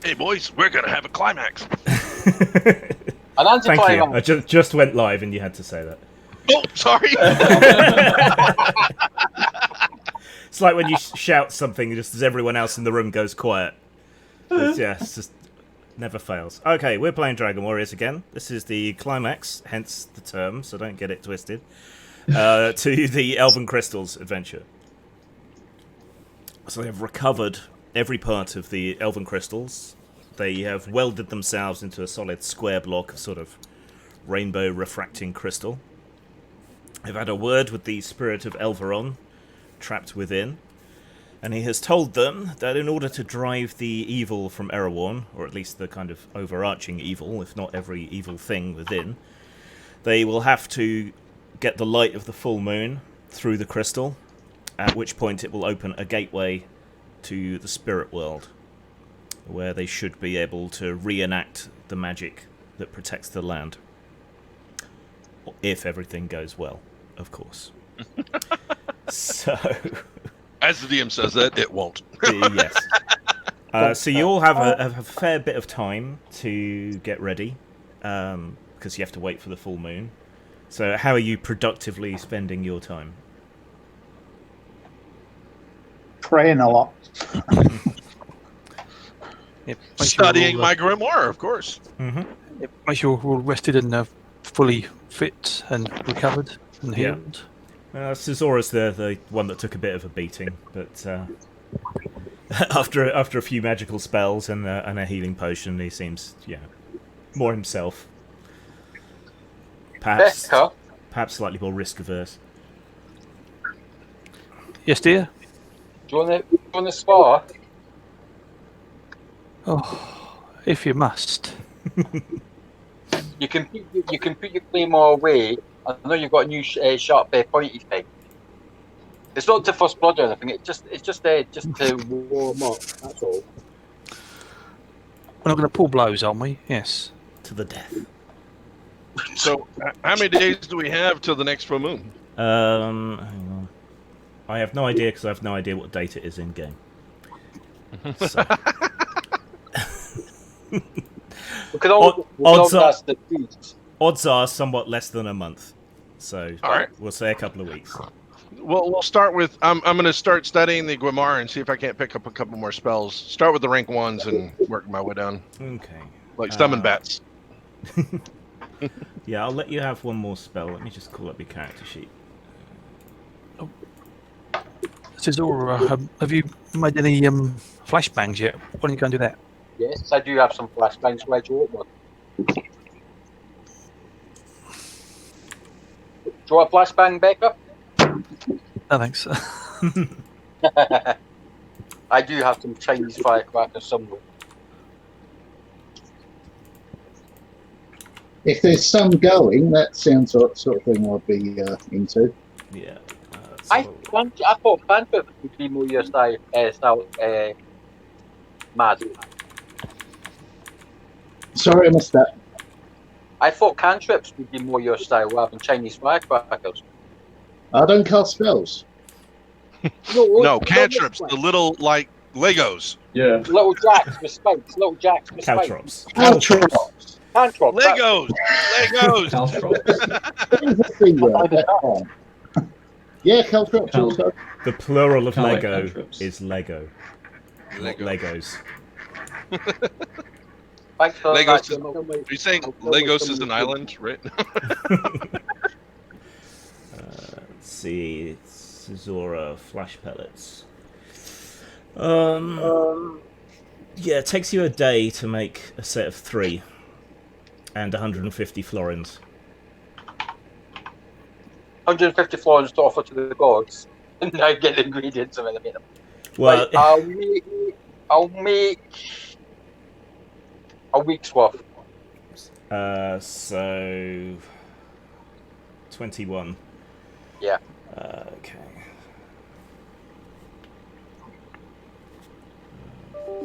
Hey boys, we're gonna have a climax. An Thank you. anticlimax. I just went live and you had to say that. Oh, sorry. It's like when you shout something just as everyone else in the room goes quiet. It's just never fails. Okay, we're playing Dragon Warriors again. This is the climax, hence the term, so don't get it twisted, to the Elven Crystals adventure. So they have recovered every part of the Elven Crystals. They have welded themselves into a solid square block of sort of rainbow refracting crystal. They've had a word with the spirit of Elveron, trapped within, and he has told them that in order to drive the evil from Erawan, or at least the kind of overarching evil, if not every evil thing within, they will have to get the light of the full moon through the crystal, at which point it will open a gateway to the spirit world, where they should be able to reenact the magic that protects the land. If everything goes well, of course. So... As the DM says that, it won't. Yes. So you all have a fair bit of time to get ready, because you have to wait for the full moon. So how are you productively spending your time? Praying a lot. Yep. Studying my grimoire, of course. Mm-hmm. Yep. Make sure we're all rested and fully fit and recovered and Yeah. healed. Caesora's the one that took a bit of a beating, but after a few magical spells and a healing potion, he seems more himself. Perhaps slightly more risk averse. Yes, dear. Do you want to spar? Oh, if you must. You can put your claymore away. I know you've got a new sharp pointy thing. It's not to first blood or anything. It's just to warm up. That's all. We're not going to pull blows, aren't we? Yes. To the death. So, how many days do we have till the next full moon? Hang on. I have no idea because I have no idea what date it is in game. So. We could all ask the priests. Odds are somewhat less than a month, so All right. we'll say a couple of weeks. Well, we'll start with. I'm going to start studying the grimoire and see if I can't pick up a couple more spells. Start with the rank ones and work my way down, Okay. like summon bats. Yeah, I'll let you have one more spell. Let me just call up your character sheet. Caesora, have you made any flashbangs yet? Why don't you go and do that? Yes, I do have some flashbangs. Where do you want one? Do you want a flashbang, Becca? No, thanks. I do have some Chinese firecrackers somewhere. If there's some going, that sounds like the sort of thing I'd be into. Yeah. I thought cantrips would be more your style, magic. Sorry, I missed that. I thought cantrips would be more your style rather than Chinese firecrackers. I don't cast spells. No, cantrips, the little like Legos. Yeah. Little jacks with spikes. Little jacks with spikes. Caltrops. Caltrops. Cantrips. Legos. Legos. Caltrops. That's the word, that's fine. Yeah, caltrops also. The plural of Kinda like Lego cantrips. is Lego. Not Legos. Thanks for Legos that. Are you saying Legos is an island, right? Let's see. Caesora flash pellets. Yeah, it takes you a day to make a set of 3 and 150 florins. 150 florins to offer to the gods. And now get the ingredients of it. Well, Right, I'll make a week's worth. so 21. Yeah. Okay.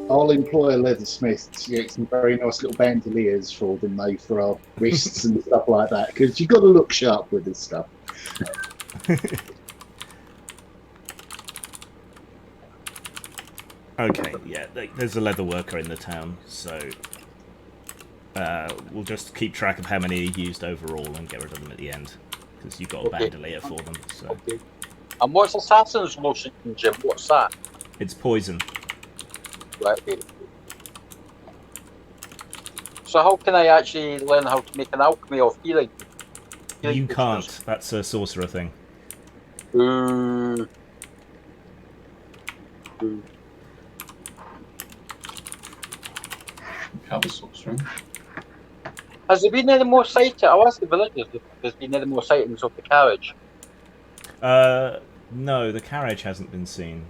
I'll employ a leathersmith to get some very nice little bandoliers for them, made for our wrists and stuff like that, because you've got to look sharp with this stuff. Okay, yeah, there's a leather worker in the town, so we'll just keep track of how many are used overall and get rid of them at the end, because you've got a bandolier for them. So Okay. And what's assassin's lotion, Jim? What's that? it's poison. Right. Okay. So how can I actually learn how to make an alchemy of healing? You potions? can't. That's a sorcerer thing. Ooh. Have a sorcerer. Has there been any more sightings? I'll ask the villagers if there's been any more sightings of the carriage. No, the carriage hasn't been seen.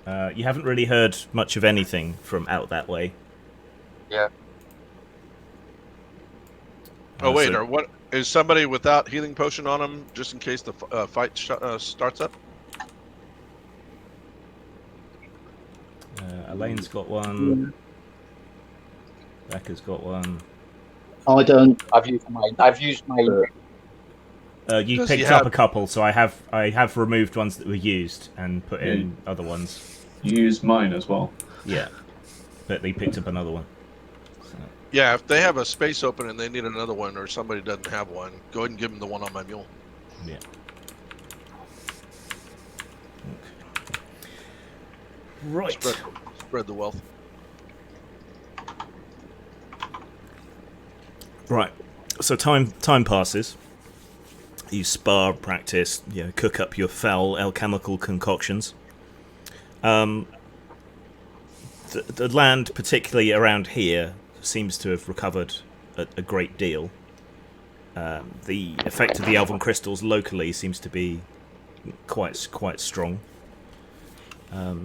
You haven't really heard much of anything from out that way. Yeah. Oh wait, so- or what? Is somebody without healing potion on them just in case the fight starts up? Elaine's got one. Becca's got one. I don't. I've used mine. You Does picked he up have- a couple, so I have removed ones that were used and put in other ones. You use mine as well. Yeah, but they picked up another one. So, Yeah, if they have a space open and they need another one, or somebody doesn't have one, go ahead and give them the one on my mule. yeah. Okay. Right. Spread the wealth. Right. So time passes. You spar, practice, cook up your foul alchemical concoctions. The land, particularly around here, seems to have recovered a great deal. The effect of the elven crystals locally seems to be quite strong.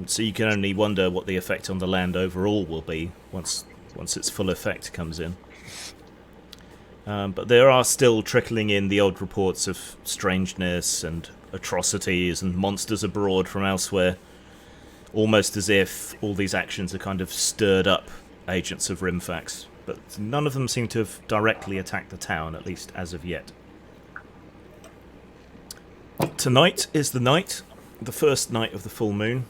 So you can only wonder what the effect on the land overall will be once its full effect comes in. But there are still trickling in the odd reports of strangeness and atrocities and monsters abroad from elsewhere, almost as if all these actions are kind of stirred up agents of Rimfax. But none of them seem to have directly attacked the town, at least as of yet. Tonight is the night, the first night of the full moon,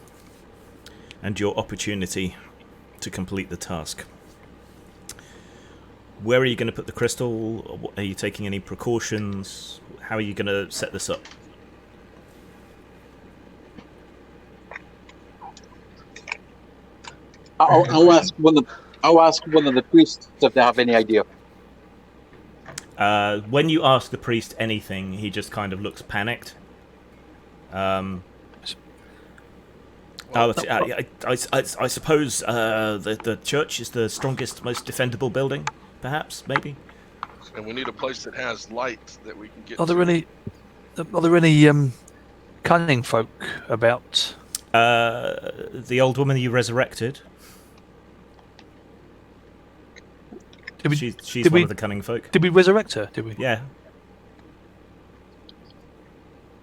and your opportunity to complete the task. Where are you going to put the crystal? Are you taking any precautions? How are you going to set this up? I'll ask one of the priests if they have any idea. When you ask the priest anything, he just kind of looks panicked. I suppose the church is the strongest, most defendable building, perhaps, maybe? And we need a place that has light that we can get Are there to. any cunning folk about? The old woman you resurrected. She's one of the cunning folk. Did we resurrect her? Did we? Yeah.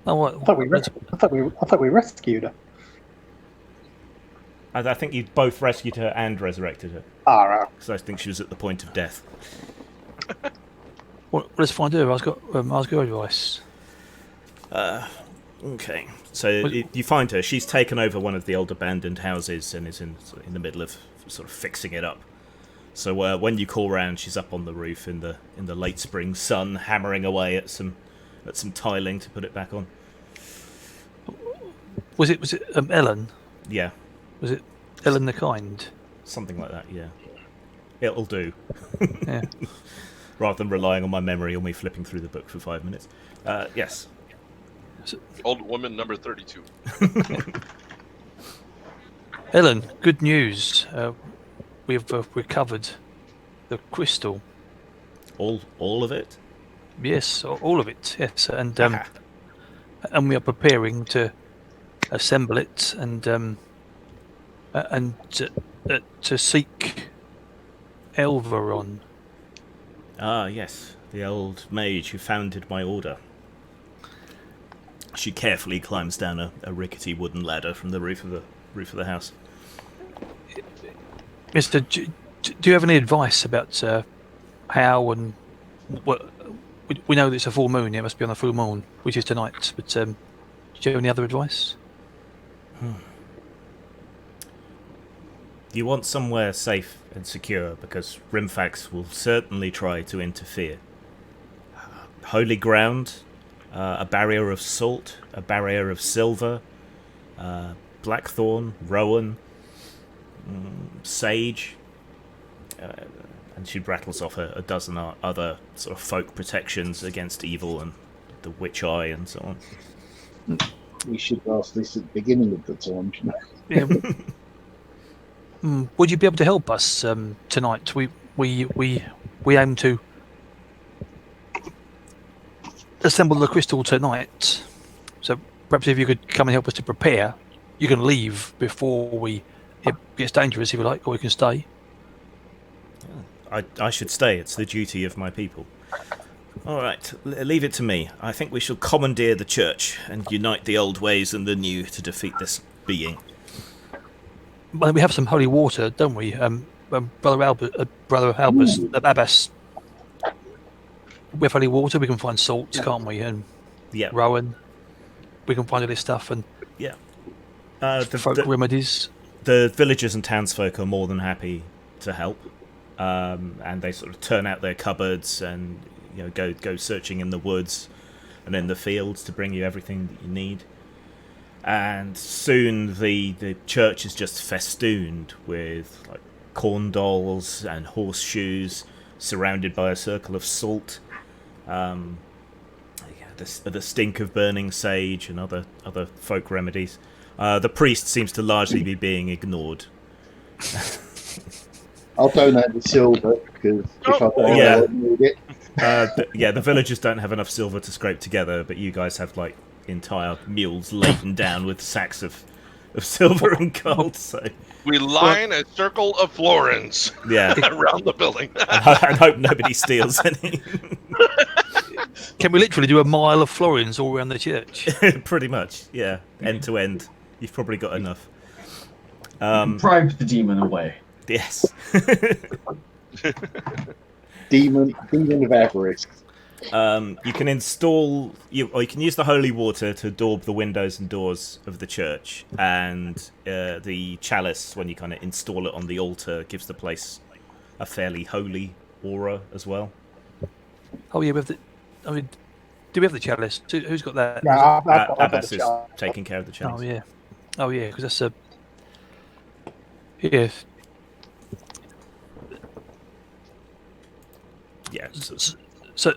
Oh, what? I thought we rescued her. I think you both rescued her and resurrected her. Ah, right. Because I think she was at the point of death. What does Fine do? Ask her advice. Okay. So you find her. She's taken over one of the old abandoned houses and is in the middle of sort of fixing it up. So when you call round, she's up on the roof in the late spring sun, hammering away at some tiling to put it back on. Was it Ellen? Yeah, Was it Ellen the Kind? something like that. Yeah, it'll do. Yeah. Rather than relying on my memory or me flipping through the book for 5 minutes. Yes. Old woman number 32. Ellen, good news. We've recovered the crystal. All of it. Yes, all of it. Yes, and we are preparing to assemble it and to seek Elveron. Ah, yes, the old mage who founded my order. She carefully climbs down a rickety wooden ladder from the roof of the house. Mister, do you have any advice about how and what? We know that it's a full moon. It must be on a full moon, which is tonight. But do you have any other advice? You want somewhere safe and secure, because Rimfax will certainly try to interfere. Holy ground, a barrier of salt, a barrier of silver, blackthorn, rowan, sage, and she rattles off a dozen other sort of folk protections against evil and the witch eye and so on. We should ask this at the beginning of the time, shouldn't Yeah. Would you be able to help us tonight? We aim to assemble the crystal tonight. So perhaps if you could come and help us to prepare, you can leave before it gets dangerous, if you like, or we can stay. I should stay. It's the duty of my people. All right, leave it to me. I think we shall commandeer the church and unite the old ways and the new to defeat this being. Well, we have some holy water, don't we? Brother Albus, Abbas. We have holy water. We can find salt, can't we? And rowan. We can find all this stuff and the folk remedies. The villagers and townsfolk are more than happy to help, and they sort of turn out their cupboards and go searching in the woods and in the fields to bring you everything that you need. And soon the church is just festooned with like corn dolls and horseshoes, surrounded by a circle of salt. The stink of burning sage and other folk remedies. The priest seems to largely be being ignored. I'll donate the silver because if I don't, yeah. I'll need it. The villagers don't have enough silver to scrape together, but you guys have like entire mules laden down with sacks of silver and gold. So we line a circle of florins around the building. and hope nobody steals any. Can we literally do a mile of florins all around the church? Pretty much, yeah. End to end. You've probably got enough. Bribe the demon away. Yes. Demon of avarice. You can install, you can use the holy water to daub the windows and doors of the church, and the chalice, when you kind of install it on the altar, gives the place a fairly holy aura as well. Oh yeah, do we have the chalice? Who's got that? Yeah, Abbas is taking care of the chalice. Oh yeah, because that's a yes. Yeah. So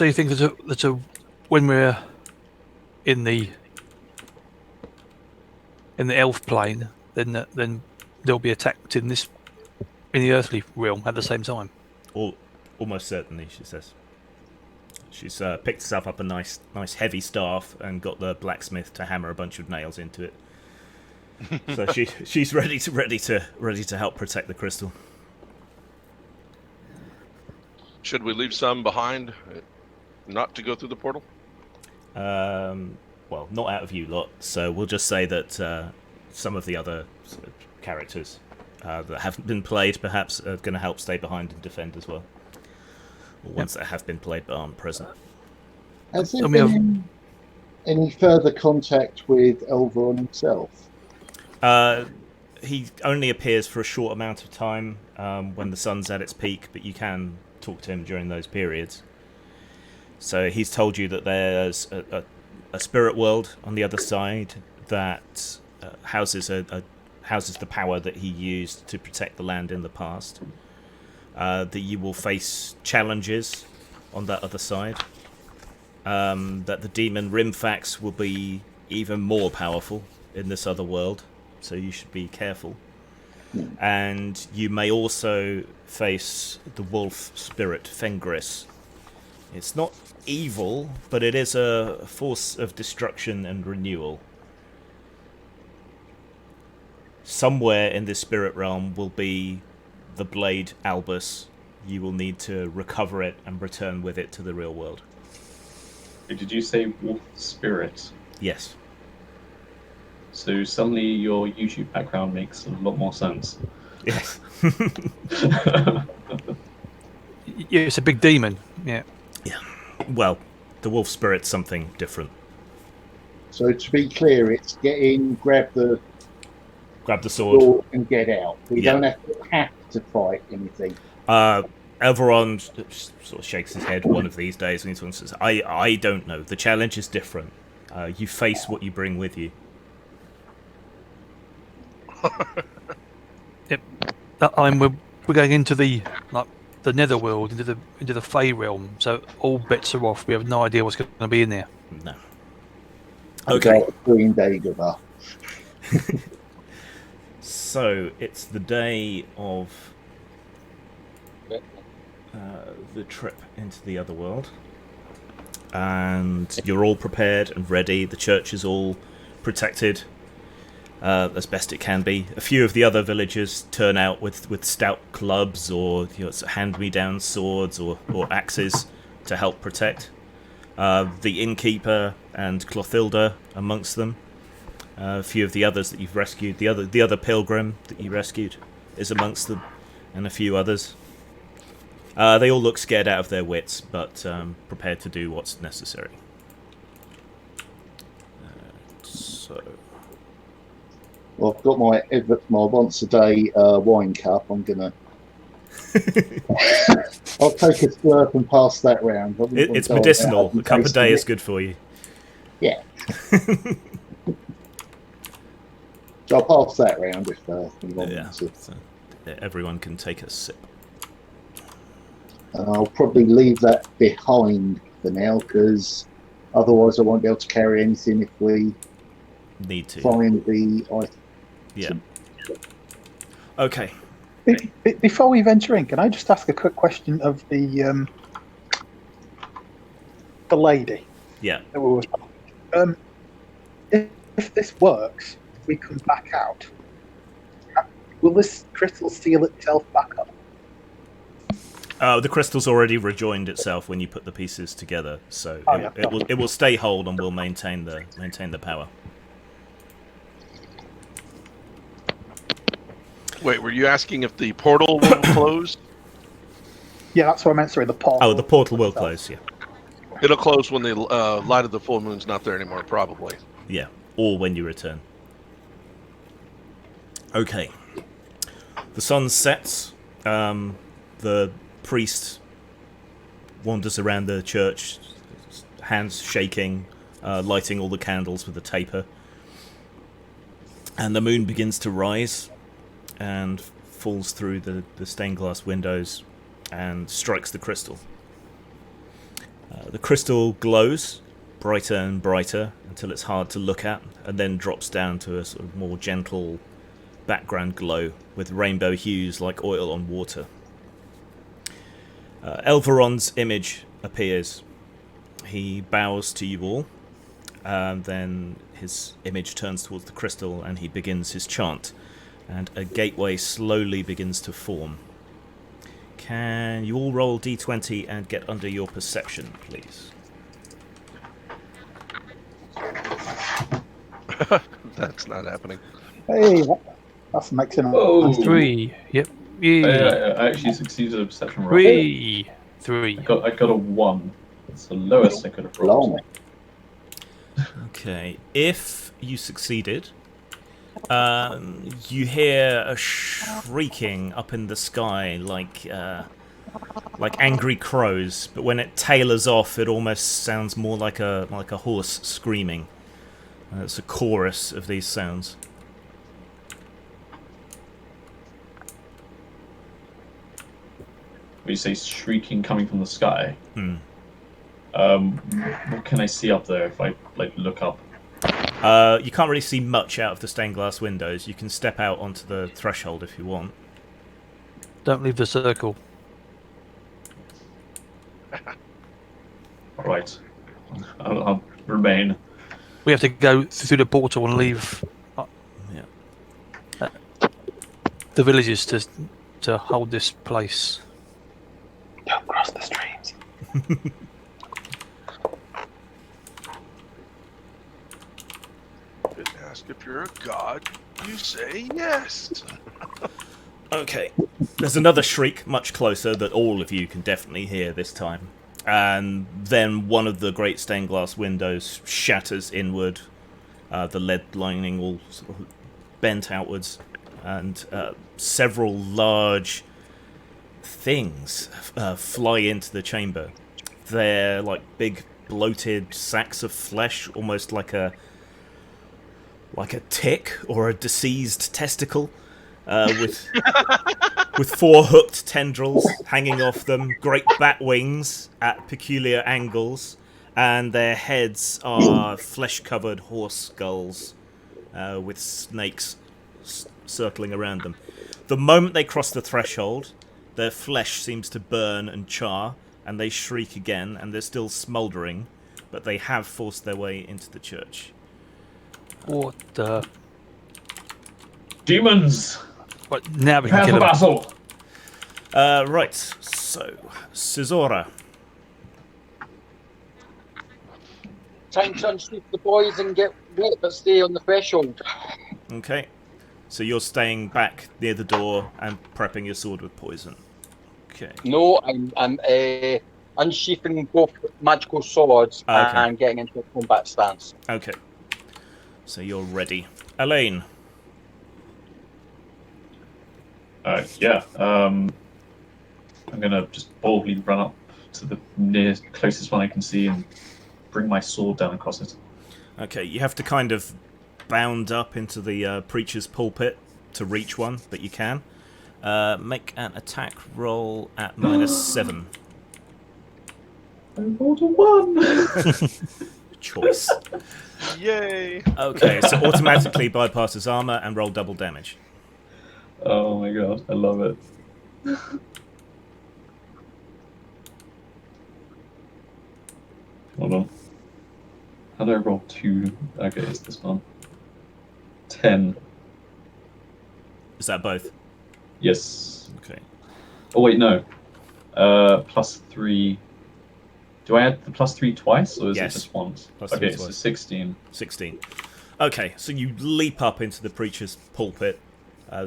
you think that when we're in the elf plane, then they'll be attacked in the earthly realm at the same time? Almost certainly, she says. She's picked herself up a nice heavy staff and got the blacksmith to hammer a bunch of nails into it. So she's ready to help protect the crystal. Should we leave some behind, not to go through the portal? Well, not out of you lot. So we'll just say that some of the other sort of characters that haven't been played, perhaps, are going to help stay behind and defend as well. Or ones that have been played but aren't present. Has there been any further contact with Elven himself? He only appears for a short amount of time when the sun's at its peak, but you can talk to him during those periods. So he's told you that there's a spirit world on the other side that houses the power that he used to protect the land in the past. That you will face challenges on that other side. That the demon Rimfax will be even more powerful in this other world, so you should be careful. And you may also face the wolf spirit Fengris. It's not evil, but it is a force of destruction and renewal. Somewhere in this spirit realm will be the blade Albus. You will need to recover it and return with it to the real world. Did you say wolf spirit? Yes. So suddenly your YouTube background makes a lot more sense. Yes. Yeah, it's a big demon. Yeah. Yeah. Well, the wolf spirit's something different. So to be clear, it's get in, grab the Grab the sword. and get out. We Yeah. don't have to fight anything. Elveron sort of shakes his head one of these days and he says, I don't know. The challenge is different. You face what you bring with you. Yep. We're going into the netherworld, into the Fey realm. So all bets are off. We have no idea what's going to be in there. No. Okay. Green Dagobah. So it's the day of the trip into the other world, and you're all prepared and ready. The church is all protected as best it can be. A few of the other villagers turn out with stout clubs or hand-me-down swords or axes to help protect. The innkeeper and Clothilda amongst them. A few of the others that you've rescued. The other pilgrim that you rescued is amongst them, and a few others. They all look scared out of their wits, but prepared to do what's necessary. Well, I've got my once a day wine cup. I'm gonna. I'll take a slurp and pass that round. It's medicinal. A cup a day is good for you. Yeah. So I'll pass that round if you want me to. So everyone can take a sip. And I'll probably leave that behind for now, because otherwise I won't be able to carry anything if we need to find the item. Yeah. Okay. Before we venture in, can I just ask a quick question of the lady? Yeah. If this works, we come back out. Will this crystal seal itself back up? The crystal's already rejoined itself when you put the pieces together, so it will stay whole and will maintain the power. Wait, were you asking if the portal will close? Yeah, that's what I meant. Sorry, the portal. Oh, the portal will close. Yeah. It'll close when the light of the full moon's not there anymore, probably. Yeah, or when you return. Okay. The sun sets. The priest wanders around the church, hands shaking, lighting all the candles with a taper. And the moon begins to rise and falls through the stained glass windows and strikes the crystal. The crystal glows brighter and brighter until it's hard to look at, and then drops down to a sort of more gentle background glow with rainbow hues like oil on water. Elveron's image appears. He bows to you all, and then his image turns towards the crystal and he begins his chant, and a gateway slowly begins to form. Can you all roll d20 and get under your perception, please? That's not happening. Hey, that's mixing up. Oh, 3. Yep. Yeah. I actually succeeded a perception roll. 3. I got a 1. It's the lowest I could have rolled. Okay, if you succeeded, you hear a shrieking up in the sky like angry crows, but when it tailors off, it almost sounds more like a horse screaming. It's a chorus of these sounds. You say shrieking coming from the sky. What can I see up there if I look up? You can't really see much out of the stained glass windows. You can step out onto the threshold if you want. Don't leave the circle. All right, I'll remain. We have to go through the portal and leave the villagers to hold this place. Don't cross the streams. Ask if you're a god, you say yes. Okay. There's another shriek much closer that all of you can definitely hear this time. And then one of the great stained glass windows shatters inward. The lead lining all sort of bent outwards, and several large things fly into the chamber. They're like big bloated sacks of flesh, almost like a tick or a deceased testicle, with 4 hooked tendrils hanging off them, great bat wings at peculiar angles, and their heads are flesh-covered horse skulls with snakes circling around them. The moment they cross the threshold, their flesh seems to burn and char, and they shriek again, and they're still smouldering, but they have forced their way into the church. What the... Demons! What, now we Prepare can for kill them. battle! Right, so, Caesura. Time to unsheath the boys and get wet, but stay on the threshold. Okay, so you're staying back near the door and prepping your sword with poison. Okay. No, I'm unsheathing both magical swords Okay. and getting into a combat stance. Okay. So you're ready. Elaine. I'm gonna just boldly run up to the closest one I can see and bring my sword down across it. Okay, you have to kind of bound up into the preacher's pulpit to reach one, but you can. Make an attack roll at -7. I rolled a 1! Choice. Yay! Okay, so automatically bypasses armor and roll double damage. Oh my god, I love it. Hold on. How do I roll 2? Okay, it's this one. 10. Is that both? Yes. Okay. Oh wait, no. +3. Do I add the +3 twice, or is Yes. it just once? +3 Okay, so twice. 16. 16. Okay, so you leap up into the preacher's pulpit,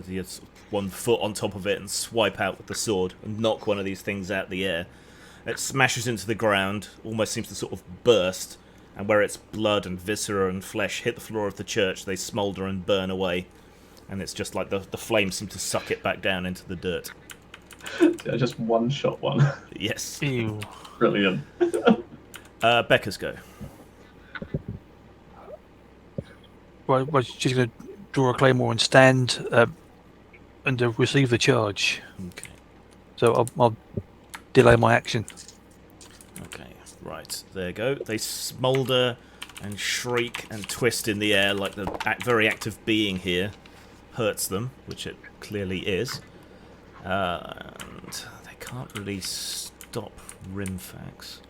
you have 1 foot on top of it, and swipe out with the sword and knock one of these things out the air. It smashes into the ground, almost seems to sort of burst, and where its blood and viscera and flesh hit the floor of the church, they smoulder and burn away. And it's just like the flames seem to suck it back down into the dirt. Did I just one-shot one? Yes. Ew. Brilliant. Becca's go. Well, she's going to draw a claymore and stand and receive the charge. Okay. So I'll delay my action. Okay, right, there you go. They smoulder and shriek and twist in the air like the very act of being here hurts them, which it clearly is. And they can't really stop Rimfax.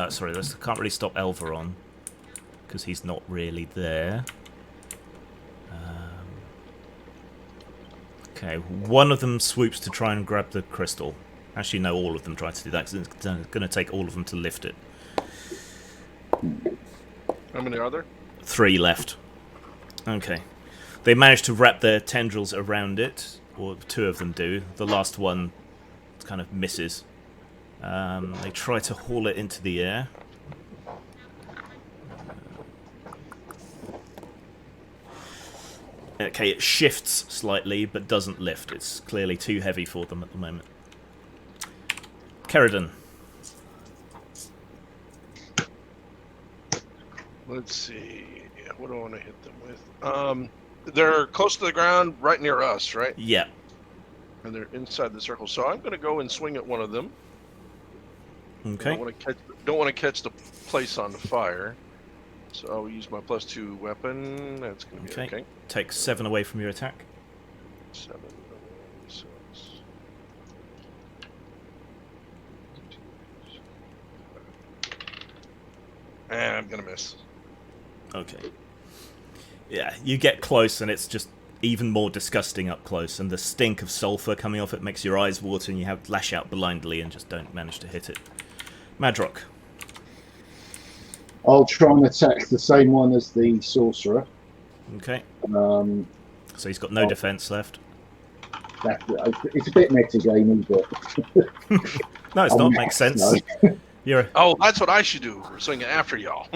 Sorry, they can't really stop Elveron, because he's not really there. Okay, one of them swoops to try and grab the crystal. Actually, no, all of them try to do that, because it's going to take all of them to lift it. How many are there? 3 left. Okay. They manage to wrap their tendrils around it, or 2 of them do. The last one kind of misses. They try to haul it into the air. Okay, it shifts slightly, but doesn't lift. It's clearly too heavy for them at the moment. Kerridan. Let's see. What do I want to hit them with? They're close to the ground, right near us, right? Yeah. And they're inside the circle. So I'm going to go and swing at one of them. Okay. Don't want to catch the place on fire. So I'll use my +2 weapon. That's going to be okay. Take 7 away from your attack. 7 away, so it's... And I'm going to miss. Okay. Yeah, you get close and it's just even more disgusting up close, and the stink of sulfur coming off it makes your eyes water and you have lash out blindly and just don't manage to hit it. Madrock. I'll try and attack the same one as the sorcerer. Okay. So he's got no defense left. It's a bit metagamey, but No, it's not. Makes sense. You're Oh, that's what I should do. We're swinging after y'all.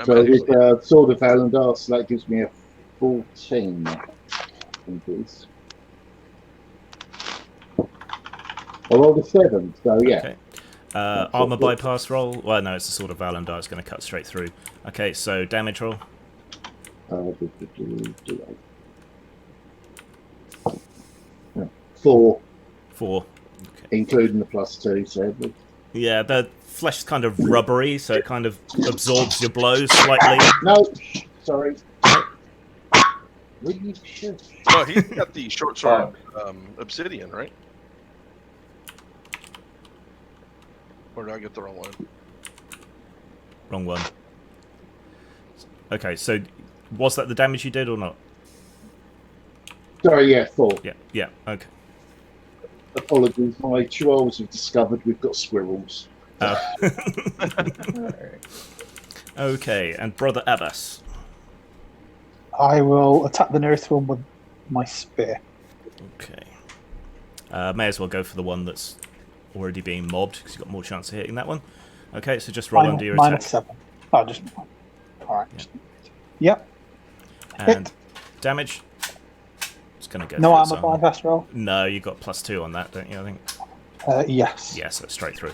So with Sword of Valandar, so that gives me a 14. I think it is. I rolled a 7, so yeah. Okay. Armor bypass roll. Well, no, it's a Sword of Valandar. It's going to cut straight through. Okay, so damage roll. 4, 4. Okay. including the +2, sadly. Yeah, the flesh's kind of rubbery, so it kind of absorbs your blows slightly. No, sorry. Will you shush? Oh, he's got the short sword obsidian, right? Or did I get the wrong one? Wrong one. Okay, so was that the damage you did or not? Sorry, yeah, 4. Yeah, okay. Apologies, my trolls have discovered we've got squirrels. Okay, and Brother Abbas. I will attack the nearest one with my spear. Okay. May as well go for the one that's already being mobbed, because you've got more chance of hitting that one. Okay, so just roll under your attack. -7. Oh, just... Alright. Yep. And Hit. damage. It's going to go No for its armor armor. bypass roll? No, you got +2 on that, don't you, I think? Yes. Yeah, so straight through.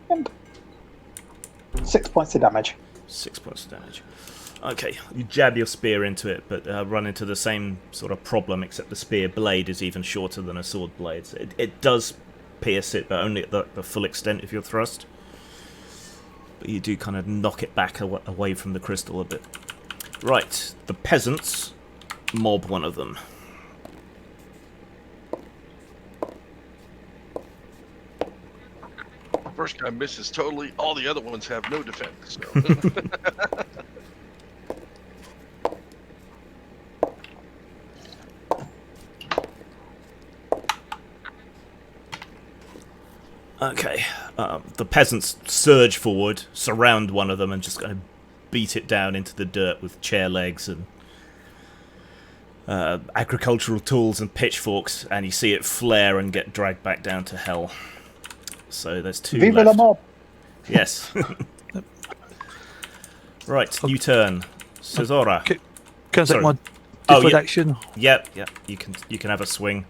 And 6 points of damage. 6 points of damage. Okay, you jab your spear into it, but run into the same sort of problem, except the spear blade is even shorter than a sword blade. So it does pierce it, but only at the full extent of your thrust. But you do kind of knock it back away from the crystal a bit. Right, the peasants mob one of them. First guy misses totally. All the other ones have no defense. So. Okay, the peasants surge forward, surround one of them, and just kind of beat it down into the dirt with chair legs and agricultural tools and pitchforks, and you see it flare and get dragged back down to hell. So there's 2 Viva left. la mob! Yes. Right, new turn. Cesora. Can I Sorry. take my Oh, deferred yeah. action? Yep, you can have a swing.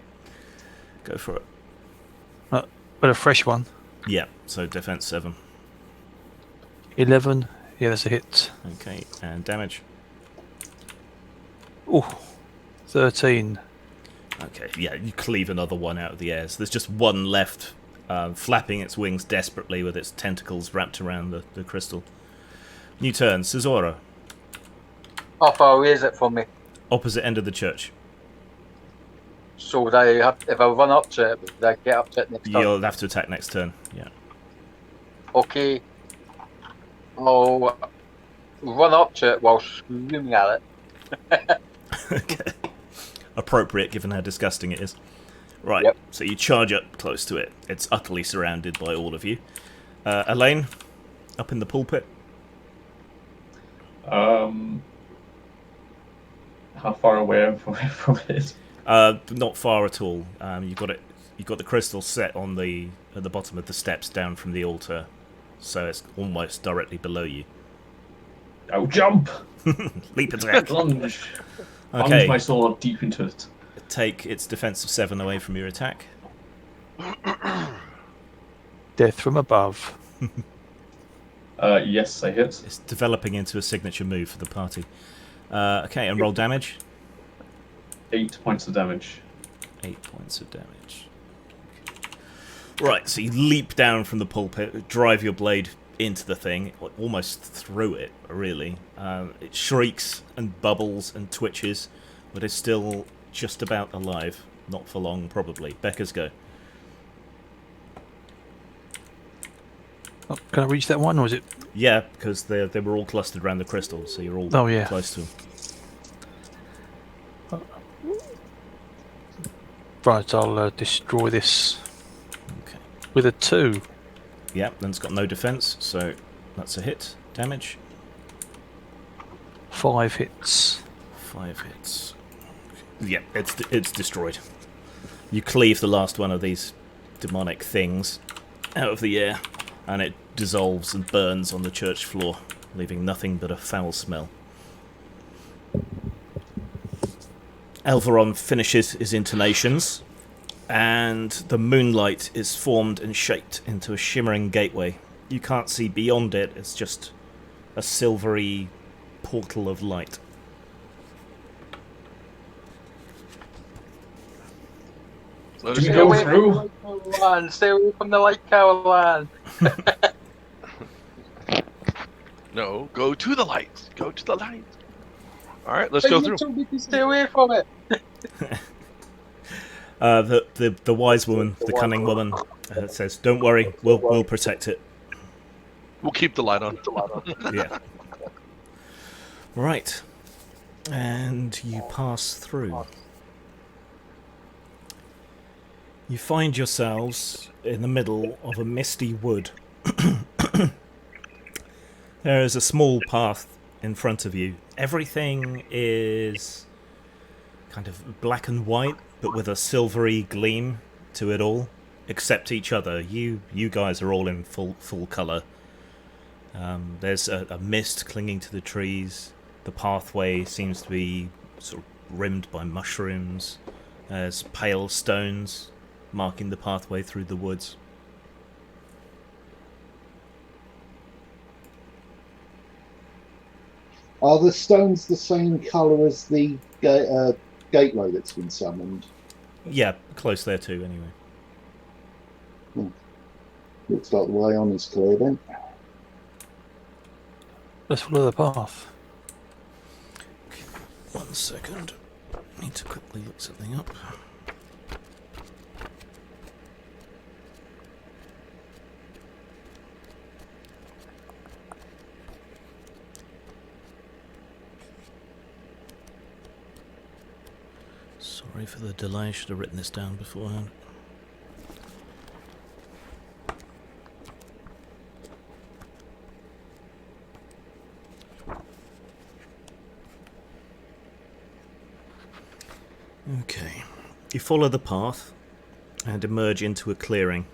Go for it. But a fresh one. Yeah, so defense 7. 11. Yeah, that's a hit. Okay, and damage. Oh, 13. Okay, yeah, you cleave another one out of the air. So there's just one left, flapping its wings desperately with its tentacles wrapped around the crystal. New turn, Cesora. How far away is it from me? Opposite end of the church. So would I have, if I run up to it, would I get up to it next time? You'll have to attack next turn, yeah. Okay. I'll run up to it while screaming at it. Okay. Appropriate given how disgusting it is. Right, Yep. so you charge up close to it. It's utterly surrounded by all of you. Elaine, up in the pulpit. How far away from it? Not far at all. You've got the crystal set on at the bottom of the steps down from the altar, so it's almost directly below you. Oh, jump! Leap attack. Plunge! Okay. Plunge my sword deep into it. Take its defense of 7 away from your attack. Death from above. Yes, I hit. It's developing into a signature move for the party. Okay, and roll damage. 8 points of damage. 8 points of damage. Right, so you leap down from the pulpit, drive your blade into the thing, almost through it, really. It shrieks and bubbles and twitches, but is still just about alive. Not for long, probably. Becca's go. Oh, can I reach that one, or is it? Yeah, because they were all clustered around the crystal, so you're all Oh, yeah. close to them. Right, I'll destroy this Okay. with a 2. Yeah, then it's got no defense, so that's a hit. Damage. 5 hits. 5 hits. Yeah, it's destroyed. You cleave the last one of these demonic things out of the air, and it dissolves and burns on the church floor, leaving nothing but a foul smell. Elveron finishes his intonations, and the moonlight is formed and shaped into a shimmering gateway. You can't see beyond it, it's just a silvery portal of light. Let Do us we Stay go away through? from the light, Caroline. Stay away from the light, Caroline. No, go to the light. Go to the light. All right, let's go through. told me to stay away from it. The wise woman, the cunning woman, says, "Don't worry, we'll protect it." We'll keep the light on. Yeah. Right. And you pass through. You find yourselves in the middle of a misty wood. There is a small path in front of you. Everything is kind of black and white, but with a silvery gleam to it all, except each other. You guys are all in full colour. There's a mist clinging to the trees. The pathway seems to be sort of rimmed by mushrooms. There's pale stones marking the pathway through the woods. Are the stones the same colour as the gateway that's been summoned? Yeah, close there too, anyway. Looks like the way on is clear then. Let's follow the path. 1 second. I need to quickly look something up. Sorry for the delay, I should have written this down beforehand. Okay. You follow the path and emerge into a clearing.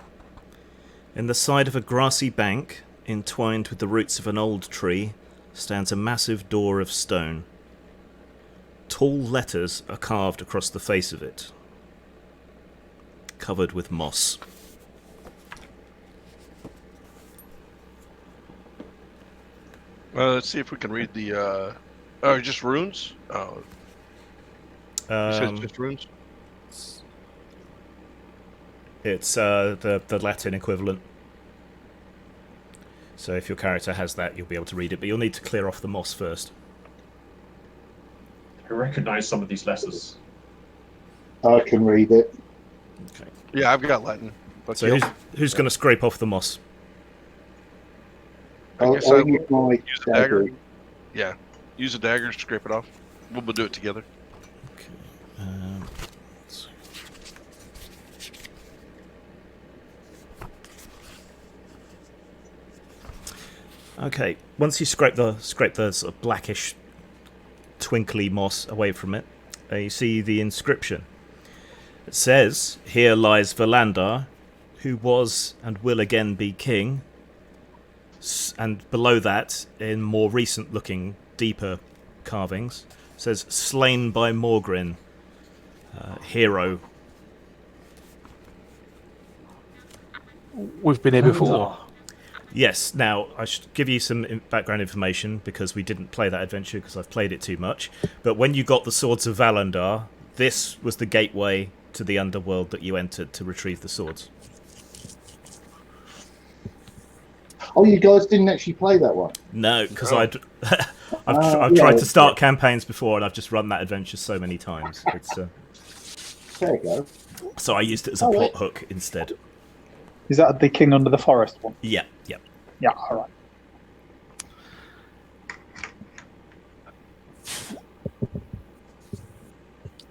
In the side of a grassy bank, entwined with the roots of an old tree, stands a massive door of stone. Tall letters are carved across the face of it, covered with moss. Let's see if we can read the. Oh, just runes? Oh, you said just runes? It's the Latin equivalent. So if your character has that, you'll be able to read it, but you'll need to clear off the moss first. I recognise some of these letters. I can read it. Okay. Yeah, I've got Latin. But So who's going to scrape off the moss? I guess I'll I use my use a dagger. dagger. Yeah, use a dagger to scrape it off. We'll do it together. Okay. Let's see. Okay. Once you scrape the sort of blackish, twinkly moss away from it, you see the inscription. It says, "Here lies Verlander, who was and will again be king." And below that, in more recent-looking, deeper carvings, says, "Slain by Morgrin, hero." We've been here before. Yes, now, I should give you some background information, because we didn't play that adventure, because I've played it too much. But when you got the Swords of Valandar, this was the gateway to the underworld that you entered to retrieve the swords. Oh, you guys didn't actually play that one? No, because No. I've tried to start campaigns before, and I've just run that adventure so many times. It's There you go. so I used it as a plot hook instead. Is that the King Under the Forest one? Yeah. Yeah, all right.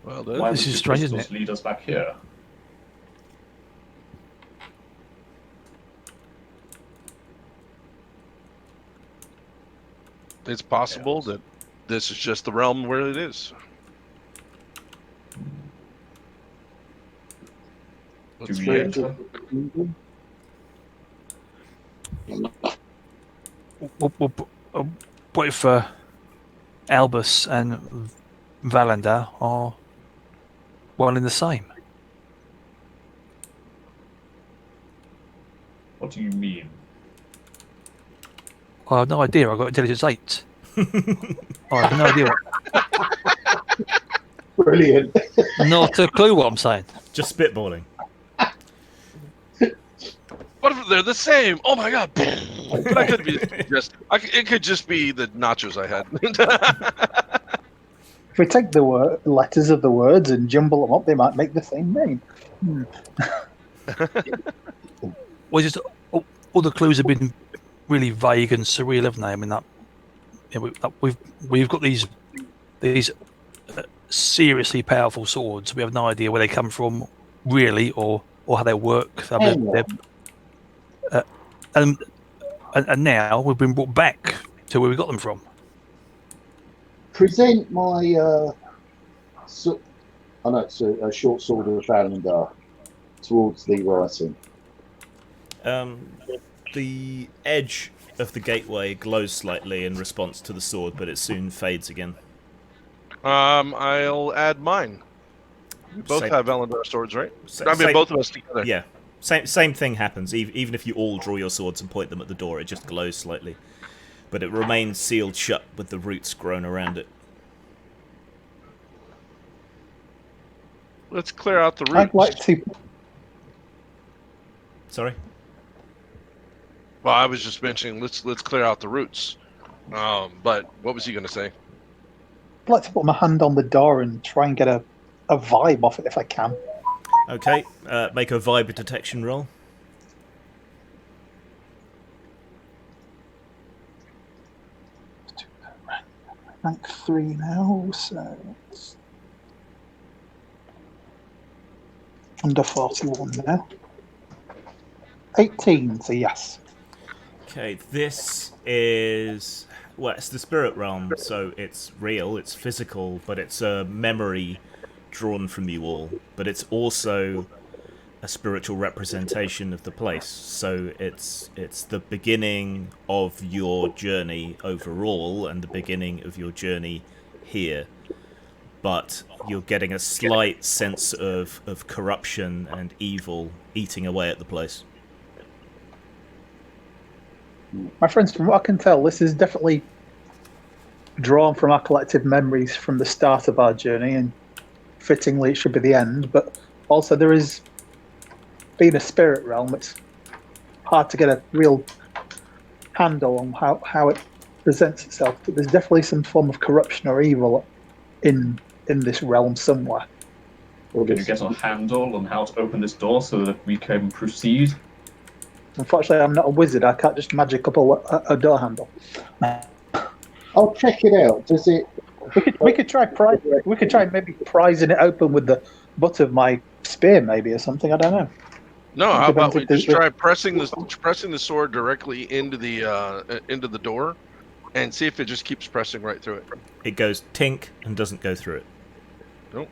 Well, Why This would is the strange, isn't crystals lead us back here? it's possible that this is just the realm where it is. Do we enter? What if Albus and Valander are one in the same? What do you mean? I have no idea. I got intelligence 8. I have no idea. Brilliant. Not a clue what I'm saying. Just spitballing. What if they're the same? Oh my god! But I could be just. It could just be the nachos I had. If we take the letters of the words and jumble them up, they might make the same name. Well, just all the clues have been really vague and surreal, haven't they? I mean, we've got these seriously powerful swords. We have no idea where they come from, really, or how they work. And now we've been brought back to where we got them from. Present my. I know it's a short sword of Valander towards the writing. The edge of the gateway glows slightly in response to the sword, but it soon fades again. I'll add mine. We both have Valandar swords, right? Both of us together. Yeah. Same thing happens. Even if you all draw your swords and point them at the door, it just glows slightly. But it remains sealed shut with the roots grown around it. Let's clear out the roots. I'd like to. Sorry? Well, I was just mentioning let's clear out the roots. But what was he going to say? I'd like to put my hand on the door and try and get a vibe off it if I can. Okay, make a vibe detection roll. Rank 3 now, so it's under 41 now. 18, so yes. Okay, this is... Well, it's the spirit realm, so it's real, it's physical, but it's a memory drawn from you all. But it's also a spiritual representation of the place. So it's the beginning of your journey overall and the beginning of your journey here. But you're getting a slight sense of corruption and evil eating away at the place. My friends, from what I can tell, this is definitely drawn from our collective memories from the start of our journey, and fittingly it should be the end. But also there is, being a spirit realm, it's hard to get a real handle on how it presents itself. But there's definitely some form of corruption or evil in this realm somewhere. Can you get a handle on how to open this door so that we can proceed? Unfortunately, I'm not a wizard. I can't just magic up a door handle. I'll check it out. Does it? We could try maybe prizing it open with the butt of my spear, maybe, or something. I don't know. No, how about we just try pressing the sword directly into the door, and see if it just keeps pressing right through it. It goes tink and doesn't go through it. Nope.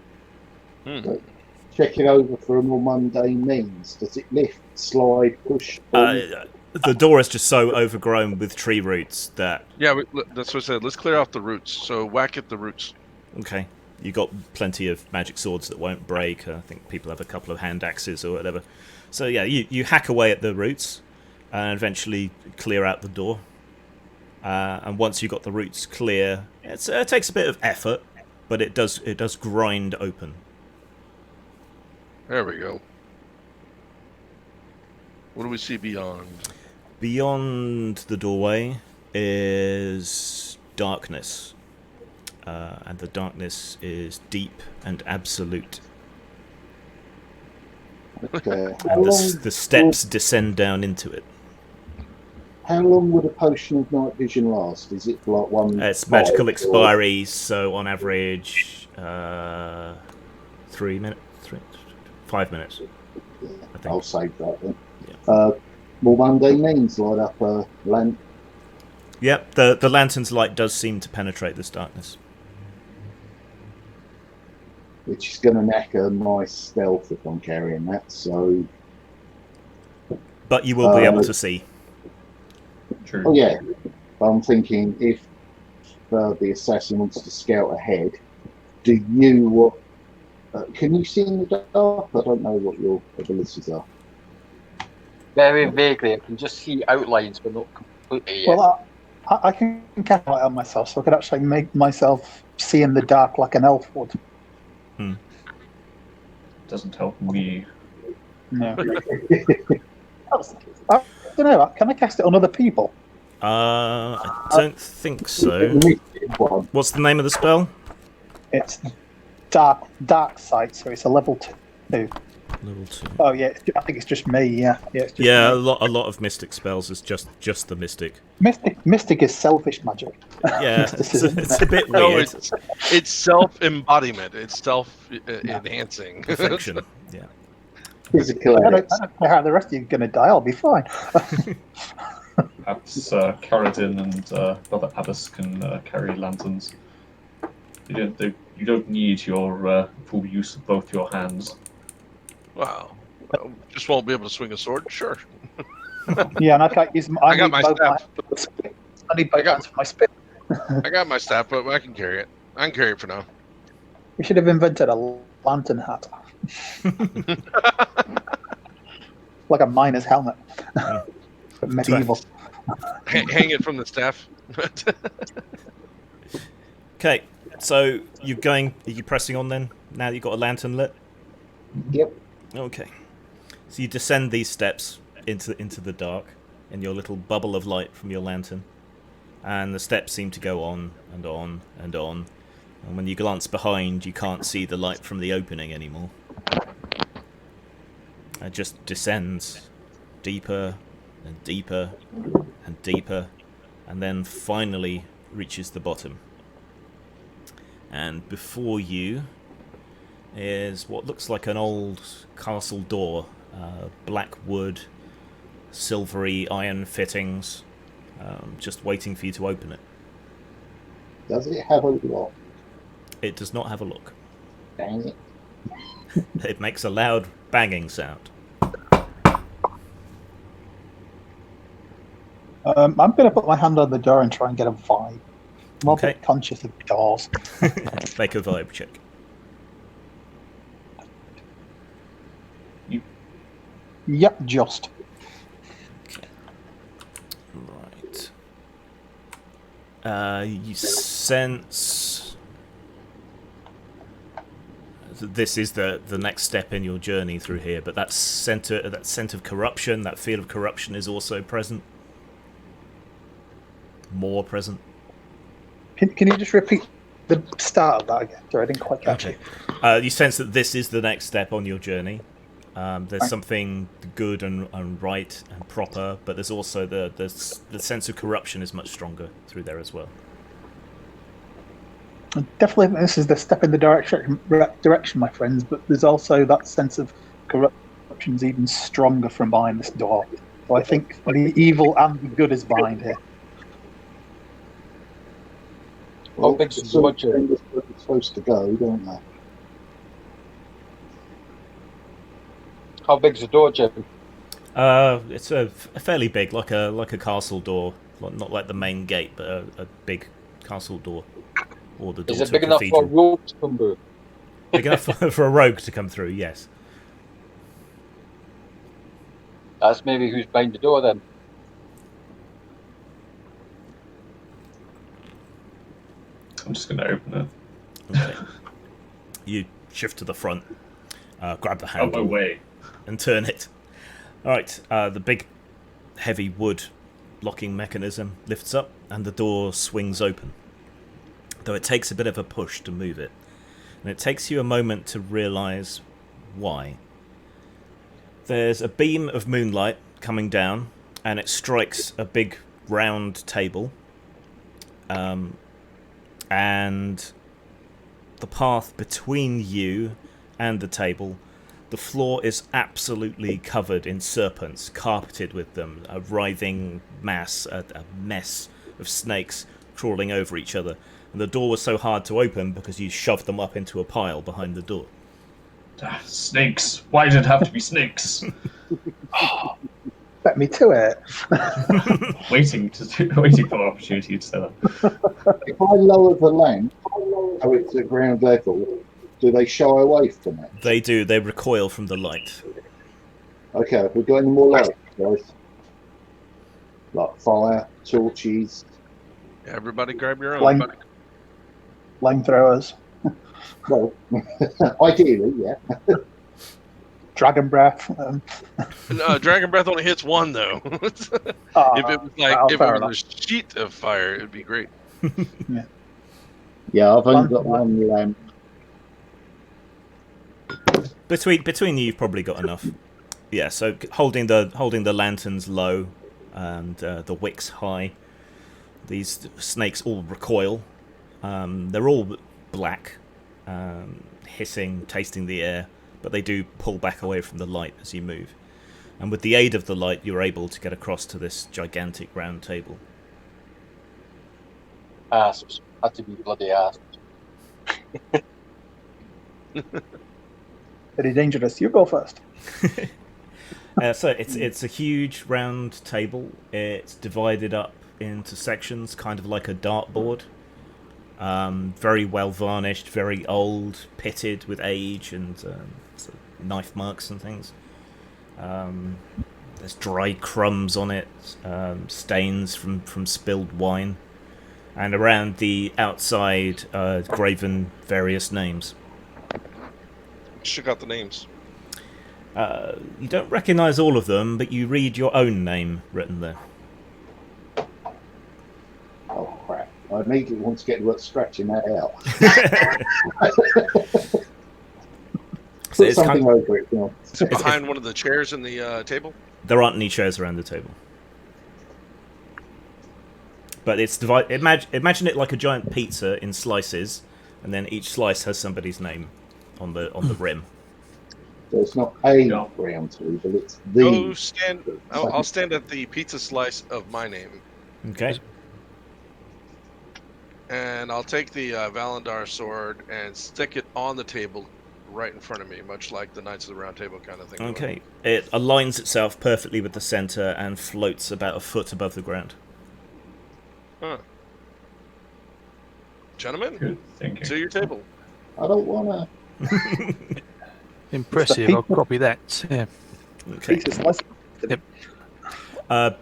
Check it over for a more mundane means. Does it lift, slide, push? The door is just so overgrown with tree roots that... Yeah, that's what I said. Let's clear off the roots. So whack at the roots. Okay. You got plenty of magic swords that won't break. I think people have a couple of hand axes or whatever. So yeah, you hack away at the roots and eventually clear out the door. And once you've got the roots clear, it takes a bit of effort, but it does grind open. There we go. What do we see beyond? Beyond the doorway is darkness. And the darkness is deep and absolute. Okay. And the steps descend down into it. How long would a potion of night vision last? Is it like one? It's magical expiry, so on average, 5 minutes. Yeah, I think. I'll save that then. Yeah. More mundane means light up a lamp. Yep, the lantern's light does seem to penetrate this darkness. which is going to knacker my stealth if I'm carrying that. So, but you will be able to see. True. Oh yeah, I'm thinking if the assassin wants to scout ahead, do you can you see in the dark? I don't know what your abilities are. Very vaguely, I can just see outlines, but not completely yet. Well, I can cast light on myself, so I could actually make myself see in the dark like an elf would. Doesn't help me. No. I don't know. Can I cast it on other people? I don't think so. What's the name of the spell? It's dark sight, so it's a level 2. Level 2. Oh yeah, I think it's just me. Yeah, it's just Yeah, me. a lot of mystic spells is just the mystic. Mystic is selfish magic. Yeah, it's a bit No, weird. it's self-embodiment. It's self-enhancing. Perfection. Yeah. Physical. I don't care how the rest of you are going to die. I'll be fine. Perhaps Karadin and Brother Abbas can carry lanterns. You don't need your full use of both your hands. Wow. Just won't be able to swing a sword? Sure. Yeah, and I can't use. I got my staff. I need both hands for my spit. I got my staff, but I can carry it. I can carry it for now. We should have invented a lantern hat, like a miner's helmet, but medieval. Hang it from the staff. Okay, so are you pressing on then? Now that you've got a lantern lit? Yep. Okay. So you descend these steps into the dark in your little bubble of light from your lantern. And the steps seem to go on and on and on. And when you glance behind, you can't see the light from the opening anymore. It just descends deeper and deeper and deeper, and then finally reaches the bottom. And before you is what looks like an old castle door. Black wood, silvery iron fittings, just waiting for you to open it. Does it have a lock? It does not have a lock. Dang it. It makes a loud banging sound. I'm going to put my hand on the door and try and get a vibe. I'm a Okay. bit conscious of doors. Make a vibe check. Yep, just. Right. You sense this is the next step in your journey through here, but that scent of corruption, that feel of corruption is also present. More present. Can you just repeat the start of that again? Sorry, I didn't quite catch it. You sense that this is the next step on your journey. There's something good and right and proper, but there's also the sense of corruption is much stronger through there as well. Definitely, this is the step in the direction, my friends. But there's also that sense of corruption's even stronger from behind this door. So I think the evil and the good is behind here. How big's the so budget? it's supposed to go, don't they? How big's the door, Jim? It's a fairly big, like a castle door, not like the main gate, but a big castle door, or the door Is it to big a enough for a cathedral. rope to come through? Big enough for a rogue to come through? Yes. That's maybe who's behind the door then. I'm just going to open it. Okay. You shift to the front, grab the Out my handle, way. and turn it. Alright, the big heavy wood locking mechanism lifts up and the door swings open. Though it takes a bit of a push to move it. And it takes you a moment to realise why. There's a beam of moonlight coming down and it strikes a big round table. And the path between you and the table, the floor is absolutely covered in serpents, carpeted with them, a writhing mass, a mess of snakes crawling over each other. And the door was so hard to open because you shoved them up into a pile behind the door. Snakes. Why did it have to be snakes? Bet me to it. waiting for an opportunity to say that. If I lower the lamp so it's at ground level, do they shy away from it? They do. They recoil from the light. Okay, have we got any more lights, guys? Like fire, torches. Everybody grab your own. Flamethrowers. Well, ideally, yeah. Dragon breath. Dragon breath only hits one though. If it was like if it was a sheet of fire, it'd be great. Yeah, I've only got one lamp. Between you, you've probably got enough. Yeah. So holding the lanterns low and the wicks high. These snakes all recoil. They're all black, hissing, tasting the air, but they do pull back away from the light as you move. And with the aid of the light, you're able to get across to this gigantic round table. Asps. Had to be bloody asps. Very dangerous. You go first. So it's a huge round table. It's divided up into sections, kind of like a dartboard. Very well varnished, very old, pitted with age and sort of knife marks and things. There's dry crumbs on it, stains from spilled wine, and around the outside graven various names. Shook out the names. You don't recognise all of them, but you read your own name written there. Oh crap! I immediately want to get to work scratching that out. So Put something over it. You know. Behind one of the chairs in the table. There aren't any chairs around the table, but it's divided. Imagine it like a giant pizza in slices, and then each slice has somebody's name on the rim. So it's not a round table; it's the. I'll stand at the pizza slice of my name. Okay. And I'll take the Valandar sword and stick it on the table right in front of me, much like the Knights of the Round Table kind of thing. Okay. It aligns itself perfectly with the center and floats about a foot above the ground. Huh. Gentlemen, Good thinking. to your table. I don't want to. Impressive. I'll copy that. Yeah. Okay. Yep.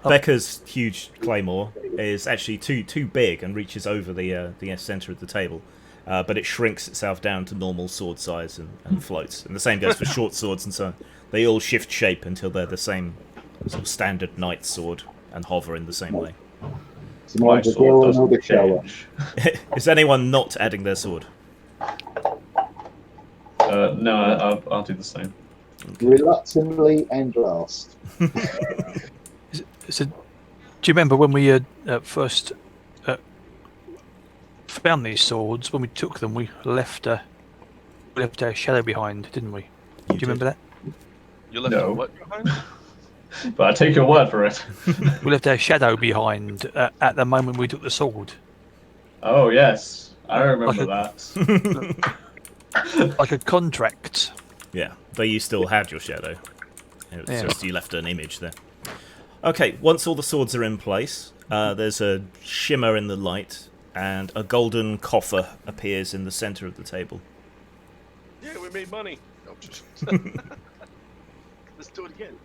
Becca's huge claymore is actually too big and reaches over the center of the table, but it shrinks itself down to normal sword size and floats. And the same goes for short swords and so on. They all shift shape until they're the same sort of standard knight sword and hover in the same way. My sword doesn't change. Is anyone not adding their sword? No, I'll do the same. Reluctantly and last. So, do you remember when we first found these swords? When we took them, we left our shadow behind, didn't we? Do you remember that? You left No. what behind? But I take your word for it. We left our shadow behind at the moment we took the sword. Oh yes, I remember that. Like a contract. Yeah, but you still had your shadow. It was just you left an image there. Okay, once all the swords are in place, there's a shimmer in the light, and a golden coffer appears in the center of the table. Yeah, we made money. No, just let's do it again.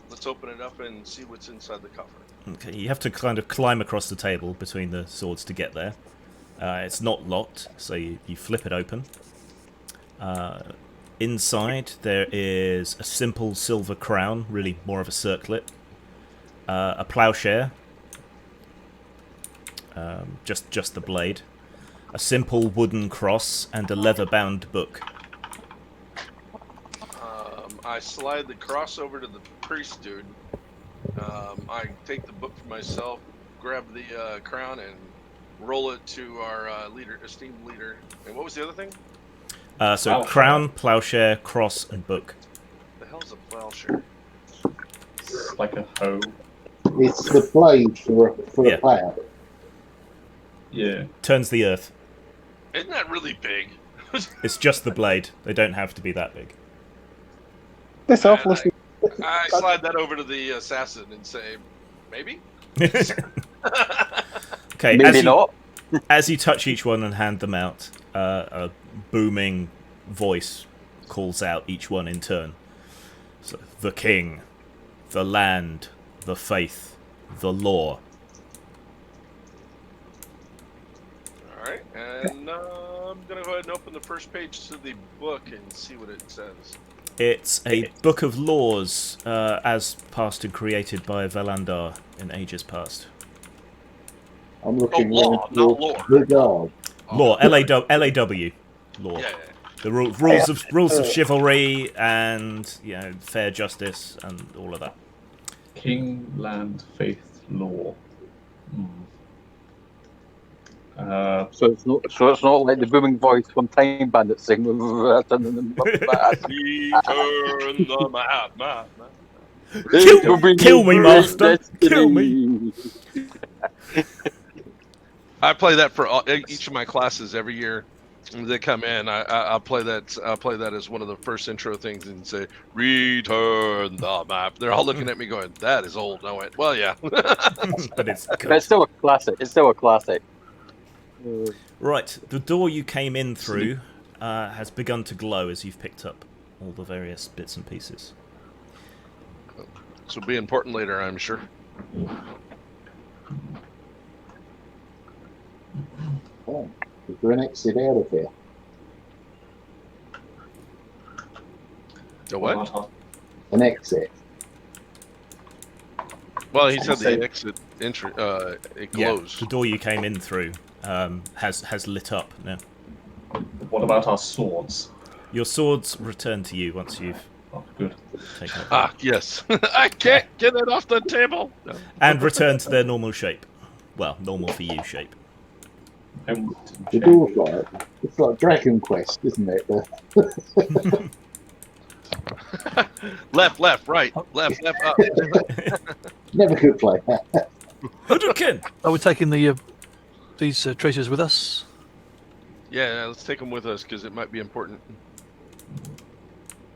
Let's open it up and see what's inside the coffer. Okay, you have to kind of climb across the table between the swords to get there. It's not locked, so you flip it open. Inside there is a simple silver crown, really more of a circlet, a plowshare, just the blade, a simple wooden cross, and a leather-bound book. I slide the cross over to the priest dude. I take the book for myself, grab the crown, and roll it to our esteemed leader. And what was the other thing? So crown, plowshare, cross, and book. The hell's a plowshare? It's like a hoe. It's the blade for a plough. Yeah. Turns the earth. Isn't that really big? It's just the blade. They don't have to be that big. This off, listen. I slide that over to the assassin and say, maybe? Okay, Maybe not. As you touch each one and hand them out, a booming voice calls out each one in turn. So, the king, the land, the faith, the law. Alright, and I'm going to go ahead and open the first page to the book and see what it says. It's a book of laws, as passed and created by Valandar in ages past. I'm looking law, at not lore. regard. Law, L-A-W, law. Yeah. The rules of chivalry and fair justice and all of that. King, land, faith, law. So it's not like the booming voice from Time Bandit sing. Return the map. Kill me, master. Kill me. I play that for each of my classes every year. When they come in, I'll play that. I'll play that as one of the first intro things and say, "Return the map." They're all looking at me, going, "That is old." I went, "Well, yeah." But it's good. But it's still a classic. It's still a classic. Right, the door you came in through has begun to glow as you've picked up all the various bits and pieces. This will be important later, I'm sure. Oh, is there an exit out of here? The what? An exit. Well, he said the exit entry. It glows. The door you came in through has lit up now. What about our swords? Your swords return to you once you've Oh, good. taken it. Ah, yes. I can't get it off the table. No. And return to their normal shape. Well, normal for you shape. The door's it's like Dragon Quest, isn't it? Left, right, left, up. Never could play that. Hadouken! Are we taking these traitors with us? Yeah, let's take them with us because it might be important.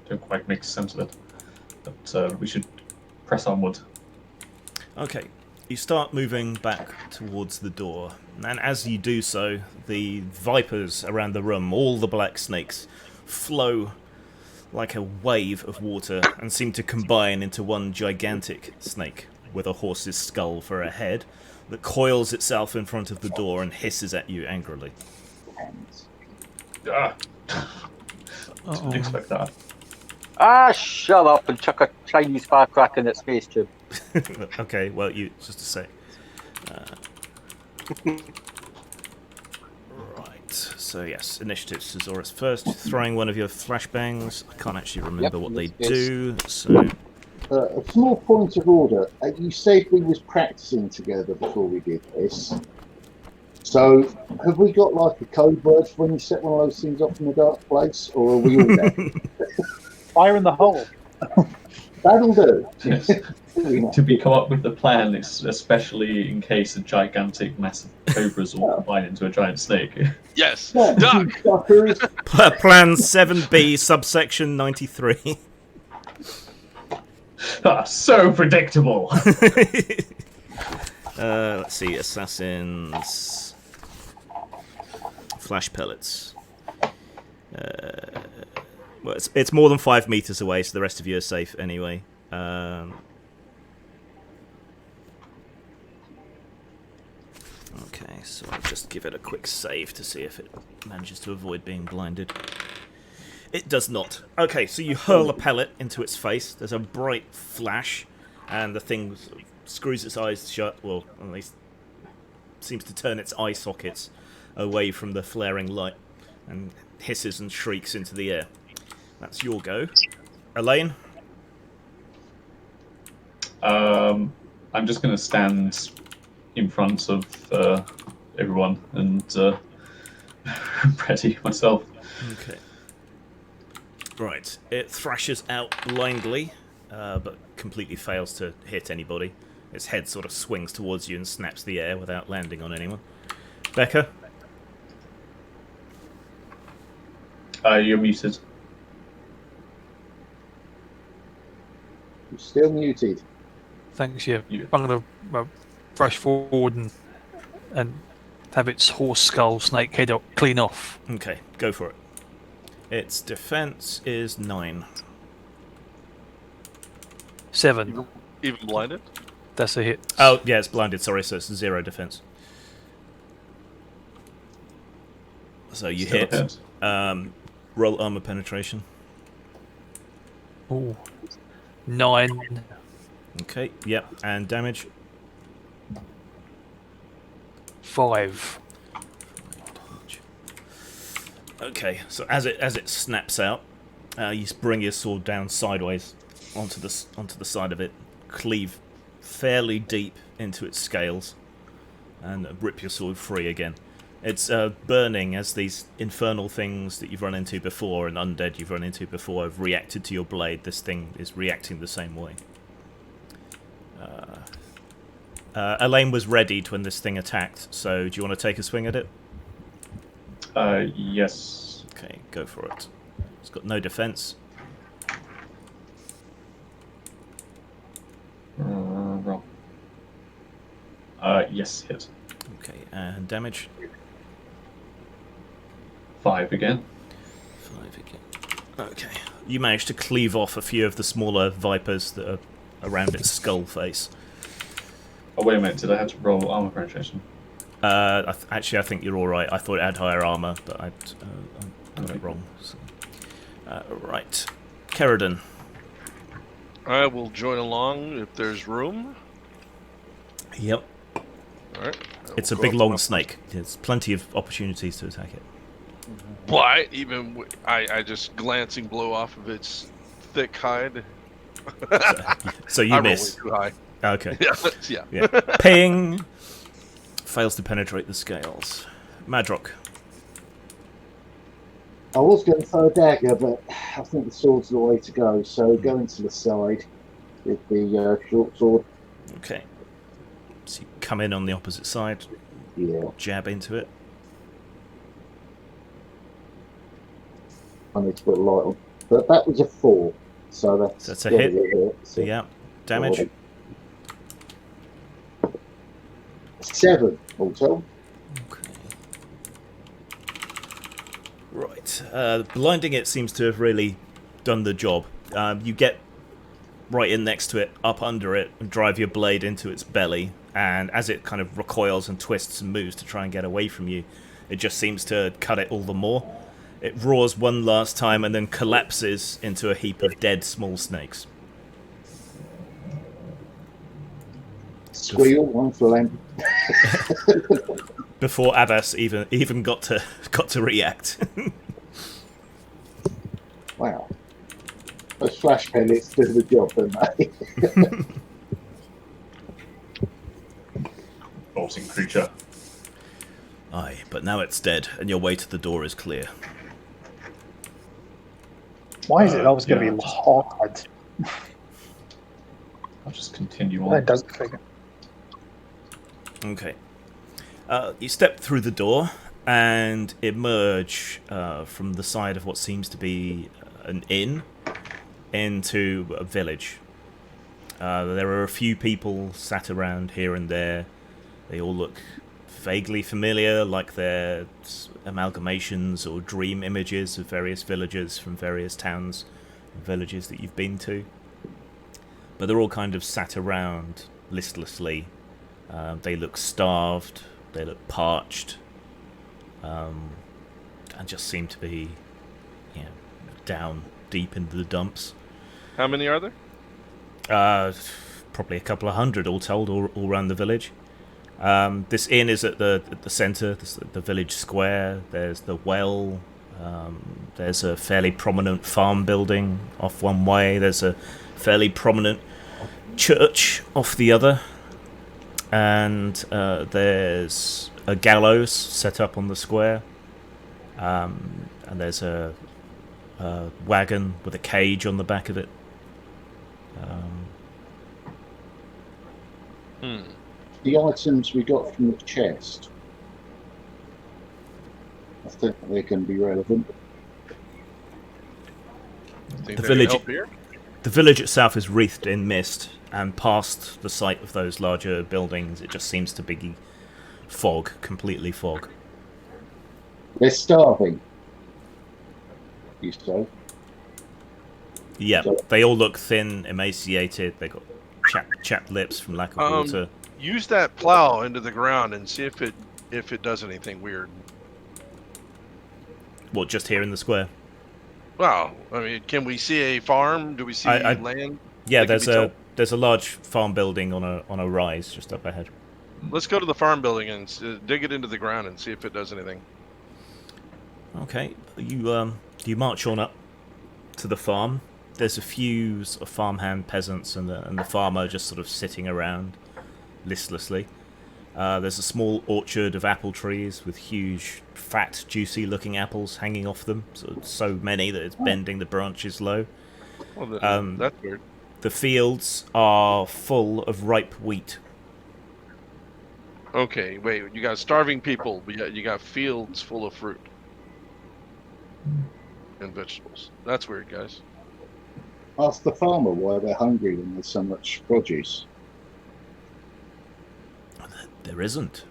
Don't quite make sense of it. But we should press onward. Okay, you start moving back towards the door, and as you do so, the vipers around the room, all the black snakes, flow like a wave of water and seem to combine into one gigantic snake with a horse's skull for a head that coils itself in front of the door and hisses at you angrily. Ah! Didn't expect that. Ah, shut up and chuck a Chinese firecracker in its face, Jim. Okay, well, just a sec. Right, so yes, initiative, Cesaurus first. Throwing one of your flashbangs. I can't actually remember what they do, so... A small point of order. You said we was practicing together before we did this. So, have we got like a code word for when you set one of those things off in a dark place, or are we all there? Fire in the hole. That'll do. Yes. To be come up with the plan, especially in case a gigantic, massive cobras all combine into a giant snake. Yes, Yeah, duck. suckers. Plan 7B, subsection 93. Ah, so predictable. Let's see, assassins... Flash pellets. Well, it's more than 5 meters away, so the rest of you are safe anyway. Okay, so I'll just give it a quick save to see if it manages to avoid being blinded. It does not. Okay, so you hurl a pellet into its face. There's a bright flash, and the thing sort of screws its eyes shut. Well, at least seems to turn its eye sockets away from the flaring light, and hisses and shrieks into the air. That's your go. Elaine? I'm just going to stand in front of everyone and ready myself. Okay. Right. It thrashes out blindly, but completely fails to hit anybody. Its head sort of swings towards you and snaps the air without landing on anyone. Becca? You're muted. You're still muted. Thanks, yeah. You. I'm going to rush forward and have its horse skull snake head clean off. Okay, go for it. Its defense is 9. 7. Even blinded? That's a hit. Oh, yeah, it's blinded, sorry, so it's 0 defense. So you Still hit. ahead. Roll armor penetration. Ooh. 9. Okay, yep, and damage. 5. Okay, so as it snaps out, you bring your sword down sideways onto the side of it, cleave fairly deep into its scales, and rip your sword free again. It's burning as these infernal things that you've run into before and undead you've run into before have reacted to your blade. This thing is reacting the same way. Elaine was readied when this thing attacked, so do you want to take a swing at it? Yes. Okay, go for it. It's got no defense. Roll. Yes, hit. Okay, and damage. 5 again. 5 again. Okay. You managed to cleave off a few of the smaller vipers that are around its skull face. Oh, wait a minute. Did I have to roll armor penetration? Actually, I think you're alright. I thought it had higher armor, but I got it wrong. So. Right. Kerridan. I will join along if there's room. Yep. Alright. It's a big, long snake. There's plenty of opportunities to attack it. Why? I just glancing blow off of its thick hide. So you I miss. rolled way too high. Okay. Yeah. Ping! Fails to penetrate the scales. Madrock. I was going to throw a dagger, but I think the sword's the way to go. So going to the side with the short sword. Okay. So you come in on the opposite side. Yeah. Jab into it. I need to put a light on. But that was a 4. So that's a hit. So Yeah. Damage. 7 all told. Okay. Right. Blinding it seems to have really done the job. You get right in next to it, up under it, and drive your blade into its belly. And as it kind of recoils and twists and moves to try and get away from you, it just seems to cut it all the more. It roars one last time and then collapses into a heap of dead small snakes. Squeal, one for lamp. Before Abbas even got to react. Wow. Those flash pellets do the job, don't they? Bolting creature. Aye, but now it's dead, and your way to the door is clear. Why is it always going to yeah. be hard? I'll just continue I on. don't figure. Okay. You step through the door and emerge from the side of what seems to be an inn into a village. There are a few people sat around here and there. They all look vaguely familiar, like they're amalgamations or dream images of various villagers from various towns and villages that you've been to. But they're all kind of sat around listlessly. They look starved, they look parched, and just seem to be down deep into the dumps. How many are there? Probably a couple of hundred all told, all around the village. This inn is at the centre, the village square. There's the well. There's a fairly prominent farm building off one way. There's a fairly prominent church off the other. And there's a gallows set up on the square. And there's a wagon with a cage on the back of it. The items we got from the chest, think they're going to be relevant. Think The they're gonna village- help here? The village itself is wreathed in mist, and past the site of those larger buildings, it just seems to be fog, completely fog. They're starving. You say? Yeah, they all look thin, emaciated. They got chapped lips from lack of water. Use that plow into the ground and see if it does anything weird. What, just here in the square? Wow, I mean, can we see a farm? Do we see land? Yeah, that can be there's a large farm building on a rise just up ahead. Let's go to the farm building and dig it into the ground and see if it does anything. Okay, you march on up to the farm. There's a few sort of farmhand peasants and the farmer just sort of sitting around listlessly. There's a small orchard of apple trees with huge, fat, juicy-looking apples hanging off them. So many that it's bending the branches low. Well, that's weird. The fields are full of ripe wheat. Okay, wait. You got starving people, but yet you got fields full of fruit and vegetables. That's weird, guys. Ask the farmer why they're hungry when there's so much produce. There isn't.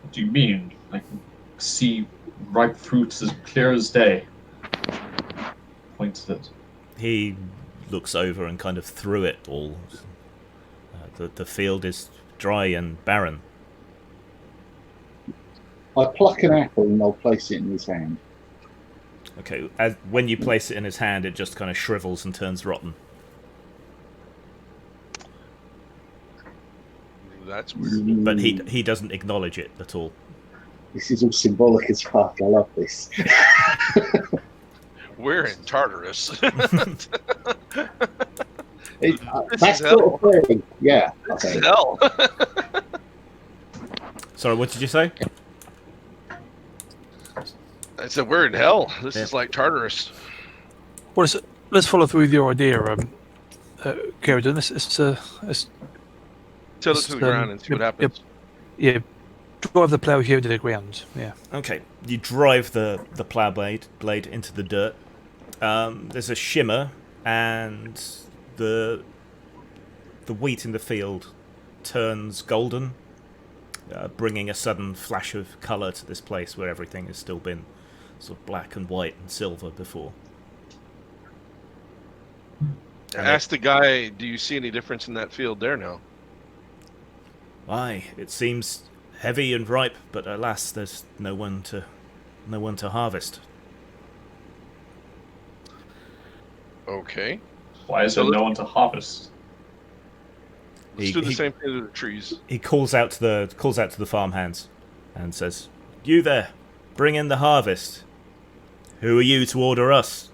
What do you mean? I can see ripe fruits as clear as day. Points at it. He looks over and kind of through it all. The field is dry and barren. I pluck an apple and I'll place it in his hand. Okay, when you place it in his hand, it just kind of shrivels and turns rotten. That's weird. But he doesn't acknowledge it at all. This is all symbolic as fuck. I love this. We're in Tartarus. That's sort of thing. Yeah. This Okay. is hell. Sorry, what did you say? I said we're in hell. This is like Tartarus. What is it? Let's follow through with your idea, Kerrigan. Let's Till it to the ground and see what happens. yeah, drive the plough here into the ground. Yeah. Okay, you drive the plough blade into the dirt. There's a shimmer, and the wheat in the field turns golden, bringing a sudden flash of colour to this place where everything has still been sort of black and white and silver before. Ask the guy, do you see any difference in that field there now? Aye, it seems heavy and ripe, but alas, there's no one to harvest. Okay. Why is there no one to harvest? Let's do the same thing to the trees. He calls out to the farmhands and says, "You there, bring in the harvest. Who are you to order us?"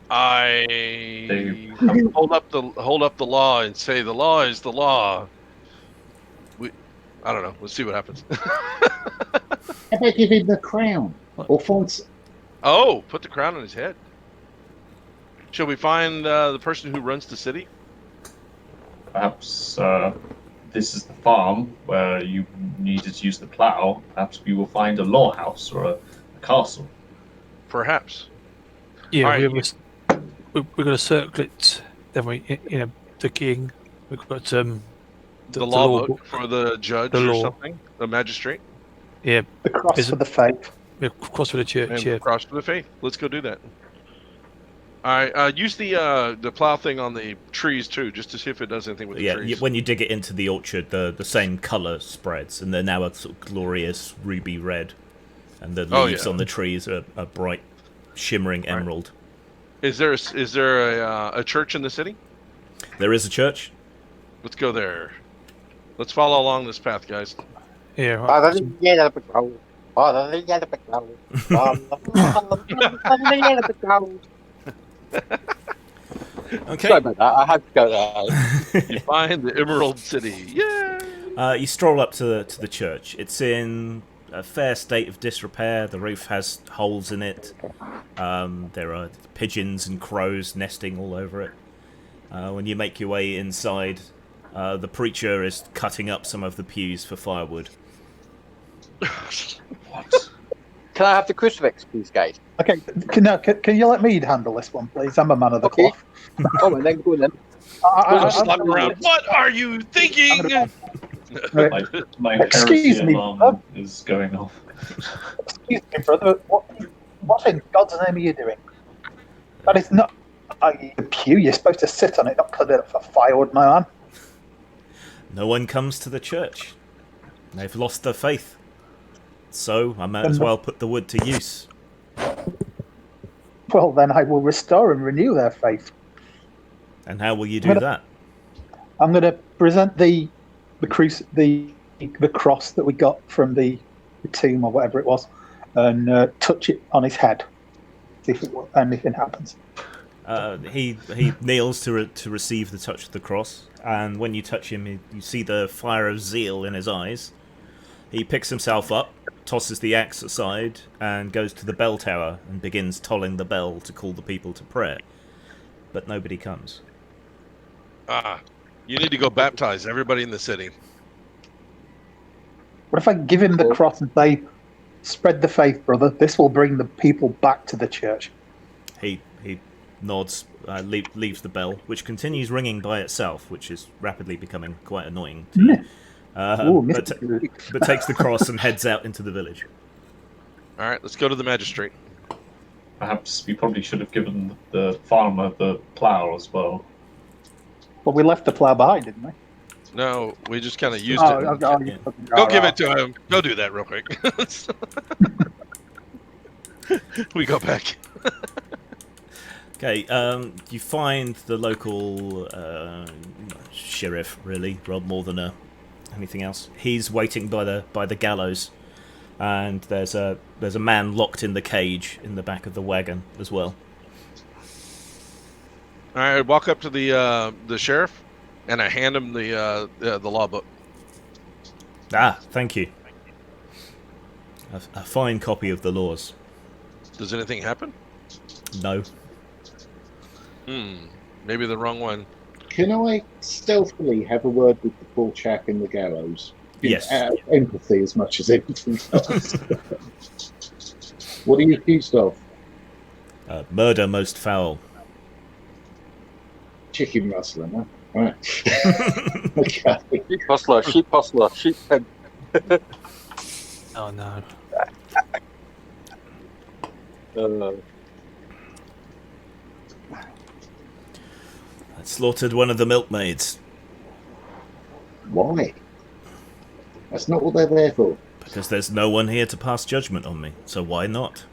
I hold up the law and say the law is the law. I don't know. Let's see what happens. How about give him the crown? Or find... Oh, put the crown on his head. Shall we find the person who runs the city? Perhaps this is the farm where you needed to use the plough. Perhaps we will find a law house or a castle. Perhaps. Yeah, All right, we're going to circle it. Then the king. We've got the law book for the judge or something, the magistrate. Yeah, The cross for the faith. Yeah, cross for the church. And Yeah, cross for the faith. Let's go do that. All right, use the plow thing on the trees too, just to see if it does anything with the trees. When you dig it into the orchard, the same colour spreads, and they're now a sort of glorious ruby red, and the leaves on the trees are a bright, shimmering emerald. Is there a church in the city? There is a church. Let's go there. Let's follow along this path, guys. yeah. Okay. Sorry about that. I had to go there. You find the Emerald City. Yeah. You stroll up to the church. It's in a fair state of disrepair. The roof has holes in it. There are pigeons and crows nesting all over it. When you make your way inside, the preacher is cutting up some of the pews for firewood. What? Can I have the crucifix, please, guys? Okay, can you let me handle this one, please? I'm a man of the Okay. cloth. Oh, and then go then. Slap around. What are you thinking? My Excuse heresy me, alarm is going off. Excuse me, brother. What in God's name are you doing? That is not the pew. You're supposed to sit on it, not put it up for firewood, my man. No one comes to the church. They've lost their faith. So I might as well put the wood to use. Well, then I will restore and renew their faith. And how will you do that? I'm going to present the cross that we got from the tomb or whatever it was, and touch it on his head. See if anything happens. He kneels to receive the touch of the cross, and when you touch him, you see the fire of zeal in his eyes. He picks himself up, tosses the axe aside, and goes to the bell tower and begins tolling the bell to call the people to prayer. But nobody comes. You need to go baptize everybody in the city. What if I give him the cross and say, "Spread the faith, brother. This will bring the people back to the church." He nods, leaves the bell, which continues ringing by itself, which is rapidly becoming quite annoying to you. But takes the cross and heads out into the village. All right, let's go to the magistrate. Perhaps we probably should have given the farmer the plough as well. Well, we left the plough behind, didn't we? No, we just kind of used it. Go give it to him. Go do that real quick. We go back. Okay, you find the local sheriff, really, rather more than anything else. He's waiting by the gallows, and there's a man locked in the cage in the back of the wagon as well. All right, I walk up to the sheriff, and I hand him the law book. Thank you. A fine copy of the laws. Does anything happen? No. Maybe the wrong one. Can I stealthily have a word with the poor chap in the gallows? Yes. Out of empathy as much as anything else. What are you accused of? Murder most foul. Chicken rustling, huh? Right. Okay. Sheep hustler, sheep pimp. Oh no. I slaughtered one of the milkmaids. Why? That's not what they're there for. Because there's no one here to pass judgment on me, so why not?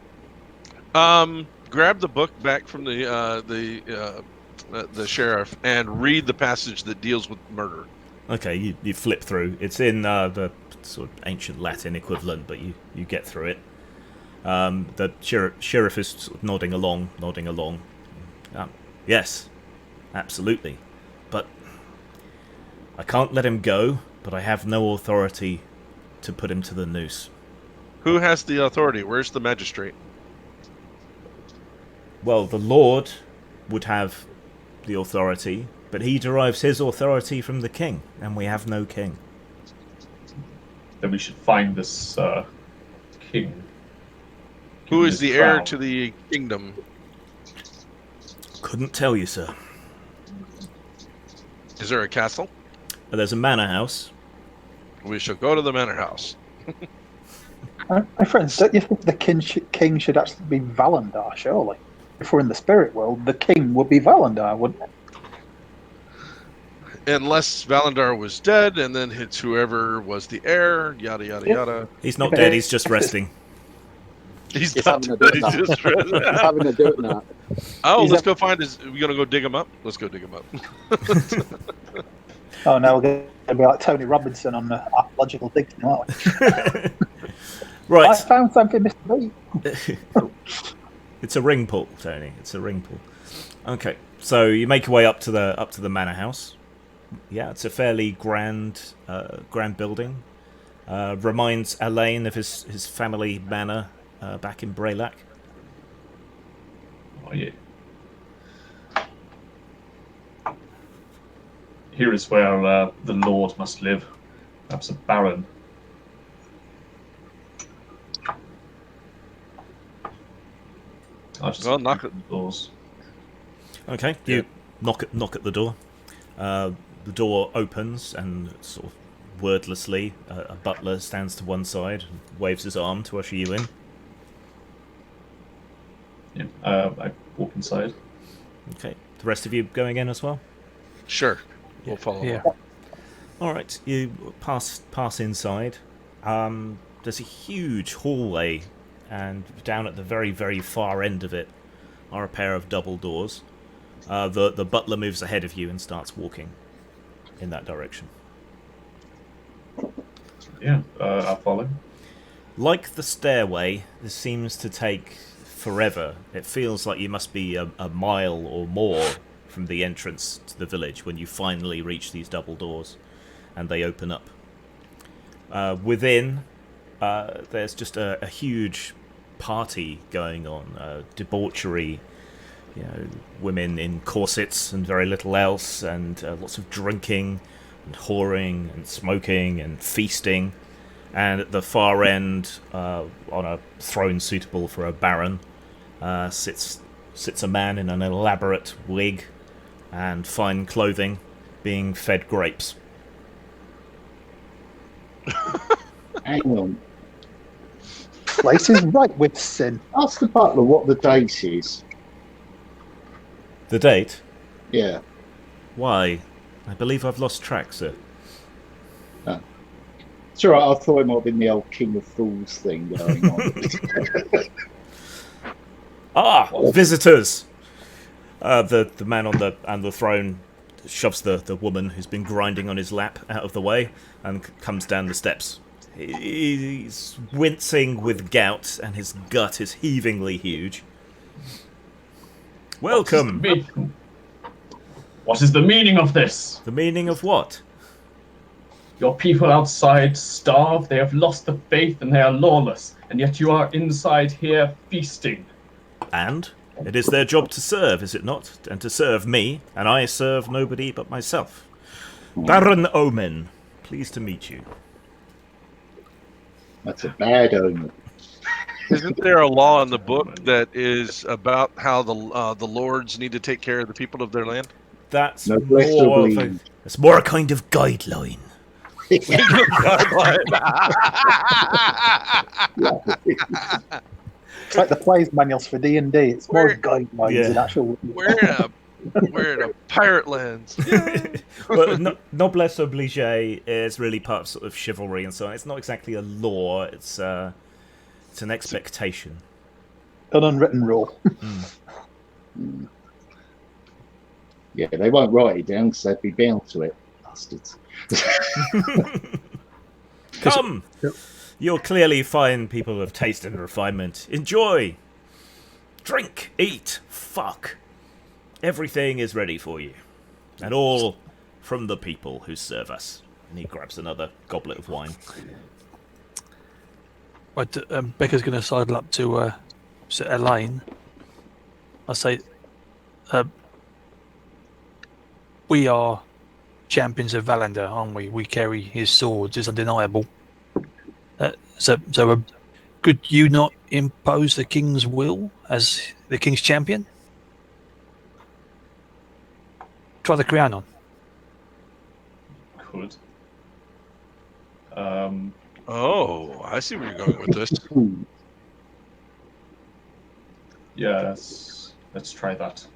Grab the book back from the sheriff and read the passage that deals with murder. Okay, you flip through. It's in the sort of ancient Latin equivalent, but you get through it. The sheriff is sort of nodding along. Yes, absolutely. But I can't let him go, but I have no authority to put him to the noose. Who has the authority? Where's the magistrate? Well, the Lord would have the authority, but he derives his authority from the king, and we have no king. Then we should find this king. Who is the heir to the kingdom? Couldn't tell you, sir. Is there a castle? There's a manor house. We shall go to the manor house. My friends, don't you think the king should actually be Valandar, surely? If we're in the spirit world, the king would be Valandar, wouldn't it? Unless Valandar was dead, and then it's whoever was the heir, yada, yada, yada. He's not dead, he's just resting. He's having a dope nap. He's having a dope nap. Oh, let's go find his... We're going to go dig him up? Let's go dig him up. Oh, now we're going to be like Tony Robinson on the archaeological digging, aren't we? Right. I found something, Mr. B. It's a ring pull, Tony. It's a ring pull. Okay, so you make your way up to the manor house. Yeah, it's a fairly grand building. Reminds Alain of his family manor back in Braylac. Oh yeah. Here is where the Lord must live. Perhaps a baron. I'll just Well, knock at the doors. Okay, you knock at the door. The door opens, and sort of wordlessly, a butler stands to one side and waves his arm to usher you in. Yeah, I walk inside. Okay, the rest of you going in as well? Sure. We'll follow. Yeah. All right, you pass inside. There's a huge hallway, and down at the very, very far end of it are a pair of double doors. The butler moves ahead of you and starts walking in that direction. Yeah, I'll follow. Like the stairway, this seems to take forever. It feels like you must be a mile or more from the entrance to the village when you finally reach these double doors, and they open up. Within, there's just a huge party going on, debauchery, women in corsets and very little else, and lots of drinking and whoring and smoking and feasting. And at the far end, on a throne suitable for a baron, sits a man in an elaborate wig and fine clothing, being fed grapes. Hang on. Place is right with sin. Ask the butler what the date is. The date? Yeah. Why? I believe I've lost track, sir. It's all right, I thought it might have been the old King of Fools thing going on. Visitors! The man on the throne shoves the woman who's been grinding on his lap out of the way and comes down the steps. He's wincing with gout, and his gut is heavingly huge. Welcome! What is the meaning of this? The meaning of what? Your people outside starve, they have lost the faith, and they are lawless, and yet you are inside here feasting. And? It is their job to serve, is it not? And to serve me, and I serve nobody but myself. Baron Omen, pleased to meet you. That's a bad omen. Isn't there a law in the book that is about how the lords need to take care of the people of their land? That's No, it's more a kind of guideline. It's like the players manuals for D&D. It's more guidelines than actual. We're in a pirate lands. Well, noblesse oblige is really part of sort of chivalry and so on. It's not exactly a law. It's an expectation. An unwritten rule. Yeah, they won't write it down because they'd be bound to it. Bastards. Come! You're clearly fine people of taste and refinement. Enjoy! Drink, eat, fuck. Everything is ready for you. And all from the people who serve us. And he grabs another goblet of wine. Right, Becca's going to sidle up to Elaine. I say, we are champions of Valander, aren't we? We carry his swords, it's undeniable. So could you not impose the king's will as the king's champion? Try the crown on. Could. Oh, I see where you're going with this. Yeah, let's try that.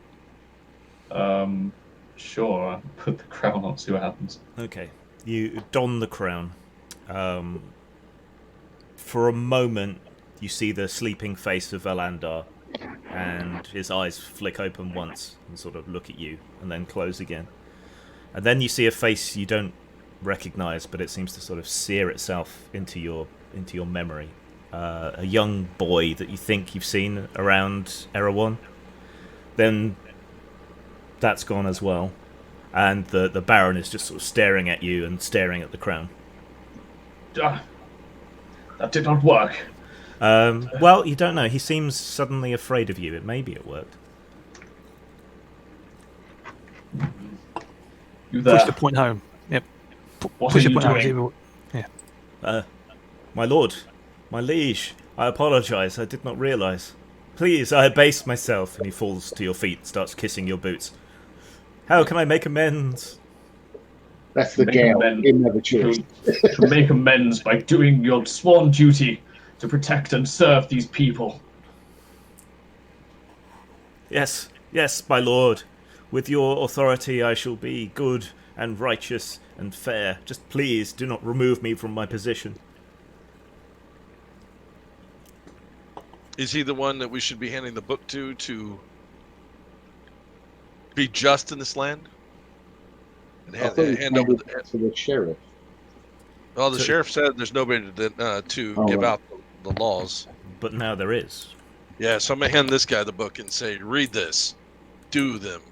Sure, I'll put the crown on, see what happens. Okay, you don the crown. For a moment, you see the sleeping face of Valandar, and his eyes flick open once and sort of look at you, and then close again. And then you see a face you don't recognize, but it seems to sort of sear itself into your memory. A young boy that you think you've seen around Erewhon. Then that's gone as well, and the Baron is just sort of staring at you and staring at the crown. That did not work. Well, you don't know. He seems suddenly afraid of you. Maybe it worked. You there? Push the point home. Yep. What Push are the you point doing? home. Yeah. My lord, my liege, I apologize. I did not realize. Please, I abase myself. And he falls to your feet, starts kissing your boots. How can I make amends? That's the Make gal. amends. Him have a choice. To make amends by doing your sworn duty to protect and serve these people. Yes, yes, my lord. With your authority I shall be good and righteous and fair. Just please do not remove me from my position. Is he the one that we should be handing the book to be just in this land? And I thought you hand over handed it to the sheriff. Well, the sheriff said there's nobody to give out the laws. But now there is. Yeah, so I'm going to hand this guy the book and say, read this. Do them.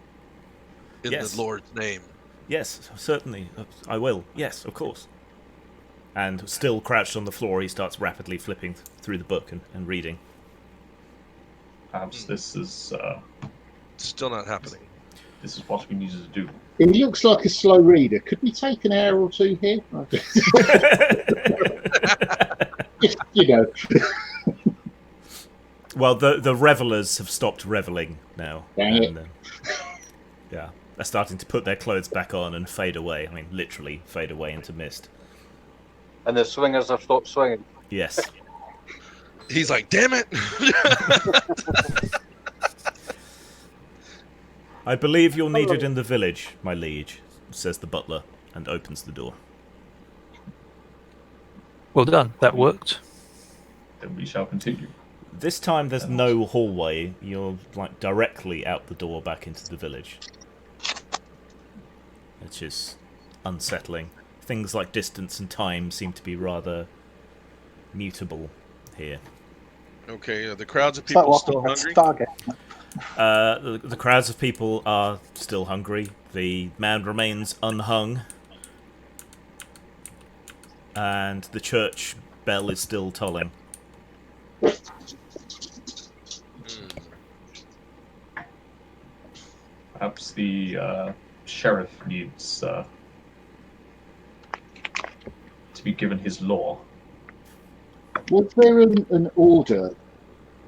In Yes. the Lord's name. Yes, certainly. I will. Yes, of course. And still crouched on the floor, he starts rapidly flipping through the book and reading. Perhaps this is Still not happening. this is what we needed to do. He looks like a slow reader. Could we take an hour or two here? Just, you know. Well, the revelers have stopped reveling now. Dang it. And, yeah, they're starting to put their clothes back on and fade away. I mean, literally fade away into mist. And the swingers have stopped swinging. Yes. He's like, damn it! I believe you're needed in the village, my liege, says the butler, and opens the door. Well done. That worked. Then we shall continue. This time there's no hallway. You're like directly out the door back into the village. Which is unsettling. Things like distance and time seem to be rather mutable here. Okay, the crowds of It's like people walking still on hungry? Stargate. The crowds of people are still hungry. The man remains unhung. And the church bell is still tolling. Perhaps the sheriff needs to be given his law. Was there an order?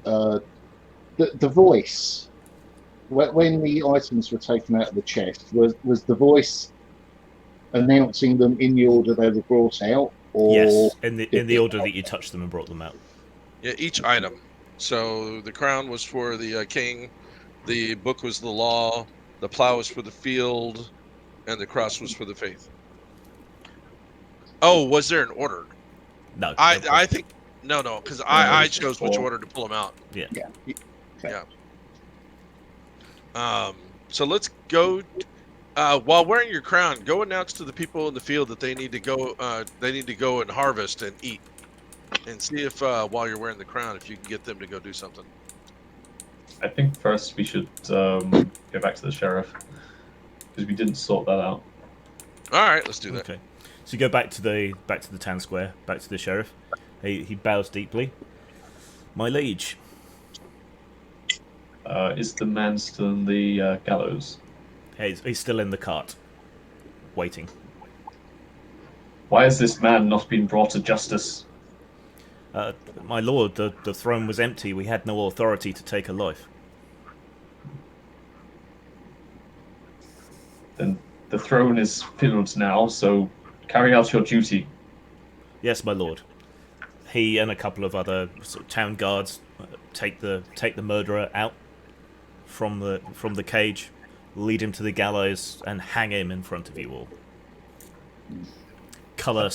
The voice, when the items were taken out of the chest, was the voice announcing them in the order they were brought out? Or Yes, in the order that you touched them and brought them out. Yeah, each item. So the crown was for the king, the book was the law, the plow was for the field, and the cross was for the faith. Oh, was there an order? No. I think no, because I chose which order to pull them out. Yeah. So let's go. While wearing your crown, go announce to the people in the field that they need to go. They need to go and harvest and eat, and see if while you're wearing the crown, if you can get them to go do something. I think first we should go back to the sheriff because we didn't sort that out. All right, let's do that. Okay. So you go back to the town square, back to the sheriff. He bows deeply. My liege. Is the man still in the gallows? He's still in the cart, waiting. Why has this man not been brought to justice? My lord, the throne was empty. We had no authority to take a life. Then the throne is filled now, so carry out your duty. Yes, my lord. He and a couple of other sort of town guards take the murderer out from the cage, lead him to the gallows, and hang him in front of you all. Colour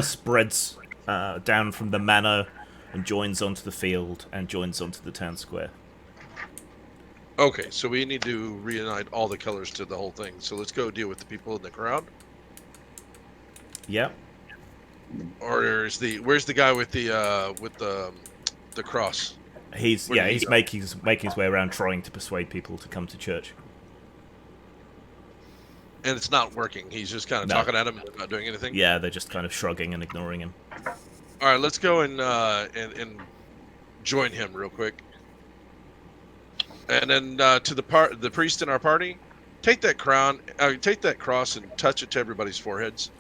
spreads down from the manor and joins onto the field and joins onto the town square. Okay, so we need to reunite all the colors to the whole thing. So let's go deal with the people in the crowd. Yeah. Or where's the guy with the cross? He's making his way around trying to persuade people to come to church. And it's not working. He's just kind of talking at him and not doing anything. Yeah, they're just kind of shrugging and ignoring him. All right, let's go and join him real quick. And then to the priest in our party, take that cross and touch it to everybody's foreheads.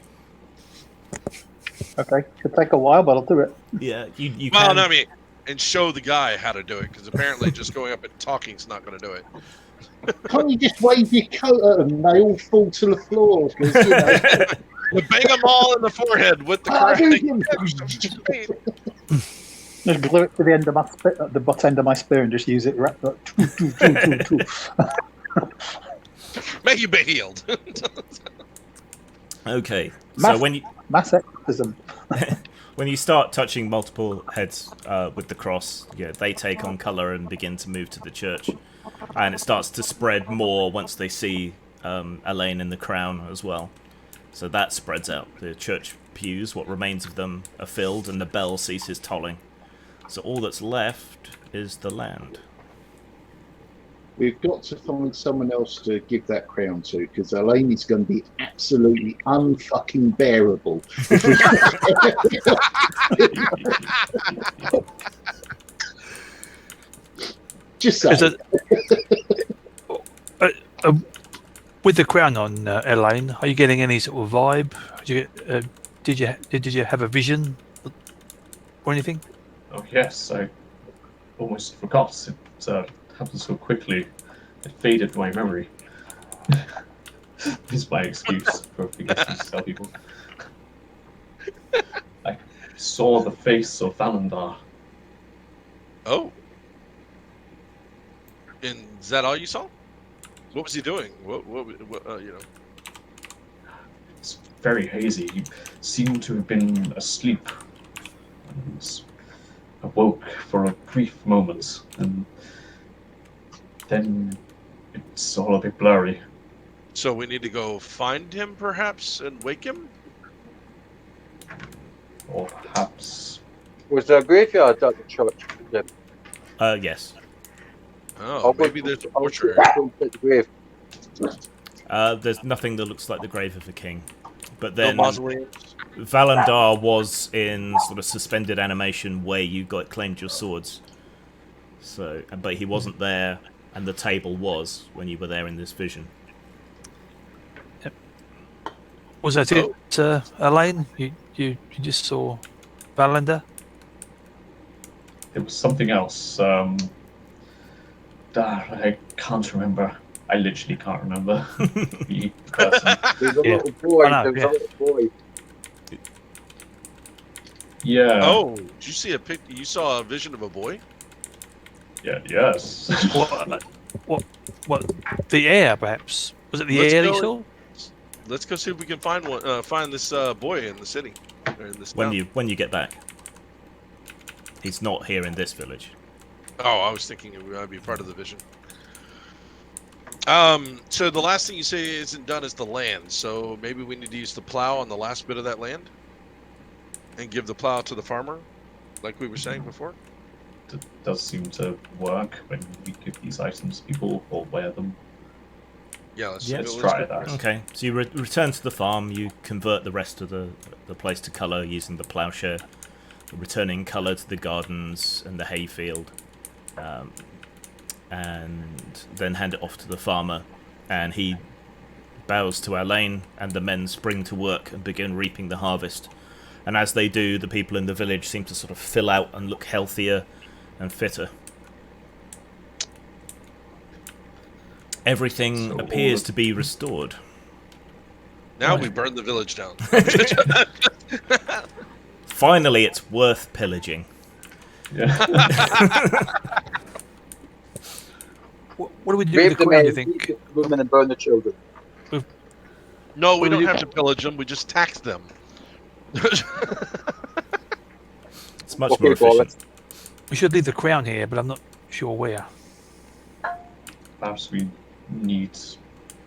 Okay, could take a while, but I'll do it. Yeah, you Well, can. no, I mean, and show the guy how to do it, because apparently just going up and talking's not going to do it. Can't you just wave your coat at them? They all fall to the floor. 'Cause, you know, You bang them all in the forehead with the Ah, crack. Just glue it to the end of my the butt end of my spear and just use it. May you be healed. Okay, so when you mass exorcism. when you start touching multiple heads with the cross, they take on colour and begin to move to the church, and it starts to spread more once they see Elaine in the crown as well. So that spreads out. The church pews, what remains of them, are filled, and the bell ceases tolling. So all that's left is the land. we've got to find someone else to give that crown to, because Elaine is going to be absolutely unfucking bearable. Just say. With the crown on, Elaine, are you getting any sort of vibe? Did you have a vision or anything? Oh yes, I almost forgot. It happened so quickly. It faded my memory. Is my excuse for forgetting to tell people. I saw the face of Valandar. Oh. And is that all you saw? What was he doing? What you know? It's very hazy. He seemed to have been asleep. And awoke for a brief moment, and then it's all a bit blurry. So we need to go find him, perhaps, and wake him? Or perhaps... Was there a graveyard at the church? Yes. Oh, maybe there's a mortuary. The grave. There's nothing that looks like the grave of a king. But No then mausoleums? Valandar was in sort of suspended animation where you claimed your swords. So, but he wasn't there, and the table was when you were there in this vision. Yep. Was that it, Elaine? You just saw Valandar? There was something else. I can't remember. I literally can't remember the person. There's a Yeah. little boy. I know, There was yeah. a little boy. Yeah. Oh, did you see you saw a vision of a boy? Yeah. Yes. What? The air, perhaps? Was it the Let's air go he saw? Let's go see if we can find one. Find this boy in the city. Or in this When town. you get back, he's not here in this village. Oh, I was thinking it would be part of the vision. So the last thing you say isn't done is the land. So maybe we need to use the plow on the last bit of that land, and give the plow to the farmer, like we were saying before. It does seem to work when we give these items to people or wear them. Yeah, let's try that. Okay, so you return to the farm. You convert the rest of the place to colour using the ploughshare, returning colour to the gardens and the hayfield. And then hand it off to the farmer, and he bows to Elaine, and the men spring to work and begin reaping the harvest. And as they do, the people in the village seem to sort of fill out and look healthier and fitter. Everything appears to be restored. Now we burn the village down. Finally, it's worth pillaging. Yeah. What do we do Rape with the the crown, men, do you think? beat the women, and burn the children. No, we What do don't you- have to pillage them. We just tax them. It's much Okay, more efficient. Boris. We should leave the crown here, but I'm not sure where. Perhaps we need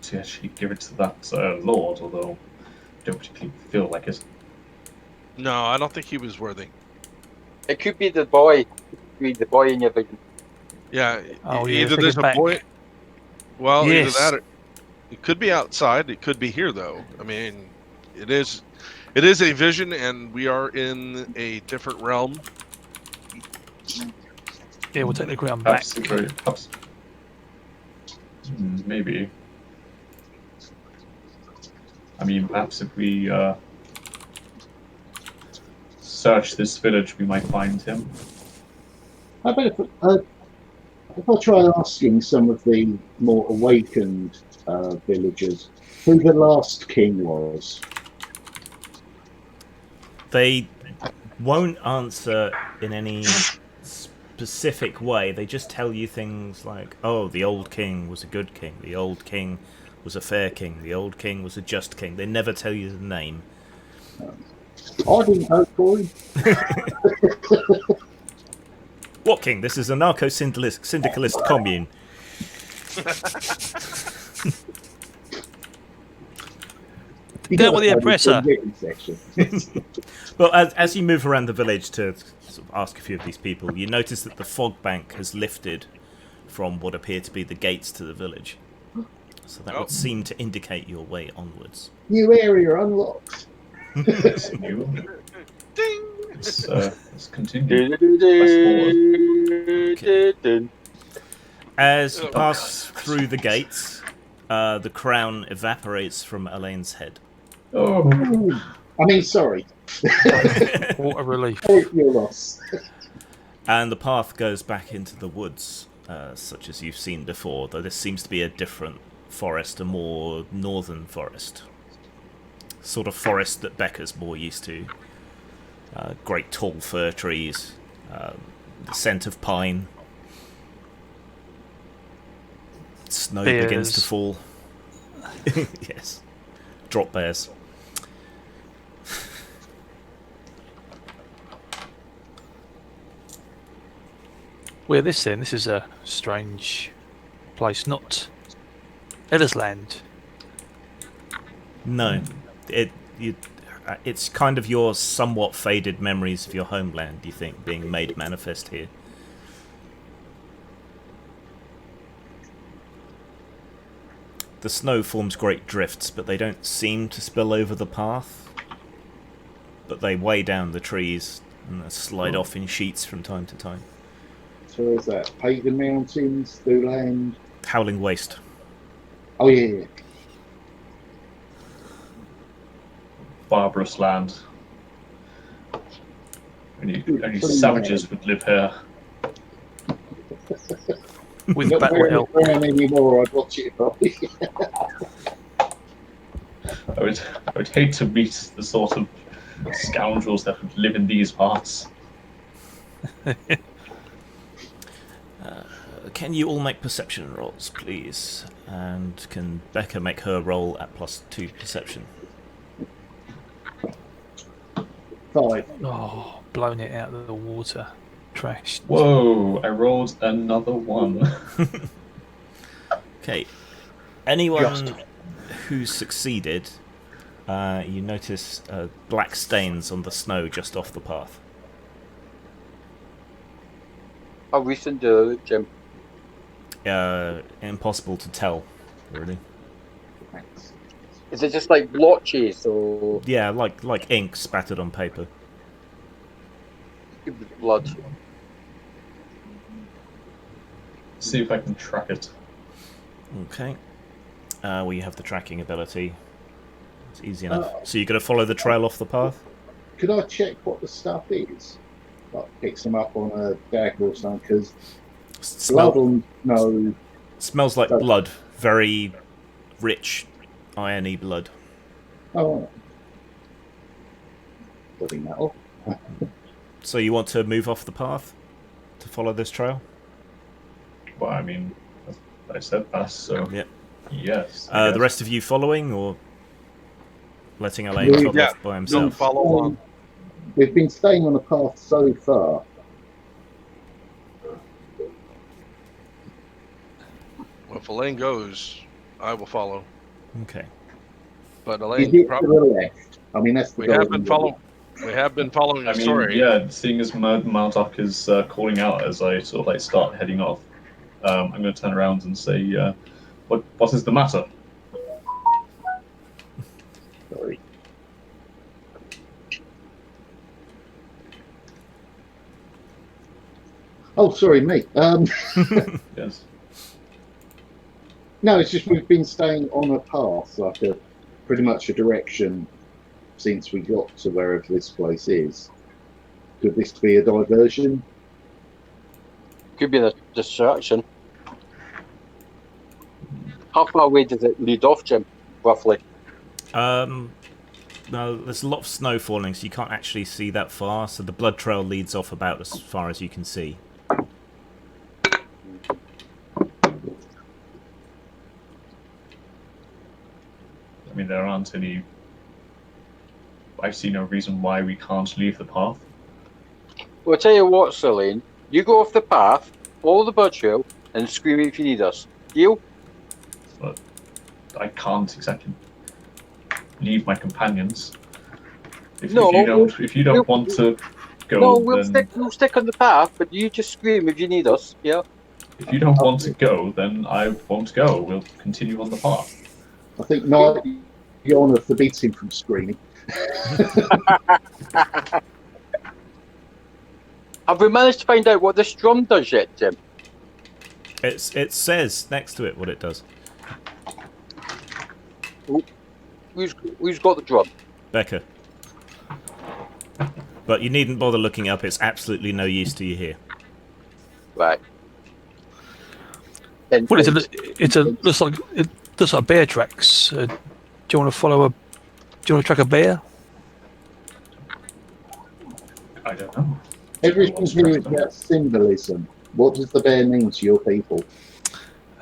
to actually give it to that lord, although I don't particularly feel like it. No, I don't think he was worthy. It could be the boy. It could be the boy in your vision. Yeah, Oh, yeah, either take there's it a back. boy. Well, Yes. either that, or it could be outside. It could be here, though. I mean, it is a vision, and we are in a different realm. Yeah, we'll take the crown back. Perhaps. Maybe. I mean, perhaps if we search this village, we might find him. How about if I try asking some of the more awakened villagers who the last king was? They won't answer in any specific way. They just tell you things like, oh, the old king was a good king, the old king was a fair king, the old king was a just king. They never tell you the name. I didn't vote for him. What king? This is a narco-syndicalist commune. Down with the oppressor. Well, as you move around the village to sort of ask a few of these people, you notice that the fog bank has lifted from what appear to be the gates to the village. So that would seem to indicate your way onwards. New area unlocked. It's new. Ding! Let's continue. Okay. As you pass through the gates, the crown evaporates from Elaine's head. Oh, I mean, sorry. What a relief. Your loss. And the path goes back into the woods, such as you've seen before, though this seems to be a different forest, a more northern forest. Sort of forest that Becca's more used to. Great tall fir trees, the scent of pine. Snow begins to fall. Yes. Drop bears. Where this then? This is a strange place, not Ella's land. No. It's kind of your somewhat faded memories of your homeland, you think, being made manifest here. The snow forms great drifts, but they don't seem to spill over the path. But they weigh down the trees and slide off in sheets from time to time. So is that Pagan Mountains, Thuland? Howling Waste. Oh, yeah. barbarous land. Only savages would live here. With Not battle very help. brown anymore. I'd watch it probably. I would hate to meet the sort of scoundrels that would live in these parts. Can you all make perception rolls, please? And can Becca make her roll at +2 perception? 5. Oh, blown it out of the water. Trashed. Whoa, I rolled another one. Okay. Anyone who succeeded, you notice black stains on the snow just off the path. How recent, Jim? Impossible to tell, really. Is it just like blotches or Yeah, like ink spattered on paper. blood? See if I can track it. Okay. Well, you have the tracking ability. It's easy enough. So you're going to follow the trail off the path? Could I check what the stuff is? Like pick some up on a dagger or something? Because blood on no. Smells like blood. Very rich, irony blood. Oh. Bloody metal. So you want to move off the path to follow this trail? Well, I mean, I said that, so Yep. yes. The rest of you following, or letting Elaine trot off by Don't himself? follow on. We've been staying on the path so far. Well, if Elaine goes, I will follow. Okay. But Is Elaine, it to probably the left? I mean, that's the we have golden been following. We have been following I the mean, story. yeah, seeing as Marduk is calling out as I sort of like start heading off, I'm going to turn around and say, what is the matter? Sorry. Oh, sorry, me. Yes. No, it's just we've been staying on a path, like pretty much a direction since we got to wherever this place is. Could this be a diversion? Could be a distraction. How far away does it lead off, Jim? Roughly. No, there's a lot of snow falling, so you can't actually see that far. So the blood trail leads off about as far as you can see. I mean, there aren't any. I see no reason why we can't leave the path. Well, I'll tell you what, Celine. You go off the path, follow the blood trail, and scream if you need us. Deal? But I can't exactly leave my companions. If you don't want to go, No, then we'll stick on the path, but you just scream if you need us. Yeah. if you don't want to go, then I won't go. We'll continue on the path. I think Night Yona forbids him from screaming. Have we managed to find out what this drum does yet, Jim? It says next to it what it does. Who's got the drum? Becca. But you needn't bother looking up. It's absolutely no use to you here. Right. Well, looks like bear tracks. Do you want to follow do you want to track a bear? I don't know. Everything here is about symbolism. What does the bear mean to your people?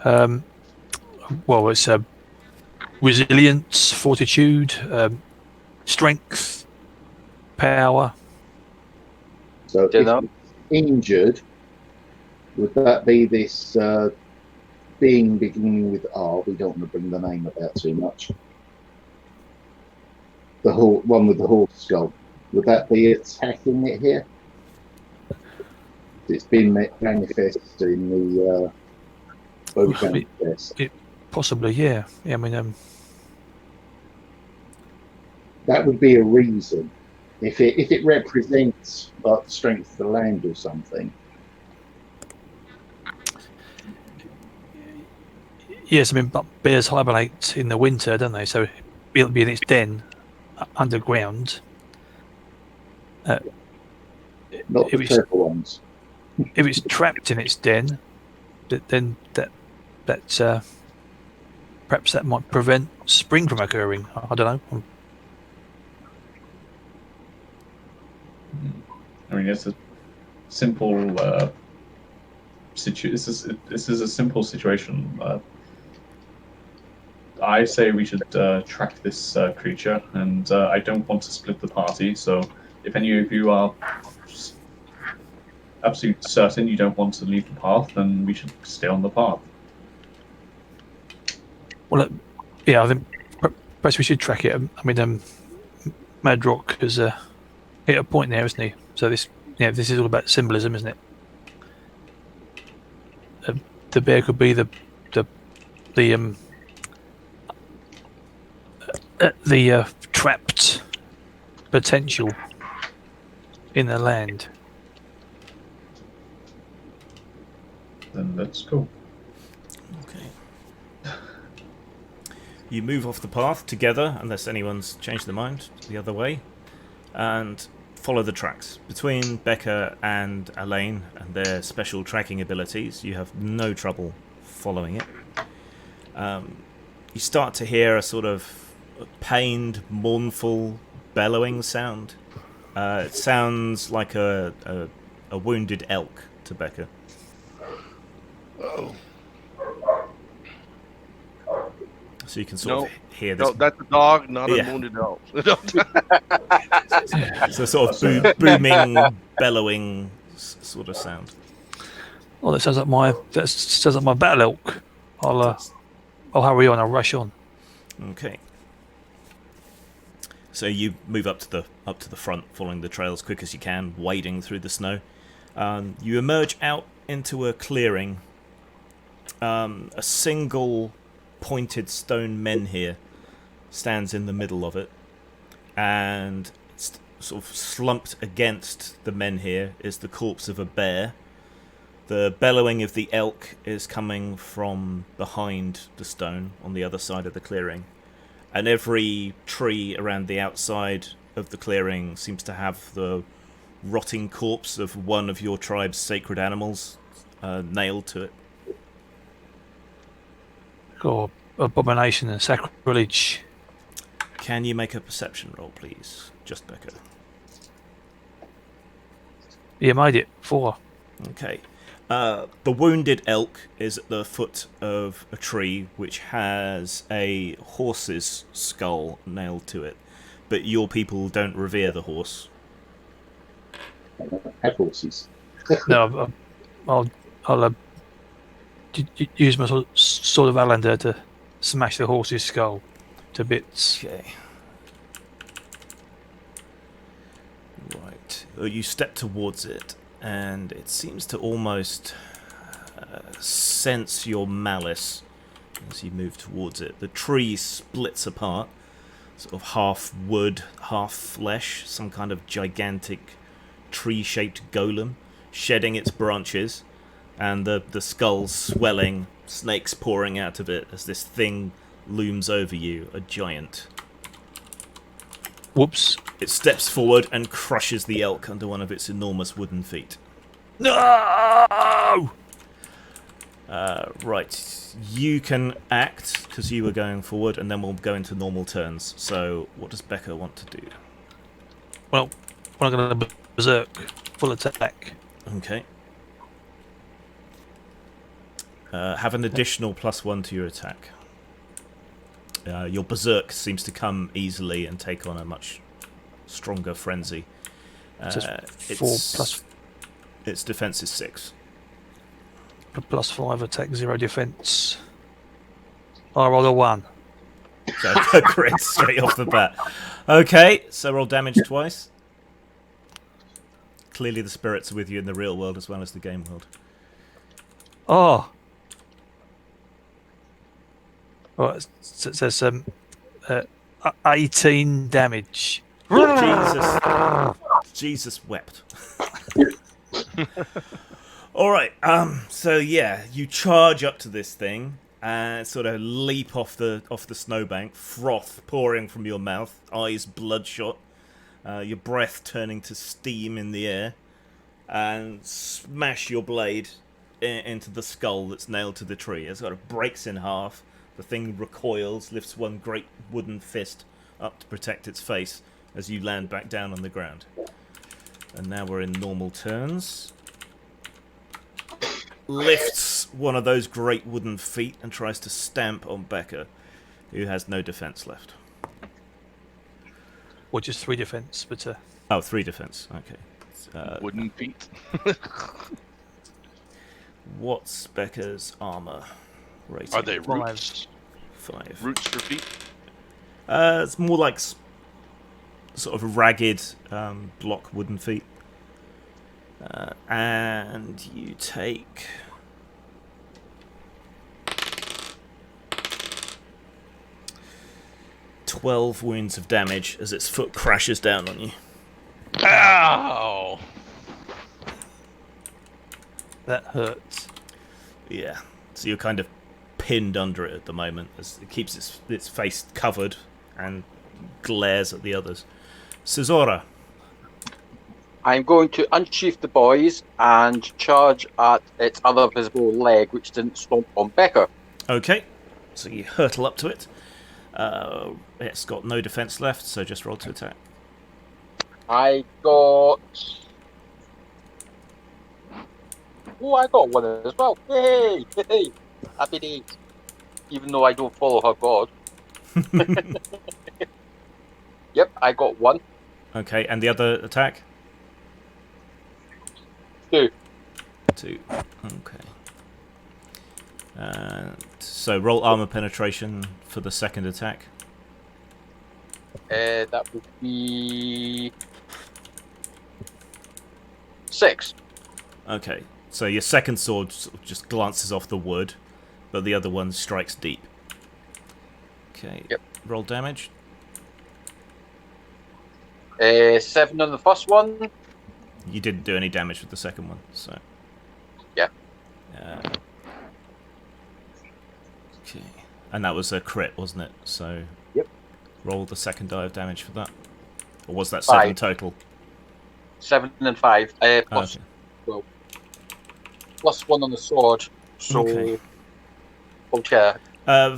Well, it's resilience, fortitude, strength, power. So if it's injured, would that be this being beginning with R? We don't want to bring the name about too much. The one with the horse skull. Would that be attacking it here? It's been manifested in the Possibly, yeah. I mean, that would be a reason. If it represents like strength of the land or something. Yes, I mean, but bears hibernate in the winter, don't they? So it'll be in its den underground. Not the purple ones. If it's trapped in its den, then that perhaps that might prevent spring from occurring. I don't know. I mean, it's a simple This is a simple situation. I say we should track this creature, and I don't want to split the party. So, if any of you are absolutely certain you don't want to leave the path, then we should stay on the path. Well, yeah, I think perhaps we should track it. I mean, Madrock has hit a point there, isn't he? So this is all about symbolism, isn't it? The bear could be the trapped potential in the land. Then let's go. Okay. You move off the path together, unless anyone's changed their mind the other way, and follow the tracks. Between Becca and Elaine and their special tracking abilities, you have no trouble following it. You start to hear a sort of pained, mournful, bellowing sound. It sounds like a wounded elk to Becca. Oh. So you can sort of hear this. No, that's a dog, not a wounded elk. It's a sort of booming, bellowing sort of sound. Oh, that sounds like my battle elk. I'll hurry on. I'll rush on. Okay. So you move up to the front, following the trail as quick as you can, wading through the snow. You emerge out into a clearing. A single pointed stone menhir stands in the middle of it, and sort of slumped against the menhir is the corpse of a bear. The bellowing of the elk is coming from behind the stone on the other side of the clearing, and every tree around the outside of the clearing seems to have the rotting corpse of one of your tribe's sacred animals nailed to it. Or abomination and sacrilege. Can you make a perception roll, please? Just Becca. You made it. 4. Okay. The wounded elk is at the foot of a tree which has a horse's skull nailed to it. But your people don't revere the horse. Have horses. No, I'll use my sword of Alander to smash the horse's skull to bits. Okay. Right. You step towards it, and it seems to almost sense your malice as you move towards it. The tree splits apart, sort of half wood, half flesh, some kind of gigantic tree-shaped golem shedding its branches, and the skull swelling, snakes pouring out of it as this thing looms over you, a giant. Whoops. It steps forward and crushes the elk under one of its enormous wooden feet. No! Right, you can act, because you were going forward, and then we'll go into normal turns. So, what does Becca want to do? Well, I'm going to berserk. Full attack. Okay. Have an additional +1 to your attack. Your berserk seems to come easily and take on a much stronger frenzy. Its defense is 6. +5 attack, 0 defense. I roll a 1. So a crit straight off the bat. Okay, so roll damage twice. Clearly the spirits are with you in the real world as well as the game world. Oh. Right, it says 18 damage. Jesus wept. Alright, so yeah, you charge up to this thing and sort of leap off the snowbank, froth pouring from your mouth, eyes bloodshot, your breath turning to steam in the air, and smash your blade into the skull that's nailed to the tree. It sort of breaks in half. The thing recoils, lifts one great wooden fist up to protect its face as you land back down on the ground. And now we're in normal turns. Lifts one of those great wooden feet and tries to stamp on Becca, who has no defense left. Or just 3 defense, but... Oh, 3 defense, okay. Wooden feet. What's Becca's armor rating? Are they roots? 5. Roots for feet? It's more like sort of ragged block wooden feet. And you take 12 wounds of damage as its foot crashes down on you. Ow! That hurts. Yeah, so you're kind of pinned under it at the moment as it keeps its face covered and glares at the others. Cesora. I'm going to unsheath the boys and charge at its other visible leg, which didn't stomp on Becca. Okay, so you hurtle up to it. It's got no defense left, so just roll to attack. I got... Oh, I got one as well. Yay! Yay! Happy days. Even though I don't follow her god. Yep, I got 1. Okay, and the other attack? 2. 2. Okay. So roll armor penetration for the second attack. That would be 6. Okay, so your second sword sort of just glances off the wood, but the other one strikes deep. Okay, Yep. Roll damage. 7 on the first one. You didn't do any damage with the second one, so... Yeah. Okay. And that was a crit, wasn't it? So... Yep. Roll the second die of damage for that. Or was that 7 5. total? 7 and 5. Plus Okay. 12. +1 on the sword. So, Okay. okay.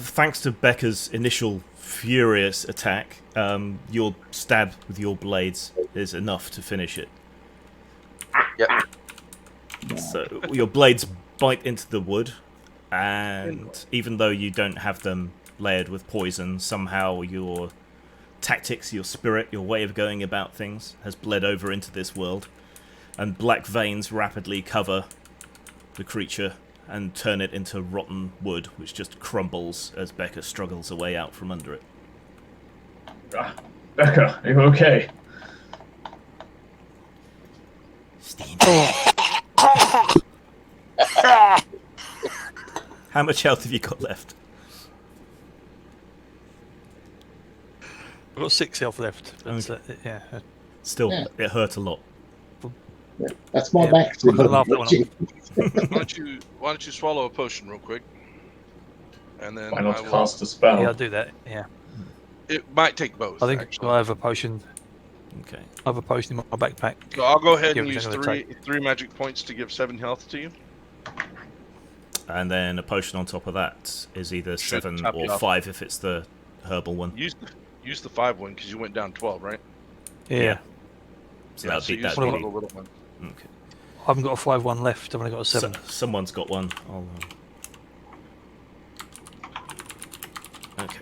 Thanks to Becca's initial furious attack, your stab with your blades is enough to finish it. Yep. So your blades bite into the wood, and even though you don't have them layered with poison, somehow your tactics, your spirit, your way of going about things has bled over into this world, and black veins rapidly cover the creature and turn it into rotten wood, which just crumbles as Becca struggles a way out from under it. Becca, are you okay? Steam. How much health have you got left? I've got 6 health left. But, Okay. yeah. Still, Yeah. It hurt a lot. Yeah, that's my Yeah, maximum. I can laugh that one off. Why don't you swallow a potion real quick, and then Why not I will, cast a spell? Yeah, I'll do that. Yeah. It might take both. I think actually. I have a potion. Okay. I have a potion in my backpack. So I'll go ahead and Yeah, use we're gonna three magic points to give 7 health to you. And then a potion on top of that is either Should 7 top you or off. 5 if it's the herbal one. Use the 5 one because you went down 12, right? Yeah. So that'll beat use that. the Really. little one. Okay. I haven't got a 5-1 left. I've only got a 7. Someone's got one. Okay.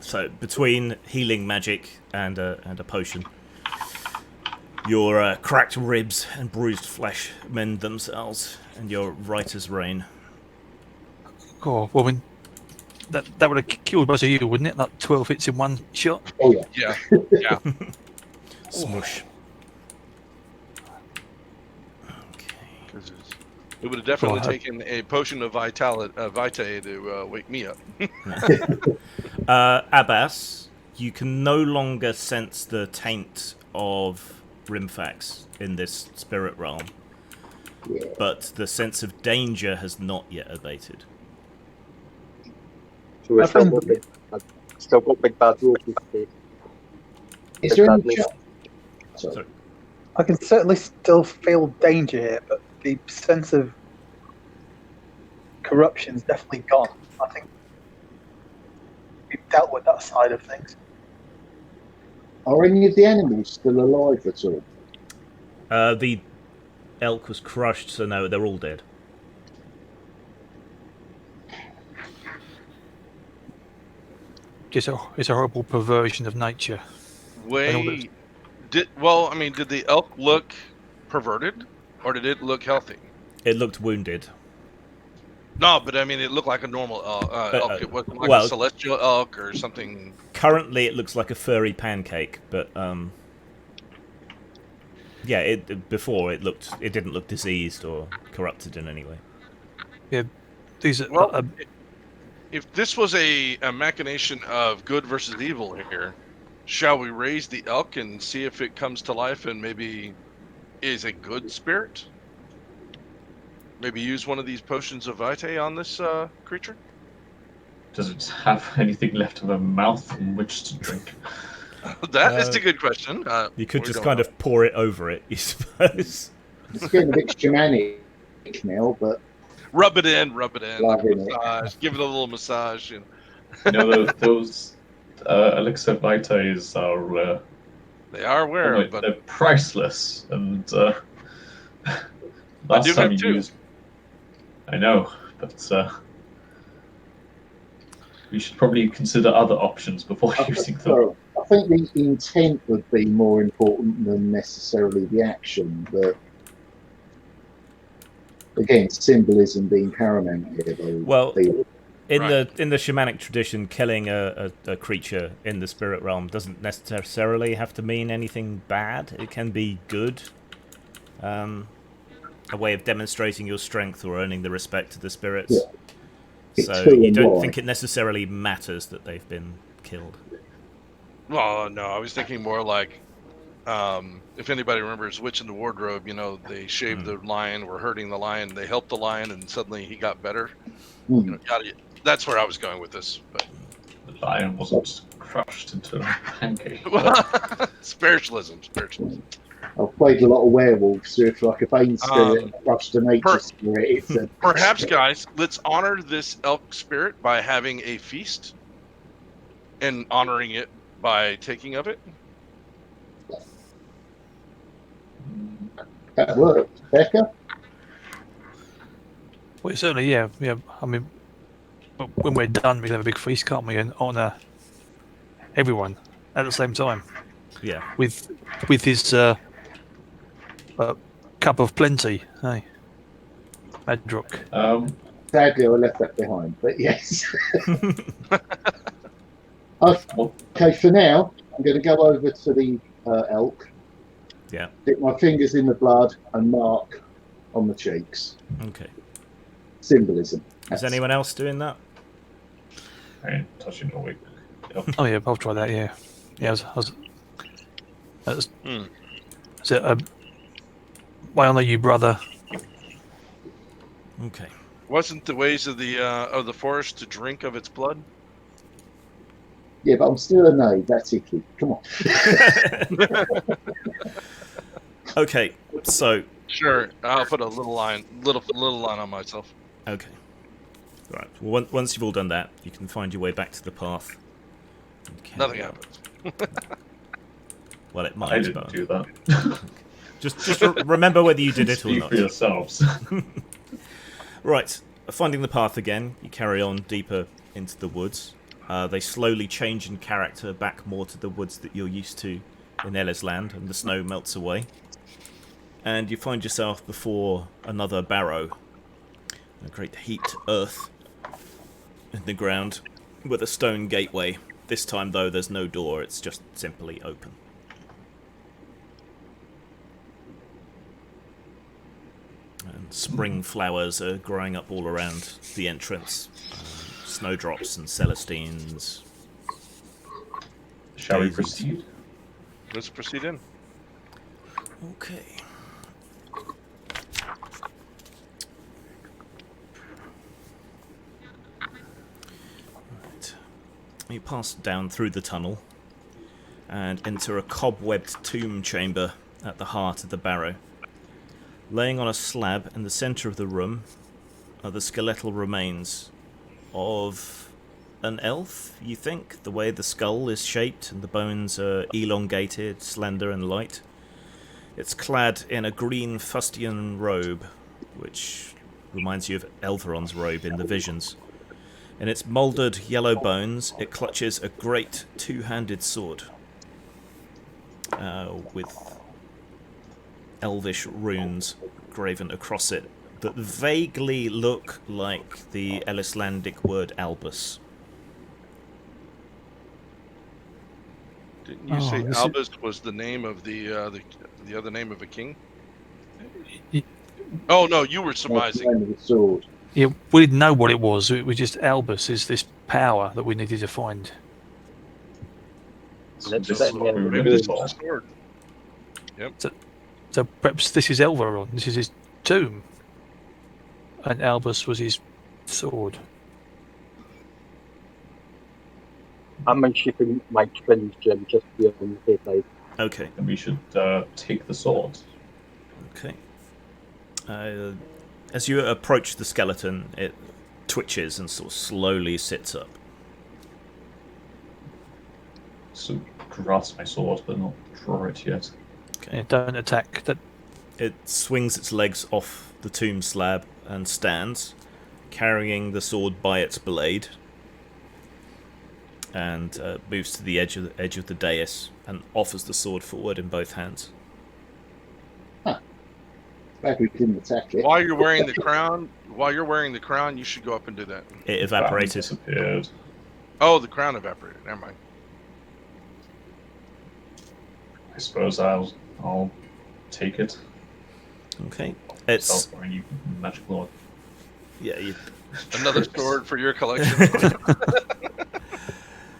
So between healing magic and a potion, your cracked ribs and bruised flesh mend themselves, and you're right as rain. Oh, well, I mean, that would have killed both of you, wouldn't it? Like 12 hits in one shot. Oh yeah. Yeah, yeah. Smush. Because it would have definitely taken a potion of vitae to wake me up. Abbas, you can no longer sense the taint of Rimfax in this spirit realm, but the sense of danger has not yet abated. So we're My friend- still got big bad wolf. Is there any chance? Sorry. I can certainly still feel danger here, but the sense of corruption's definitely gone. I think we've dealt with that side of things. Are any of the animals still alive at all? The elk was crushed, so no, they're all dead. It's a horrible perversion of nature. Did the elk look perverted, or did it look healthy? It looked wounded. No, but I mean, it looked like a normal elk. It wasn't like well- a celestial elk or something. Currently, it looks like a furry pancake, but yeah, before it didn't look diseased or corrupted in any way. Yeah, these are. Well, if this was a machination of good versus evil here, shall we raise the elk and see if it comes to life and maybe is a good spirit? Maybe use one of these potions of vitae on this creature? Does it have anything left of a mouth in which to drink? That is a good question. You could we just don't kind know. of pour it over it, you suppose. It's getting a bit shamanic now, but Rub it in, like a Loving it. massage. Give it a little massage. You know, those elixir vitaes are They are rare, but they're priceless, and I last do time have you two. used, I know, but we should probably consider other options before using them. so I think the intent would be more important than necessarily the action. But again, symbolism being paramount here. Though, Well, in Right. the shamanic tradition, killing a creature in the spirit realm doesn't necessarily have to mean anything bad. It can be good. A way of demonstrating your strength or earning the respect of the spirits. Yeah. So It's who you and don't why. think it necessarily matters that they've been killed. well, no, I was thinking more like if anybody remembers Witch in the Wardrobe, they shaved the lion, were hurting the lion, they helped the lion, and suddenly he got better. Hmm. That's where I was going with this. But The lion wasn't crushed into a pancake. spiritualism. I've played a lot of werewolves, so if like a Bane spirit crushed a nature spirit, it's a... Perhaps, guys, let's honor this elk spirit by having a feast and honoring it by taking of it. That worked. Becca? Well, certainly, yeah. I mean, when we're done, we can have a big feast, can't we? And honour everyone at the same time. Yeah. With his cup of plenty, hey, Madrook. Sadly, I left that behind, but yes. Okay, for now, I'm going to go over to the elk. Yeah. Dip my fingers in the blood and mark on the cheeks. Okay. Symbolism. Is anyone else doing that? I ain't touching no wig. Yep. Oh yeah, I'll try that. Yeah. Is it why honour you, brother? Okay. Wasn't the ways of the forest to drink of its blood? Yeah, but I'm still a no. That's icky. Come on. Okay, so Sure, I'll put a little line on myself. okay, right. Well, once you've all done that, you can find your way back to the path. Nothing happens. Well, it might. I didn't but do that. just remember whether you did it or Speak not. for yourselves. Right, finding the path again, you carry on deeper into the woods. They slowly change in character back more to the woods that you're used to in Ella's land, and the snow melts away. And you find yourself before another barrow. A great heaped earth in the ground with a stone gateway. This time, though, there's no door, it's just simply open. And spring flowers are growing up all around the entrance. Snowdrops and celestines. Shall we Daisies. proceed? Let's proceed in. Okay. Right. You pass down through the tunnel and enter a cobwebbed tomb chamber at the heart of the barrow. Laying on a slab in the centre of the room are the skeletal remains of an elf, you think? The way the skull is shaped and the bones are elongated, slender and light. It's clad in a green fustian robe, which reminds you of Elveron's robe in the visions. In its mouldered yellow bones, it clutches a great two-handed sword with elvish runes graven across it that vaguely look like the Ellislandic word Albus. Didn't you say Albus was the name of the other name of a king? Oh no, you were surmising. The sword. Yeah, we didn't know what it was. We just Albus is this power that we needed to find. Let's This set is what we were Maybe looking this is for. the sword. So perhaps this is Elveron. This is his tomb, and Albus was his sword. I'm shipping my twins, Jim, just to be on the safe side. Okay. And we should take the sword. Okay. As you approach the skeleton, it twitches and sort of slowly sits up. So grasp my sword, but not draw it yet. Okay. Yeah, don't attack. It swings its legs off the tomb slab and stands, carrying the sword by its blade, and moves to the edge of the dais and offers the sword forward in both hands. Glad we didn't attack it. While you're wearing the crown, you should go up and do that. It evaporated. Disappeared. Oh, the crown evaporated. Never mind. I suppose I'll take it. Okay. It's Self, or you magic lord. yeah. Another sword for your collection. I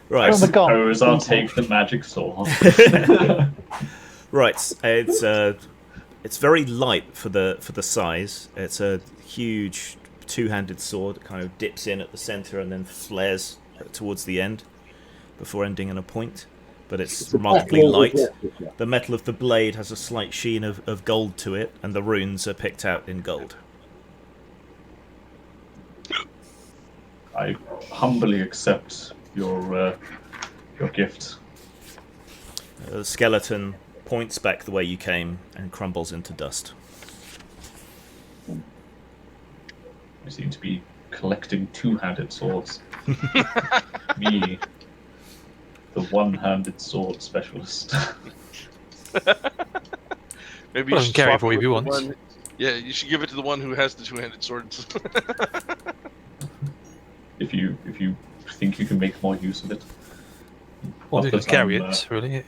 Right. suppose I'll take the magic sword. Right. It's very light for the size. It's a huge two-handed sword. It kind of dips in at the center and then flares towards the end before ending in a point. but it's It's a remarkably backlog of light. replica. The metal of the blade has a slight sheen of gold to it, and the runes are picked out in gold. I humbly accept your gift. The skeleton points back the way you came and crumbles into dust. I seem to be collecting two-handed swords. Me, the one-handed sword specialist. Maybe Well, you I can should carry it swap for you with if you the want. one. Yeah, you should give it to the one who has the two-handed swords. if you think you can make more use of it. Well, Not you can that carry I'm, it, really.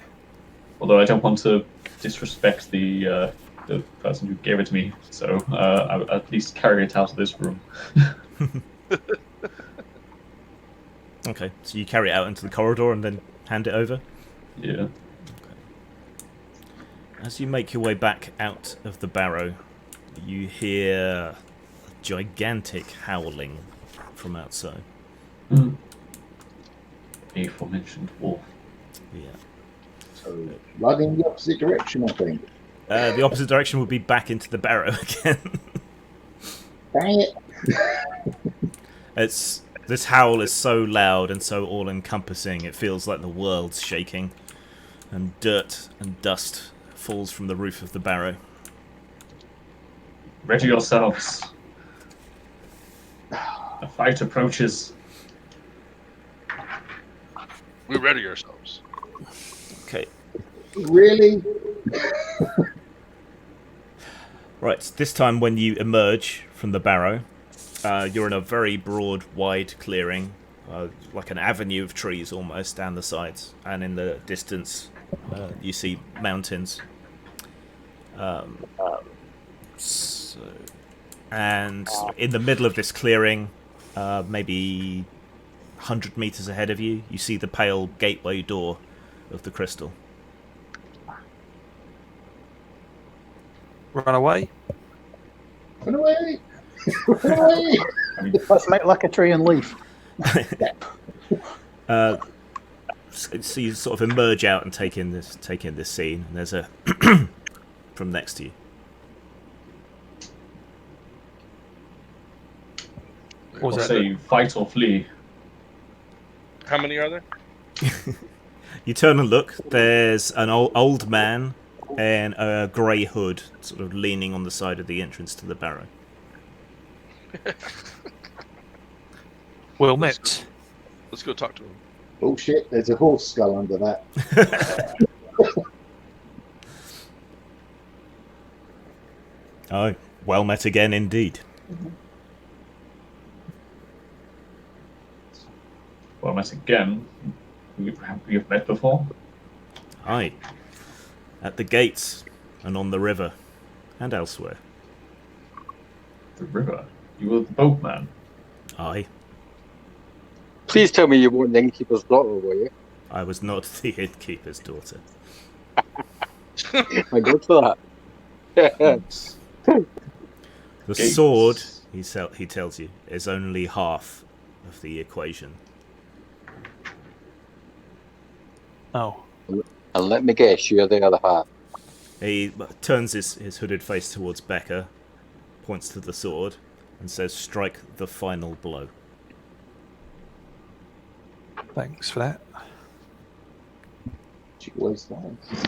although I don't want to disrespect the person who gave it to me, so I'll at least carry it out of this room. Okay, so you carry it out into the corridor and then hand it over? Yeah. As you make your way back out of the barrow, you hear a gigantic howling from outside. The aforementioned wolf. Yeah. So, running the opposite direction, I think. The opposite direction would be back into the barrow again. Dang it! This howl is so loud and so all-encompassing, it feels like the world's shaking, and dirt and dust falls from the roof of the barrow. Ready yourselves. The fight approaches. We ready ourselves. Okay. Really? Right, this time when you emerge from the barrow, you're in a very broad, wide clearing, like an avenue of trees almost down the sides, and in the distance you see mountains. And in the middle of this clearing, maybe 100 meters ahead of you, you see the pale gateway door of the crystal. Run away. Run away! Run away! Let's make like a tree and leaf. So you sort of emerge out and take in this scene, and there's a from next to you. What was Or that? say fight or flee. How many are there? You turn and look. There's an old man in a grey hood, sort of leaning on the side of the entrance to the barrow. Well met. Let's go talk to him. Bullshit, there's a horse skull under that. Oh, well met again indeed. Well, met again. We've met before. Aye. At the gates and on the river and elsewhere. The river. You were the boatman. Aye. Please tell me you weren't the innkeeper's daughter, were you? I was not the innkeeper's daughter. I go for that. The Gates. sword, he tells you, is only half of the equation. Oh. And let me guess, you're the other half. He turns his hooded face towards Becca, points to the sword, and says, "Strike the final blow." Thanks for that. She always does.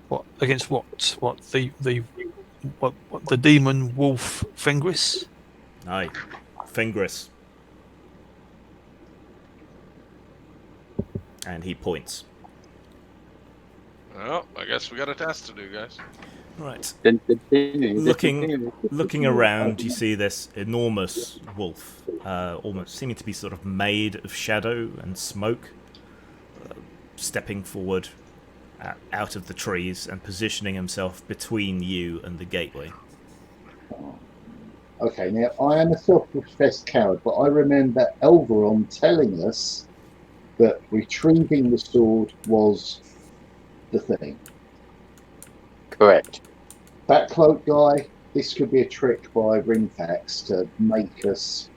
What against what? What the demon wolf Fingris? Aye. Fingris. And he points. Well, I guess we got a task to do, guys. Right. Looking Looking around, you see this enormous wolf, almost seeming to be sort of made of shadow and smoke, stepping forward out of the trees and positioning himself between you and the gateway. Okay, now I am a self-professed coward, but I remember Elveron telling us that retrieving the sword was the thing. Correct. That cloak guy, this could be a trick by Ringfax to make us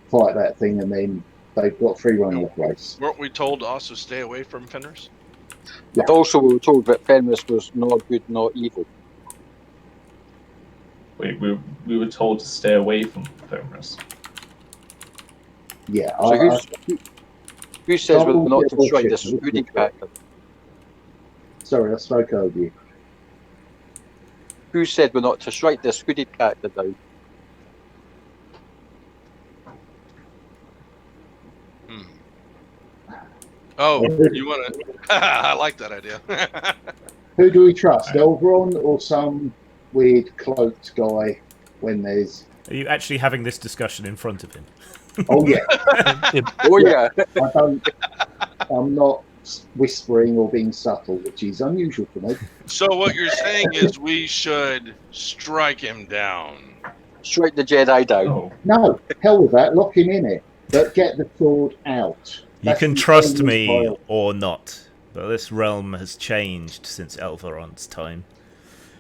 fight that thing and then They've got free run of the place. Weren't we told to also stay away from Fenris? Yeah. And also, we were told that Fenris was not good, not evil. We were told to stay away from Fenris. Yeah. So who says we're not to strike this bullshit. hooded character? Sorry, I spoke over you. Who said we're not to strike this hooded character down? Oh, you want to? I like that idea. Who do we trust, Elveron or some weird cloaked guy when there's... Are you actually having this discussion in front of him? Oh, yeah. Oh, yeah. I'm not whispering or being subtle, which is unusual for me. So what you're saying is we should strike him down. Strike the Jedi down. Oh, No, hell with that. Lock him in it. But get the sword out. You can trust me or not, but this realm has changed since Elveron's time.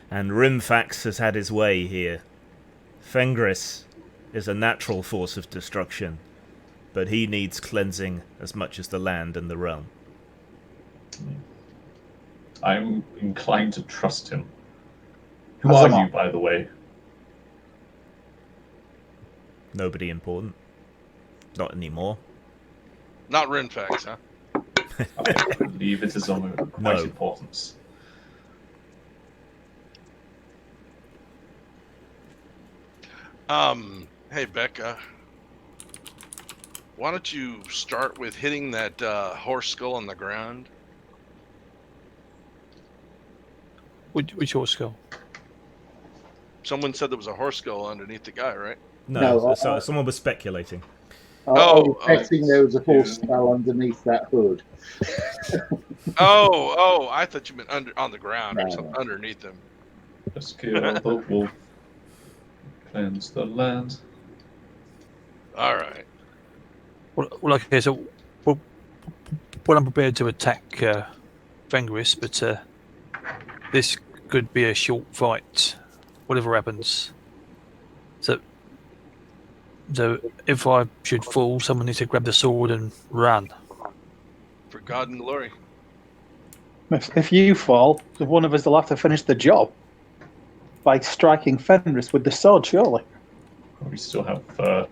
And Rimfax has had his way here. Fengris is a natural force of destruction, but he needs cleansing as much as the land and the realm. I'm inclined to trust him. Who are you, by the way? Nobody important. Not anymore. Not Rinfax, huh? I believe it is of quite importance. Hey Becca, why don't you start with hitting that horse skull on the ground? Which horse skull? Someone said there was a horse skull underneath the guy, right? No, someone was speculating. I was betting there was a horse skull underneath that hood. I thought you meant on the ground or something underneath him. Let's kill the wolf. Cleanse the land. All right. Well, okay, so well, I'm prepared to attack Fenris, but this could be a short fight, whatever happens. So if I should fall, someone needs to grab the sword and run. For God and glory. If you fall, one of us will have to finish the job by striking Fenris with the sword, surely. We still have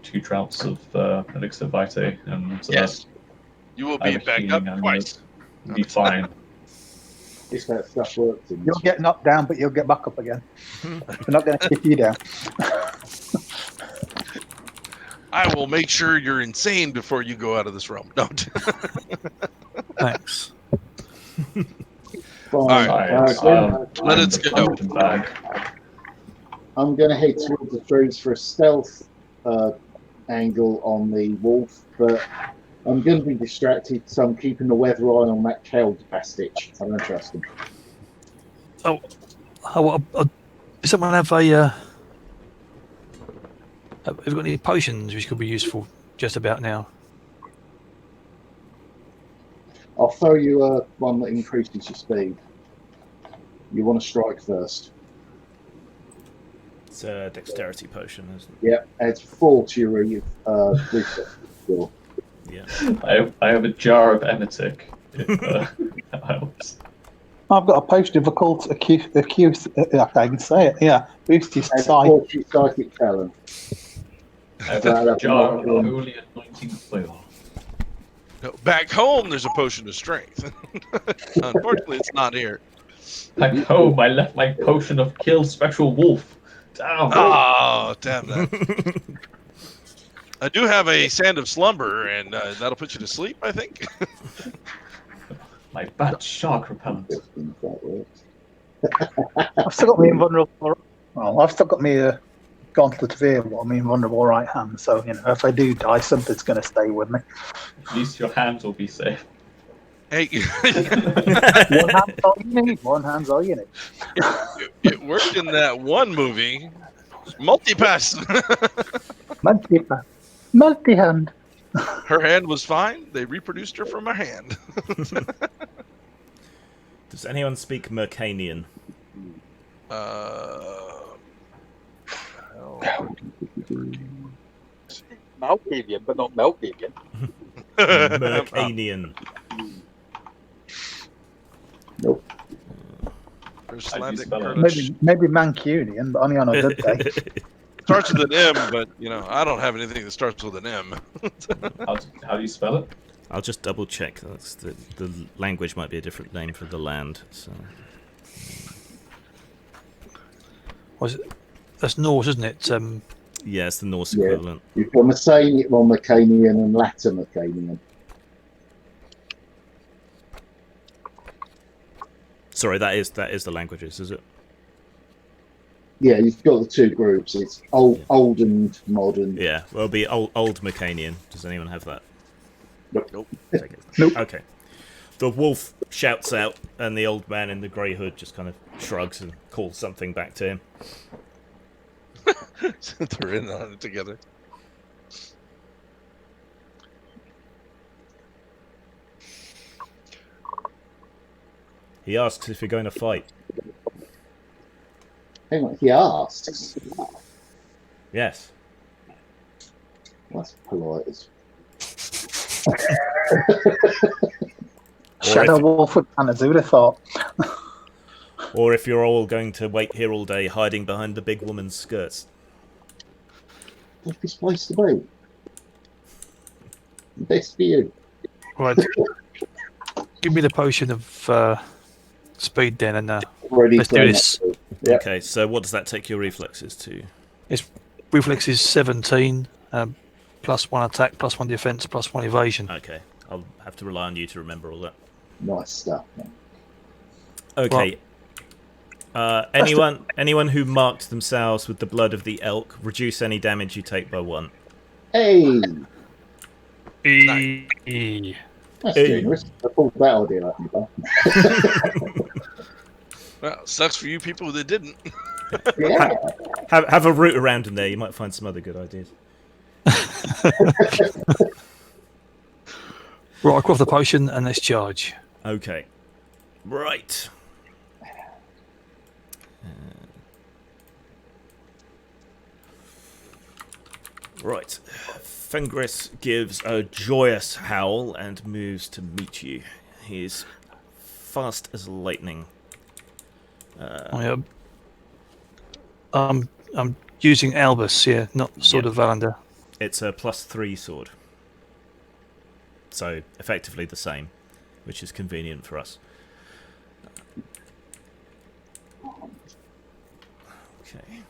2 draughts of elixir vitae, and yes, you will be back up twice. Be fine. If that stuff works. You'll get knocked down, but you'll get back up again. We're not going to kick you down. I will make sure you're insane before you go out of this realm. No. Thanks. All right, let it go. I'm going to head towards the trees for a stealth angle on the wolf, but I'm going to be distracted, so I'm keeping the weather eye on that Keld bastich. I don't trust him. Does someone have a... have you got any potions which could be useful just about now? I'll throw you one that increases your speed. You want to strike first. It's a dexterity potion, isn't it? Yeah, adds 4 to your reflex skill. Yeah. I have a jar of emetic. If that helps. I've got a potion of occult accuse. I can say it. Yeah, boost your Adds sight. 4 to your psychic talent. I have a jar of holy anointing oil. No, back home, there's a potion of strength. Unfortunately, it's not here. Back home, I left my potion of kill spectral wolf. Damn. Oh, damn that. I do have a sand of slumber, and that'll put you to sleep, I think. My bat shark repellent. I've still got me invulnerable. Well, I've still got me gauntlet of ear, I mean invulnerable right hand. So if I do die, something's going to stay with me. At least your hands will be safe. Hey, One hand's all you need. One hand's all you need. it worked in that one movie. Multipass. Multi-hand. Her hand was fine. They reproduced her from a hand. Does anyone speak Mercanian? Malkavian, but not Malkavian. Mercanian. Nope. Icelandic spell it? Kurdish. Maybe Mancunian, but only on a good day. Starts with an M, but I don't have anything that starts with an M. How do you spell it? I'll just double check. That's the language might be a different name for the land. So Was it? That's Norse, isn't it? yeah, it's the Norse Yeah. equivalent. You've got Mercanian and Latin Mercanian. Sorry, that is the languages, is it? Yeah, you've got the two groups. It's old and modern. Yeah, well, it'll be old Mercanian. Does anyone have that? Nope. Take it. Nope. Okay. The wolf shouts out, and the old man in the grey hood just kind of shrugs and calls something back to him. They're in on it together. He asks if you're going to fight. Hang on, he asks. Yes. That's polite. Shadow Wolf with banners, who'd have thought? Or if you're all going to wait here all day hiding behind the big woman's skirts. What's this place to be? Best for you. Right. Give me the potion of speed then, and Already let's do done this. that. Yeah. Okay, so what does that take your reflexes to? Reflex is 17, plus 1 attack, plus 1 defense, plus 1 evasion. Okay, I'll have to rely on you to remember all that. Nice stuff, man. Okay. Anyone who marked themselves with the blood of the elk, reduce any damage you take by 1. Hey, Nice. that's generous. I thought that idea out of me. Well, sucks for you people that didn't. Yeah. Have a route around in there. You might find some other good ideas. Right, I quaff the potion and let's charge. Okay. Right. Right. Fengris gives a joyous howl and moves to meet you. He is fast as lightning. I'm using Albus here, not Sword Yep. of Valander. It's a +3 sword. So, effectively the same, which is convenient for us. Okay.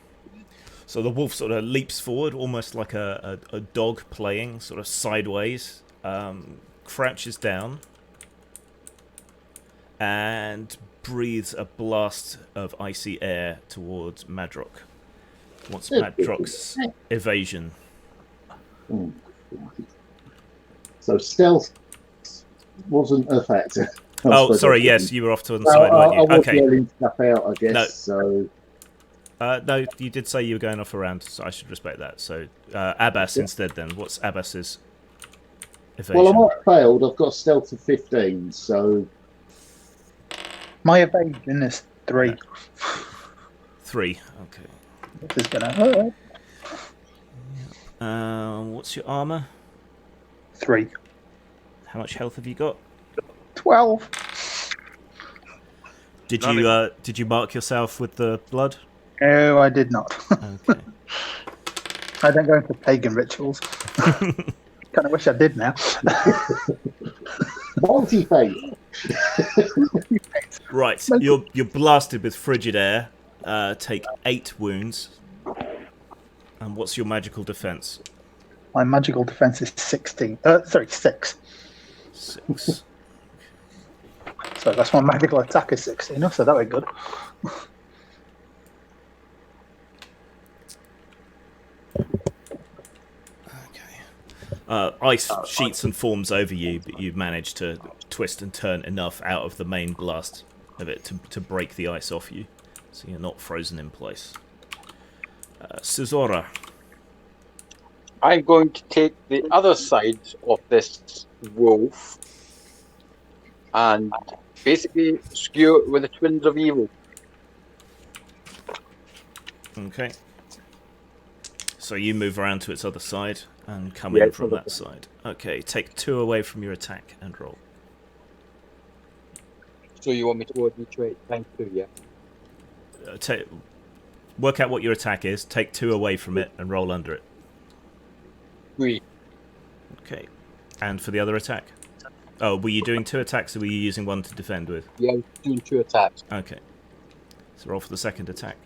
So the wolf sort of leaps forward, almost like a dog playing, sort of sideways, crouches down, and breathes a blast of icy air towards Madrock. What's Madrock's evasion? So stealth wasn't a factor. Oh, sorry, yes, you were off to the side, weren't you? I was Okay. yelling stuff out, I guess. No. So No, you did say you were going off around, so I should respect that. So, Abbas instead then. What's Abbas's evasion? well, I might have failed. I've got a stealth of 15, so My evasion is 3. 3, okay. This is gonna What's your armor? 3. How much health have you got? 12. Did Not you mark yourself with the blood? No, I did not. Okay. I don't go into pagan rituals. Kind of wish I did now. multi-faith. Right, you're blasted with frigid air. Take 8 wounds. And what's your magical defense? My magical defense is 16. 6. 6. So that's my magical attack is 16. So that was good. Ice sheets and forms over you, but you manage to twist and turn enough out of the main blast of it to break the ice off you, so you're not frozen in place. Sizora. I'm going to take the other side of this wolf and basically skew it with the Twins of Evil. Okay. So you move around to its other side and come Yeah, in it's from other that side. Okay, take 2 away from your attack and roll. So you want me to roll d8 times 2, yeah? Work out what your attack is, take 2 away from it and roll under it. 3. Okay. And for the other attack? Oh, were you doing 2 attacks or were you using 1 to defend with? Yeah, I was doing 2 attacks. Okay. So roll for the second attack.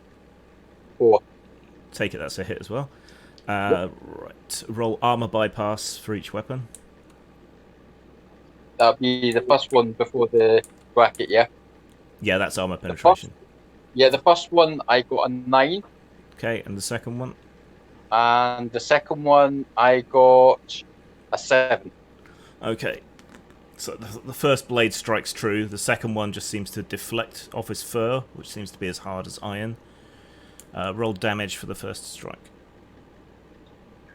4. Take it, that's a hit as well. Right. Roll armor bypass for each weapon. That'll be the first one before the bracket, yeah? Yeah, that's armor penetration. The first one I got a 9. Okay, and the second one? And the second one I got a 7. Okay. So the first blade strikes true. The second one just seems to deflect off his fur, which seems to be as hard as iron. Roll damage for the first strike.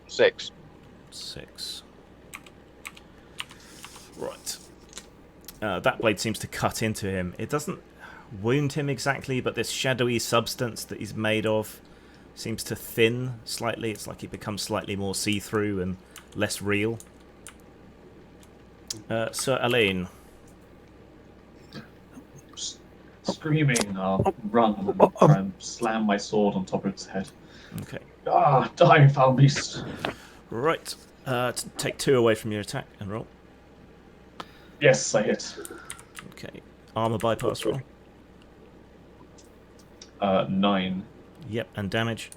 6. 6. Right. That blade seems to cut into him. It doesn't wound him exactly, but this shadowy substance that he's made of seems to thin slightly. It's like he becomes slightly more see-through and less real. Sir Alain. Screaming, I'll run and try and slam my sword on top of its head. Okay. Ah, die, foul beast. Right. Take 2 away from your attack and roll. Yes, I hit. Okay. Armor bypass roll. 9. Yep, and damage.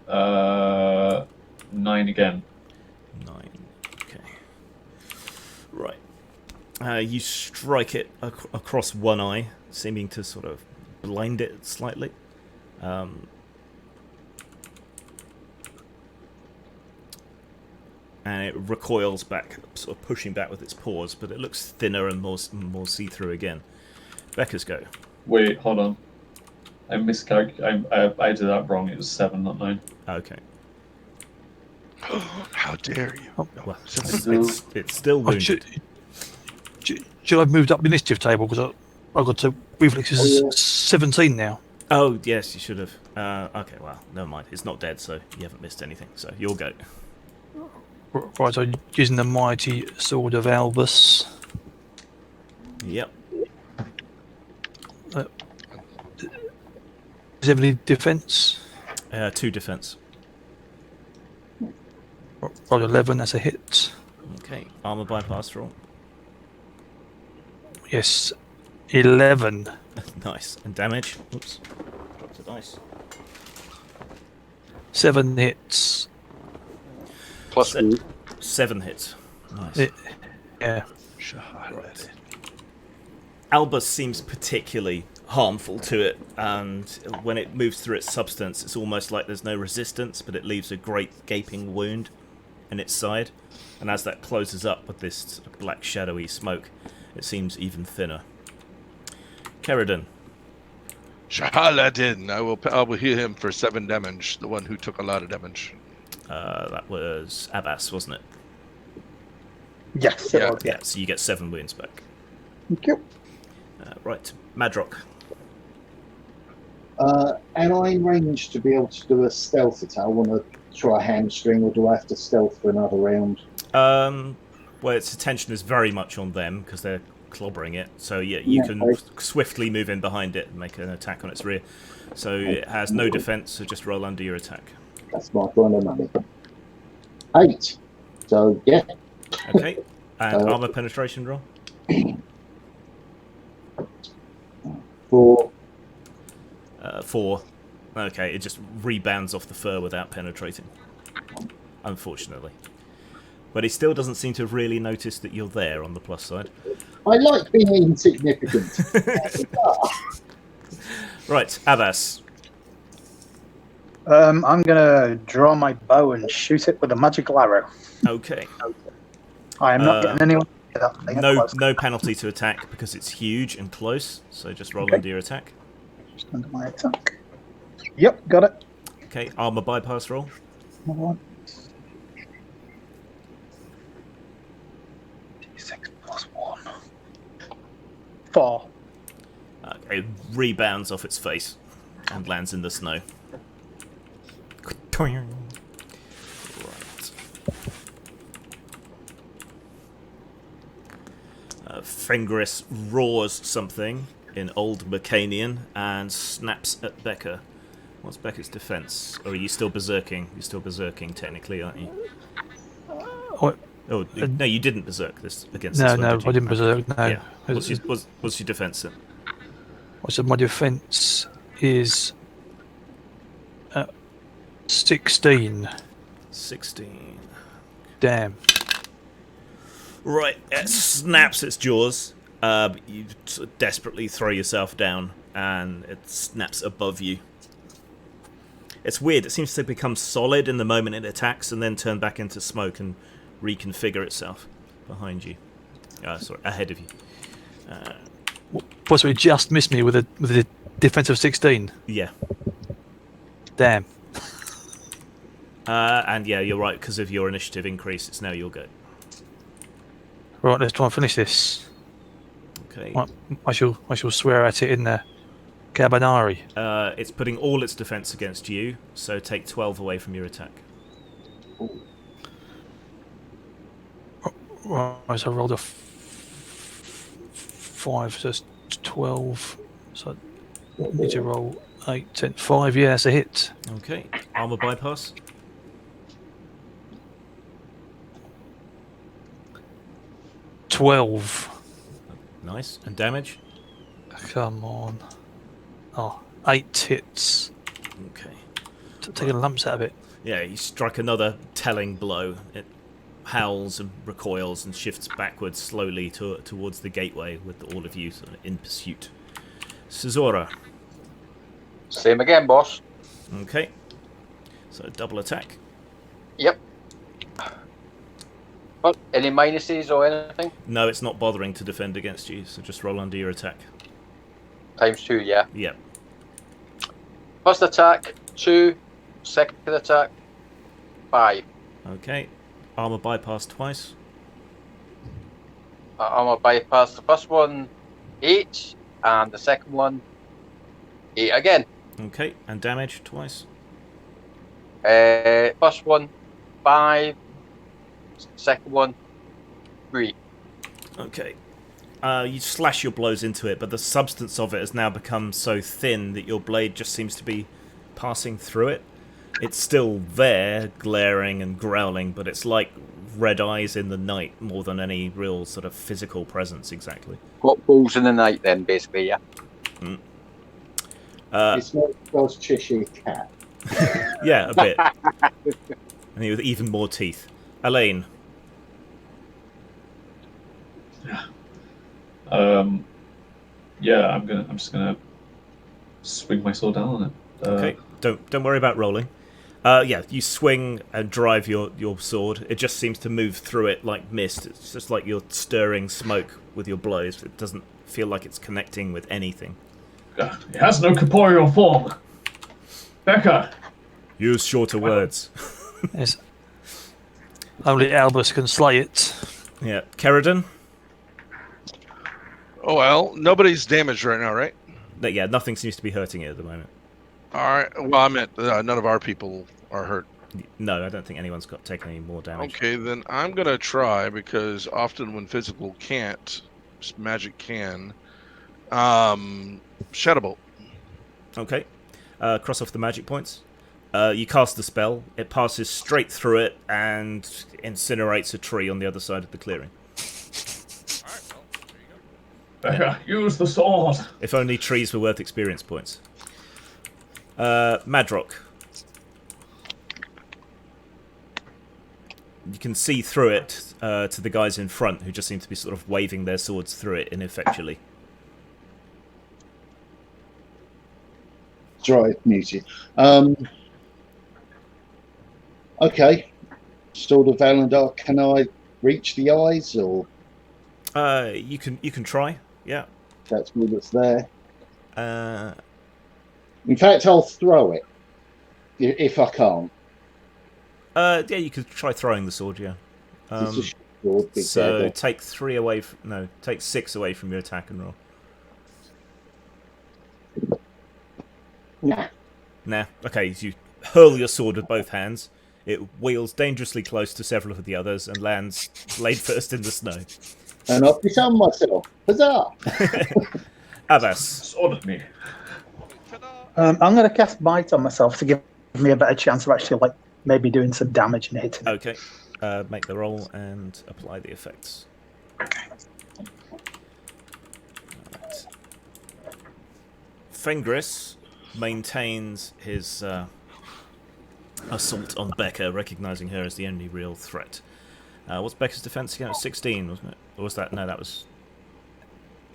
Uh, 9 again. 9. Okay. Right. You strike it across one eye, seeming to sort of blind it slightly. And it recoils back, sort of pushing back with its paws, but it looks thinner and more see-through again. Becca's go. Wait, hold on. I miscalculated. I did that wrong. It was 7, not 9. Okay. How dare you? Oh, Well, it's still wounded. Should I have moved up the initiative table because I got to reflexes 17 now. Oh, yes, you should have. Okay, well, never mind. It's not dead, so you haven't missed anything. So you'll go. Right, so using the mighty sword of Albus. Yep. Is there any defense? 2 defense. Roll 11, that's a hit. Okay. Armor bypass roll. Yes, 11. Nice. And damage. Oops. Dropped a dice. 7 hits. Plus 2. 7 hits. Nice. Yeah. Right. Albus seems particularly harmful to it, and when it moves through its substance, it's almost like there's no resistance, but it leaves a great gaping wound in its side. And as that closes up with this sort of black shadowy smoke, it seems even thinner. Keridon. Shahaladin. I will heal him for 7 damage. The one who took a lot of damage. That was Abbas, wasn't it? Yes, Yeah. Yeah, so you get 7 wounds back. Thank you. Right, Madrock. Am I in range to be able to do a stealth attack? I want to try hamstring, or do I have to stealth for another round? Well, its attention is very much on them because they're clobbering it. So yeah, you can swiftly move in behind it and make an attack on its rear. So it has no defense, so just roll under your attack. That's my kind of money. 8. So yeah. Okay. And armor penetration roll. 4. 4. Okay, it just rebounds off the fur without penetrating. Unfortunately. But he still doesn't seem to have really noticed that you're there on the plus side. I like being insignificant. Right, Abbas. I'm gonna draw my bow and shoot it with a magical arrow. Okay. I am not getting anyone near that thing. No penalty to attack because it's huge and close, so just roll under your attack. Just under my attack. Yep, got it. Okay, armor bypass roll. Another one. D6 plus 1. 4. It rebounds off its face and lands in the snow. Right. Fenris roars something in Old Mercanian and snaps at Becca. What's Becca's defense? Or are you still berserking? You're still berserking, technically, aren't you? What? Oh, no, you didn't berserk this against No, this one, no, did you? I didn't berserk. No. Yeah. What's your defense then? I said my defense is 16. 16. Damn. Right, it snaps its jaws. You sort of desperately throw yourself down, and it snaps above you. It's weird. It seems to become solid in the moment it attacks, and then turn back into smoke and reconfigure itself behind you. Sorry, ahead of you. Possibly just missed me with a defense of 16. Yeah. Damn. And yeah, you're right. Because of your initiative increase, it's now your go. Right, let's try and finish this. Okay. Right, I shall swear at it in the Carbonari. It's putting all its defense against you, so take 12 away from your attack. Right, so I rolled a 5, so it's 12. So I need to roll 8, 10, 5. Yeah, that's a hit. Okay. Armor bypass. 12. Nice. And damage? Come on. Oh, 8 hits. Okay. Taking lumps out of it. Yeah, you strike another telling blow. It howls and recoils and shifts backwards slowly towards the gateway with all of you sort of in pursuit. Cesora. Same again, boss. Okay. So double attack. Yep. Well, any minuses or anything? No, it's not bothering to defend against you, so just roll under your attack. ×2, yeah. Yep. First attack, 2. Second attack, 5. Okay. Armor bypass twice. Armor bypass. The first one, 8. And the second one, 8 again. Okay. And damage twice. First one, 5. Second one, 3. Okay. You slash your blows into it, but the substance of it has now become so thin that your blade just seems to be passing through it. It's still there, glaring and growling, but it's like red eyes in the night more than any real sort of physical presence, exactly. Got balls in the night then, basically, yeah. It's like God's Cheshire Cat. Yeah, a bit. And with even more teeth. Elaine. Yeah, I'm just gonna swing my sword down on it. Okay, don't worry about rolling. Yeah, you swing and drive your sword. It just seems to move through it like mist. It's just like you're stirring smoke with your blows. It doesn't feel like it's connecting with anything. It has no corporeal form. Becca. Use shorter words. Yes. Only Albus can slay it. Yeah, Kerridan. Oh well, nobody's damaged right now, right? Yeah, nothing seems to be hurting it at the moment. All right. Well, I meant none of our people are hurt. No, I don't think anyone's taken any more damage. Okay, then I'm gonna try, because often when physical can't, magic can. Shadow Bolt. Okay. Cross off the magic points. You cast the spell. It passes straight through it and incinerates a tree on the other side of the clearing. Becca, use the sword. If only trees were worth experience points. Madrock. You can see through it to the guys in front who just seem to be sort of waving their swords through it ineffectually. Drive music. Okay. Sword of Valandar, can I reach the eyes, or You can try. Yeah. that's all that's there? Uh, In fact, I'll throw it if I can't. yeah, you could try throwing the sword. Yeah. It's a sword, big So dagger. take 3 away. Take 6 away from your attack and roll. Nah. Nah. Okay, as you hurl your sword with both hands, it wheels dangerously close to several of the others and lands blade first in the snow. And I've disarmed myself. Huzzah! Abbas. Sword at me. Ta-da! I'm going to cast Bite on myself to give me a better chance of actually, like, maybe doing some damage and hitting it. Okay. Make the roll and apply the effects. Right. Fengris maintains his assault on Becca, recognizing her as the only real threat. What's Becca's defense again? It was 16, wasn't it? Or was that? No, that was.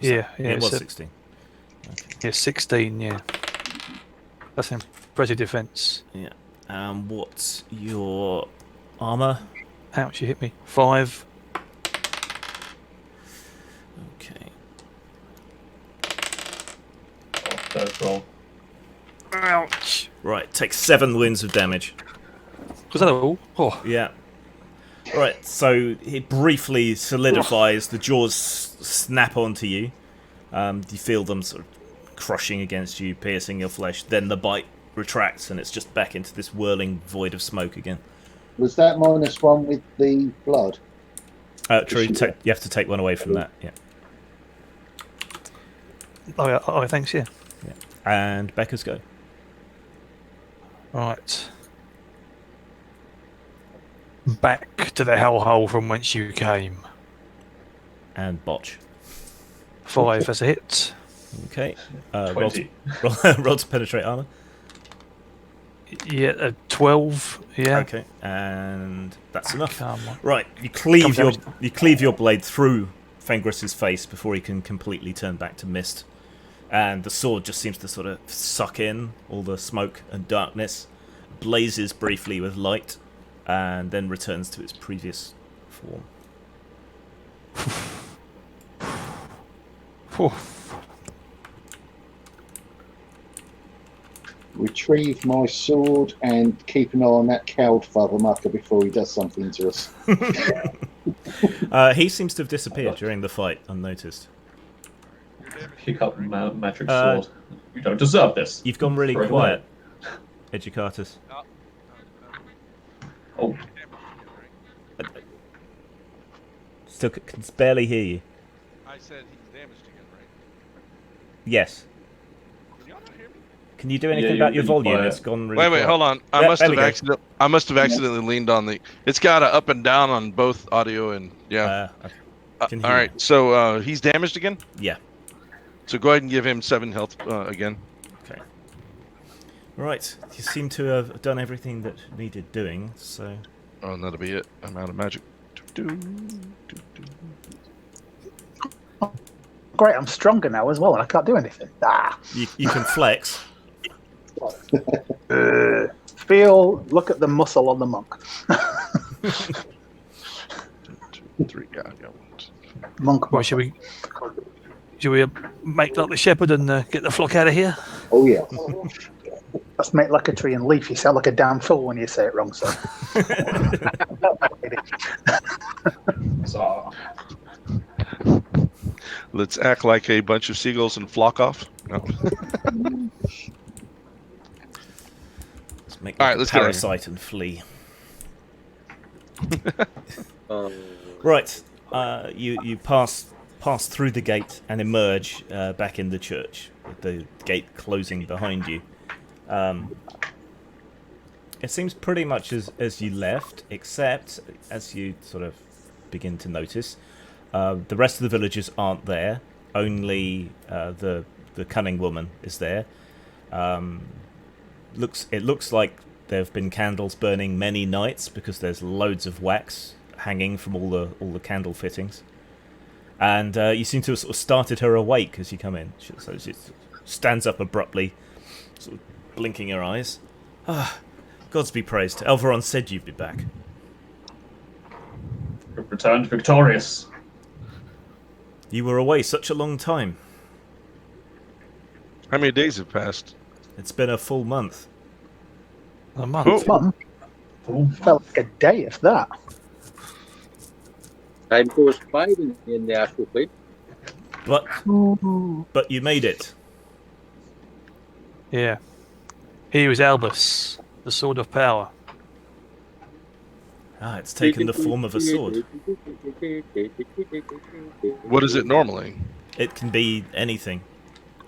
Yeah, It was it's 16. Okay. Yeah, 16. Yeah, that's an impressive defense. Yeah. What's your armor? Ouch! You hit me. 5. Okay. Oh, third roll. Ouch! Right. Take 7 wounds of damage. Was that all? Oh, Yeah. Right. So it briefly solidifies. The jaws snap onto you. You feel them sort of crushing against you, piercing your flesh. Then the bite retracts, and it's just back into this whirling void of smoke again. Was that -1 with the blood? True. You have to take one away from that. Yeah. oh, thanks. Yeah. And Becca's go. Right. Back to the hellhole from whence you came. And botch. 5 as a hit. Okay. Roll 20. roll to penetrate armor. Yeah, 12. Yeah. Okay. And that's enough. Come on. Right. You cleave Come your blade through Fengris's face before he can completely turn back to mist. And the sword just seems to sort of suck in all the smoke and darkness, blazes briefly with light, and then returns to its previous form. Whew. Retrieve my sword and keep an eye on that cowed father mucker before he does something to us. He seems to have disappeared during the fight, unnoticed. Pick up magic sword. You don't deserve this. You've gone really Throw it quiet, Educatus. Oh, Still can barely hear you. I said he's damaged again, right? Yes. Can y'all not hear me? Can you do anything you're about your really volume? quiet. It's gone really Wait, quiet. hold on. I Yeah, must there have we go. accidentally leaned on the. It's got a up and down on both audio and yeah. Okay. All Can hear right, so he's damaged again. Yeah. So go ahead and give him 7 health again. Okay. Right. You seem to have done everything that needed doing, so... Oh, and that'll be it. I'm out of magic. Great, I'm stronger now as well, and I can't do anything. You can flex. Look at the muscle on the monk. 2, 3, yeah. Monk. Well, should we make like the shepherd and get the flock out of here? Oh, yeah. Let's make like a tree and leaf. You sound like a damn fool when you say it wrong, son. so Let's act like a bunch of seagulls and flock off. No. Let's make All like right, a let's get out of parasite and flee. Right. You pass through the gate and emerge back in the church, with the gate closing behind you. It seems pretty much as you left, except as you sort of begin to notice, the rest of the villagers aren't there. Only the cunning woman is there. It looks like there have been candles burning many nights because there's loads of wax hanging from all the candle fittings. And you seem to have sort of started her awake as you come in. So she stands up abruptly, sort of blinking her eyes. Gods be praised. Elveron said you'd be back. returned victorious. You were away such a long time. How many days have passed? It's been a full month. A month. Fun. Felt like a day, if that. Time goes by when you're in the astral plane. But you made it. Yeah. Here is Albus, the sword of power. Ah, it's taken the form of a sword. What is it normally? It can be anything.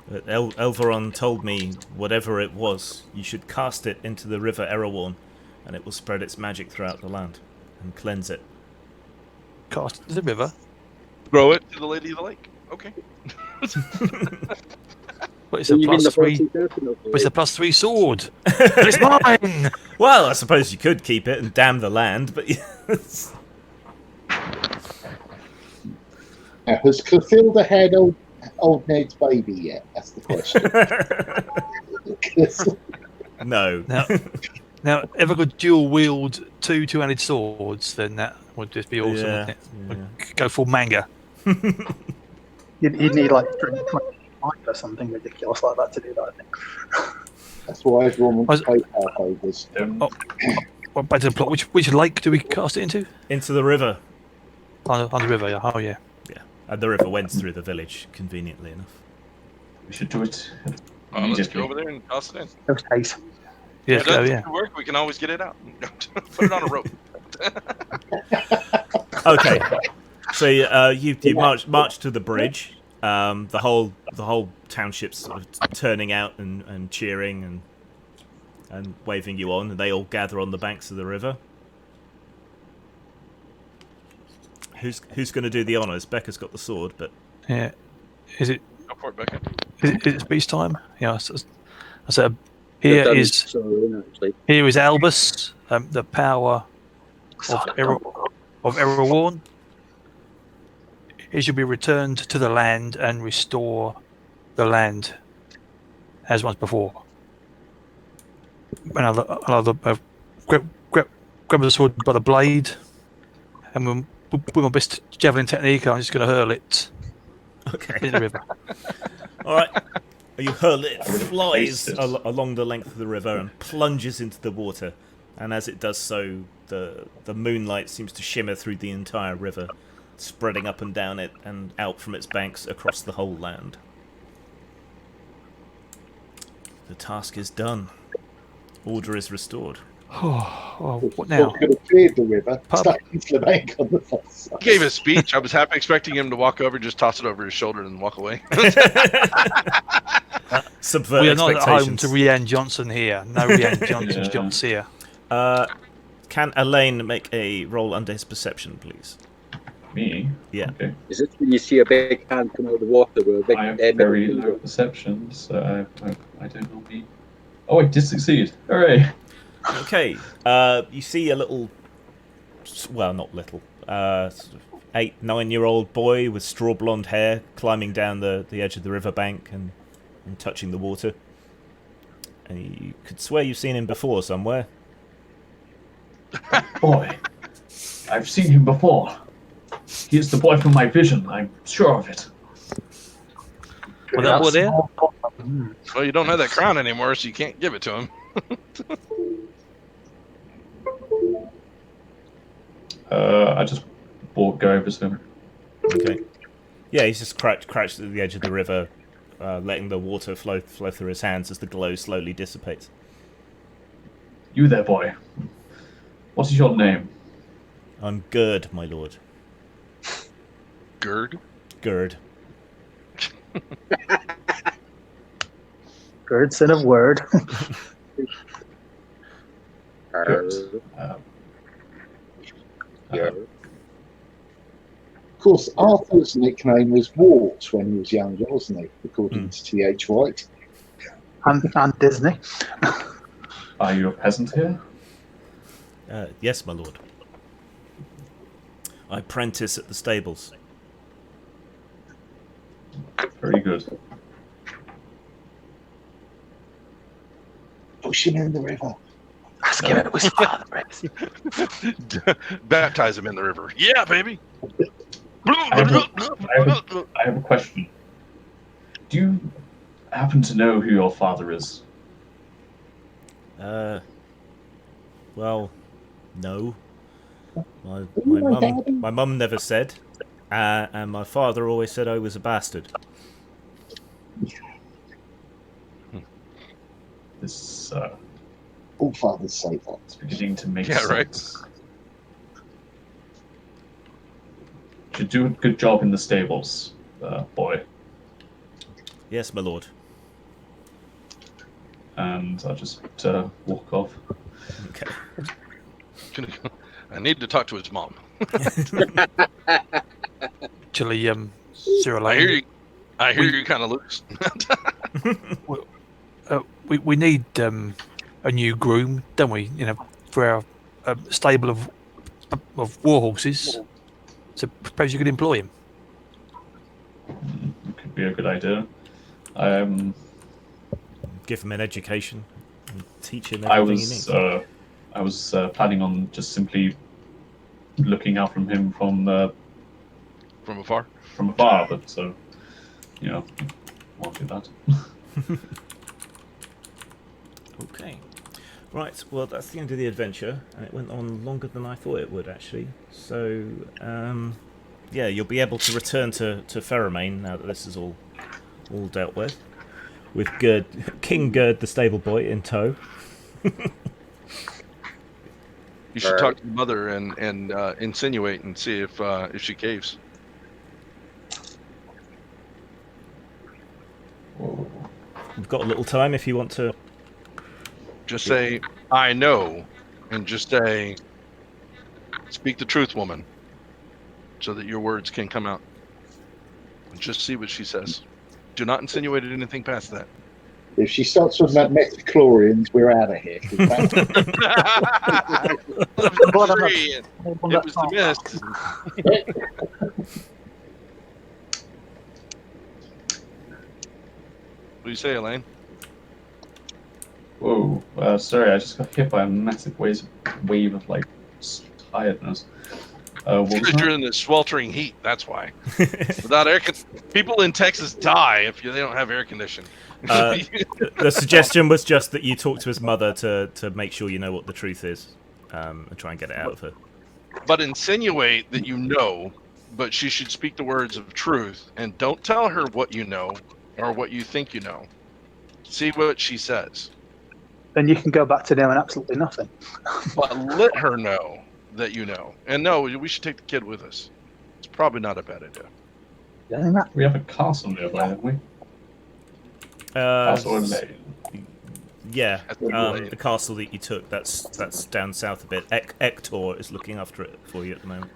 But Elveron told me whatever it was, you should cast it into the river Erawarn, and it will spread its magic throughout the land and cleanse it. Cast to the river. Throw it to the Lady of the Lake. Okay. But it's a +3 sword. It's mine. Well, I suppose you could keep it and damn the land, but yes. Has Clotilda had old Ned's baby yet? That's the question. No. Now, if I could dual wield two two-handed swords, then that would just be awesome. Yeah, Wouldn't it? We'd go full manga. You'd need like 25 or something ridiculous like that to do that, I think. That's why everyone wants to pay half overs. Well, back to the plot. Which lake do we cast it into? Into the river. On the river, yeah. Oh, yeah. Yeah. And the river went through the village, conveniently enough. We should do it Let's immediately. go over there and toss it in. Those days. Yeah, If it go, doesn't yeah. work, we can always get it out. Put it on a rope. Okay. So you march to the bridge. The whole township's sort of turning out and cheering and waving you on, and they all gather on the banks of the river. Who's going to do the honours? Becca's got the sword, but Yeah. Is it Go for it, Becca. is it speech time? Yeah. So here is Albus, the power of Erawarn. It should be returned to the land and restore the land as once before. And I'll grab the sword by the blade, and with my best javelin technique, I'm just going to hurl it okay. in the river. All right. You hurl it, flies along the length of the river and plunges into the water. And as it does so, the moonlight seems to shimmer through the entire river, spreading up and down it and out from its banks across the whole land. The task is done. Order is restored. Oh, what now? Could have cleared the river, Pub. stuck into the bank on the far side. He gave a speech. I was half expecting him to walk over, just toss it over his shoulder, and walk away. Subvert We are not at home expectations. to Rianne Johnson here. No Rianne Johnson shots here. Can Elaine make a roll under his perception, please? Me? Yeah. Okay. Is it when you see a big hand come out of the water with a big I have middle very finger? low perception, so I don't know me. Oh, I did succeed. Hooray! Okay. You see a little, well, not little, sort of 8-9-year-old boy with straw blonde hair climbing down the edge of the riverbank and touching the water. And you could swear you've seen him before somewhere. Boy, I've seen him before. He is the boy from my vision. I'm sure of it. Was that boy there? Well, you don't have that crown anymore, so you can't give it to him. I just go over to him. Okay. Yeah, he's just crouched at the edge of the river, letting the water flow through his hands as the glow slowly dissipates. You there, boy. What is your name? I'm Gerd, my lord. Gerd? Gerd. Good son of word. Good. Of course, Arthur's nickname was Wart when he was younger, wasn't he? According to T.H. White. And Disney. Are you a peasant here? Yes, my lord. I apprentice at the stables. Very good. Push him in the river. Ask him if it was father. Baptize him in the river. Yeah, baby. I have a question. Do you happen to know who your father is? Well, no. My mum never said, and my father always said I was a bastard. This All fathers say that. It's beginning to make Yeah, right. sense. Should do a good job in the stables, boy. Yes, my lord. And I'll just walk off. Okay. I need to talk to his mom. Actually, Cyril, I hear you kind of loose. we need a new groom, don't we? For our stable of war horses. So suppose you could employ him. It could be a good idea. Give him an education. And teach him everything he needs. I was planning on just simply looking out from him from afar. From afar, but won't do that. Okay. Right, well, that's the end of the adventure, and it went on longer than I thought it would, actually. So, yeah, you'll be able to return to Ferromain now that this is all dealt with King Gerd, the stable boy, in tow. You should talk to the mother and insinuate and see if she caves. We've got a little time if you want to. Just say, I know, and just say, speak the truth, woman, so that your words can come out. And just see what she says. Do not insinuate anything past that. If she starts talking about metachlorians, we're out of here. It was the mist. What do you say, Elaine? Whoa, sorry, I just got hit by a massive wave of tiredness. Because you're in the sweltering heat, that's why. Without people in Texas die if they don't have air conditioning. The suggestion was just that you talk to his mother to make sure you know what the truth is, and try and get it out of her. But insinuate that you know, but she should speak the words of truth, and don't tell her what you know or what you think you know. See what she says. Then you can go back to knowing absolutely nothing. But let her know that you know. And no, we should take the kid with us. It's probably not a bad idea. We have a castle nearby, don't we? Castle in Lane. Yeah, the castle that you took, that's down south a bit. Ektor is looking after it for you at the moment.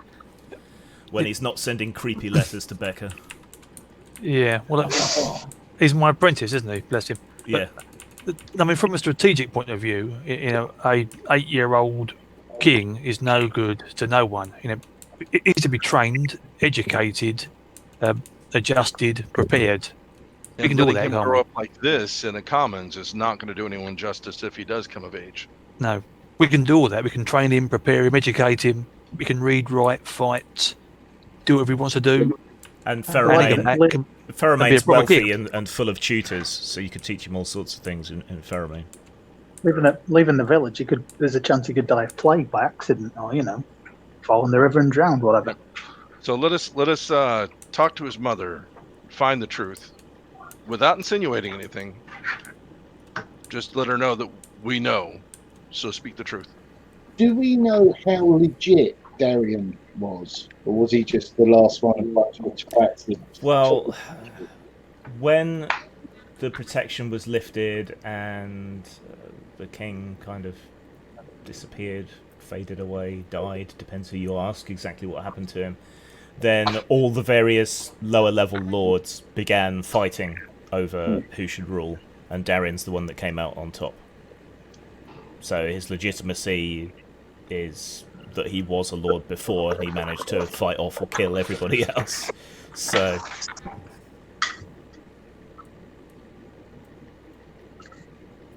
When he's not sending creepy letters to Becca. Yeah, well, he's my apprentice, isn't he? Bless him. Yeah. I mean, from a strategic point of view, a 8-year-old king is no good to no one. It needs to be trained, educated, adjusted, prepared. And can letting him grow up like this in the commons is not going to do anyone justice if he does come of age. No, we can do all that. We can train him, prepare him, educate him. We can read, write, fight, do whatever he wants to do. And Ferromain's wealthy and full of tutors, so you could teach him all sorts of things in Ferromain. Leaving the village, there's a chance he could die of plague by accident, or fall in the river and drown, whatever. So let us talk to his mother, find the truth, without insinuating anything. Just let her know that we know. So speak the truth. Do we know how legit Darian was, or was he just the last one of much which practice? Well, when the protection was lifted and the king kind of disappeared, faded away, died, depends who you ask exactly what happened to him, then all the various lower level lords began fighting over who should rule, and Darian's the one that came out on top. So his legitimacy is that he was a lord before and he managed to fight off or kill everybody else. So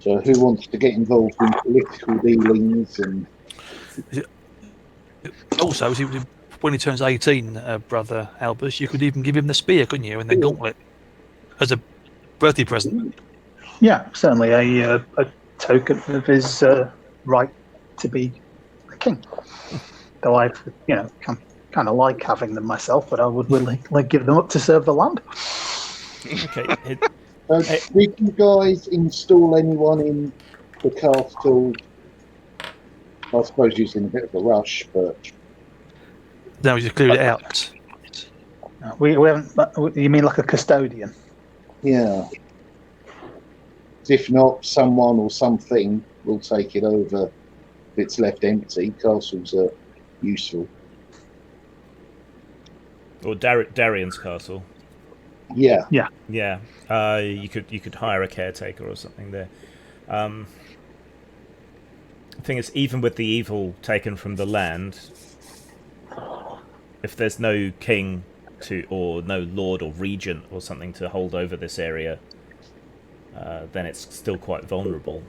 who wants to get involved in political dealings and also when he turns 18, brother Albus, you could even give him the spear, couldn't you, and the gauntlet as a birthday present? Yeah, certainly a token of his right to be a king. Though I, kind of like having them myself, but I would willingly give them up to serve the land. Okay. did you guys install anyone in the castle? I suppose you was in a bit of a rush, but Then we just cleared it out. We haven't. You mean like a custodian? yeah. If not, someone or something will take it over if it's left empty. Castles are useful. Or Darian's castle. Yeah. Yeah. You could hire a caretaker or something there. The thing is, even with the evil taken from the land, if there's no king or no lord or regent or something to hold over this area, then it's still quite vulnerable.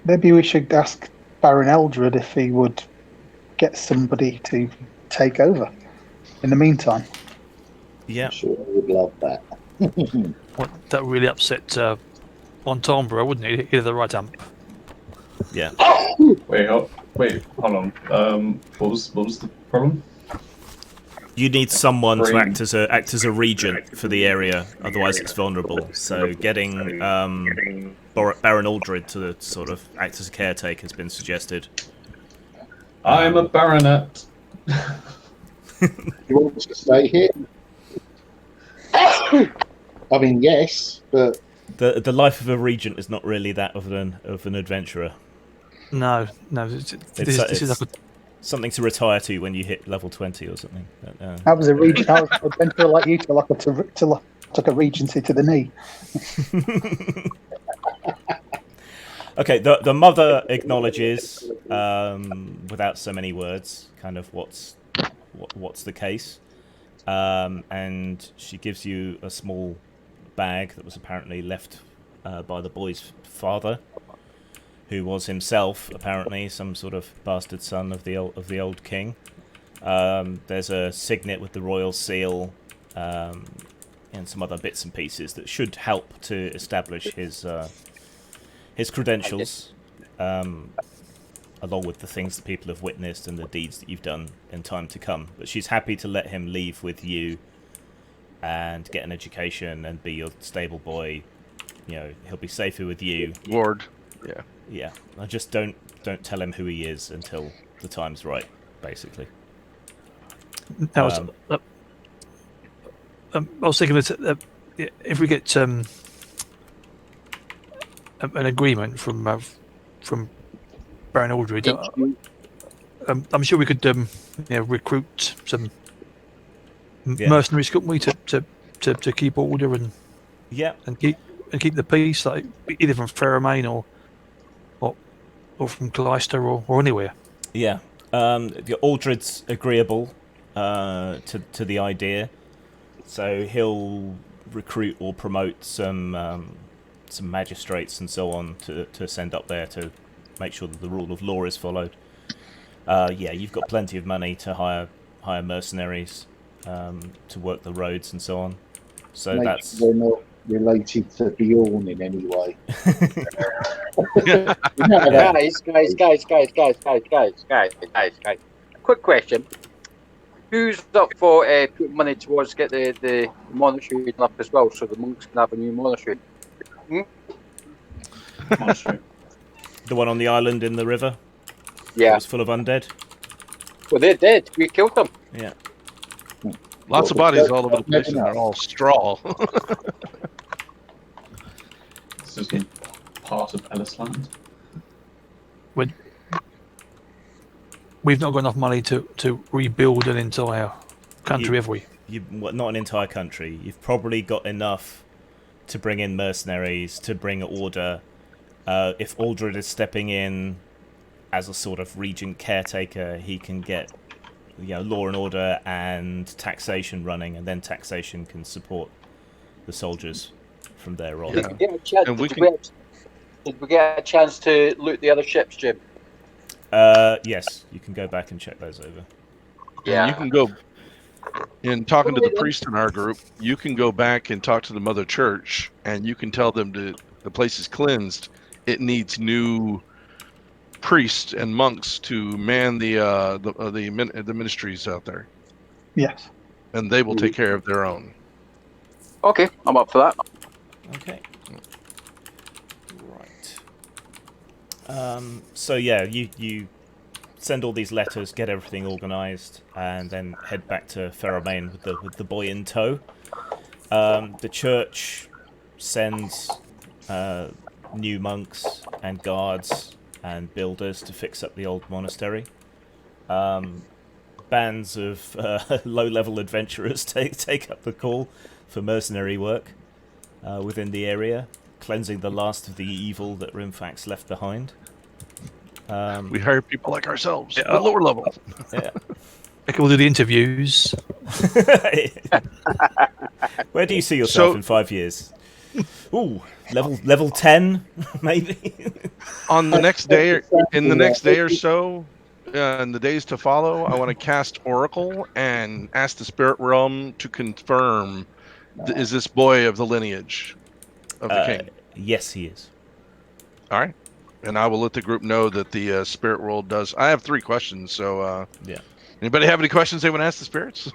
Maybe we should ask Baron Eldred if he would get somebody to take over in the meantime. Yeah. I'm sure I would love that. Well, that really upset Montombra, wouldn't it? He'd have the right amp. Yeah. Wait, hold on. What was the problem? You need someone to act as a regent for the area, otherwise it's vulnerable. So getting Baron Aldred to sort of act as a caretaker has been suggested. I'm a baronet. You want to stay here? I mean, yes, but The life of a regent is not really that of an adventurer. No. This is like a something to retire to when you hit level 20 or something. I was a regent. I was an adventurer like you till I took a regency to the knee. Okay, the mother acknowledges, without so many words, kind of what's the case, and she gives you a small bag that was apparently left by the boy's father, who was himself apparently some sort of bastard son of the old king. There's a signet with the royal seal, and some other bits and pieces that should help to establish his credentials, along with the things that people have witnessed and the deeds that you've done in time to come. But she's happy to let him leave with you and get an education and be your stable boy. You know, he'll be safer with you. Ward. Yeah. Yeah. I just don't tell him who he is until the time's right, basically. I was thinking that if we get an agreement from Baron Aldred, I'm sure we could recruit some mercenaries, couldn't we, to keep order and keep the peace, like either from Fairamain or from Cleicester or anywhere. Yeah. The Aldred's agreeable to the idea, so he'll recruit or promote some magistrates and so on to send up there to make sure that the rule of law is followed. You've got plenty of money to hire mercenaries to work the roads and so on. So that's they're not related to Bjorn in any way. Guys. Quick question. Who's up for putting money towards get the monastery up as well, so the monks can have a new monastery? Monastery. the one on the island in the river. Yeah. It was full of undead. Well, they're dead. We killed them. Yeah. Lots of bodies all over the place, and they're all straw. This isn't part of Ellisland. We've not got enough money to rebuild an entire country, have we? Not an entire country. You've probably got enough to bring in mercenaries, to bring order. If Aldred is stepping in as a sort of regent caretaker, he can get law and order and taxation running, and then taxation can support the soldiers from there on. Did we get a chance to loot the other ships, Jim? Yes, you can go back and check those over. Yeah, you can go. In talking to the priest in our group, you can go back and talk to the Mother Church, and you can tell them the place is cleansed. It needs new priests and monks to man the ministries out there. Yes, and they will take care of their own. Okay, I'm up for that. Okay. Right. So yeah, you send all these letters, get everything organised, and then head back to Ferromain with the boy in tow. The church sends new monks and guards and builders to fix up the old monastery. Bands of low-level adventurers take up the call for mercenary work within the area, cleansing the last of the evil that Rimfax left behind. We hire people like ourselves at lower level. Yeah. They can all do the interviews. Where do you see yourself in 5 years? Ooh, level 10, maybe. On the next day, in the next day or so, in the days to follow, I want to cast Oracle and ask the Spirit Realm to confirm: is this boy of the lineage of the king? Yes, he is. All right, and I will let the group know that the Spirit World does. I have 3 questions, so yeah. Anybody have any questions they want to ask the spirits?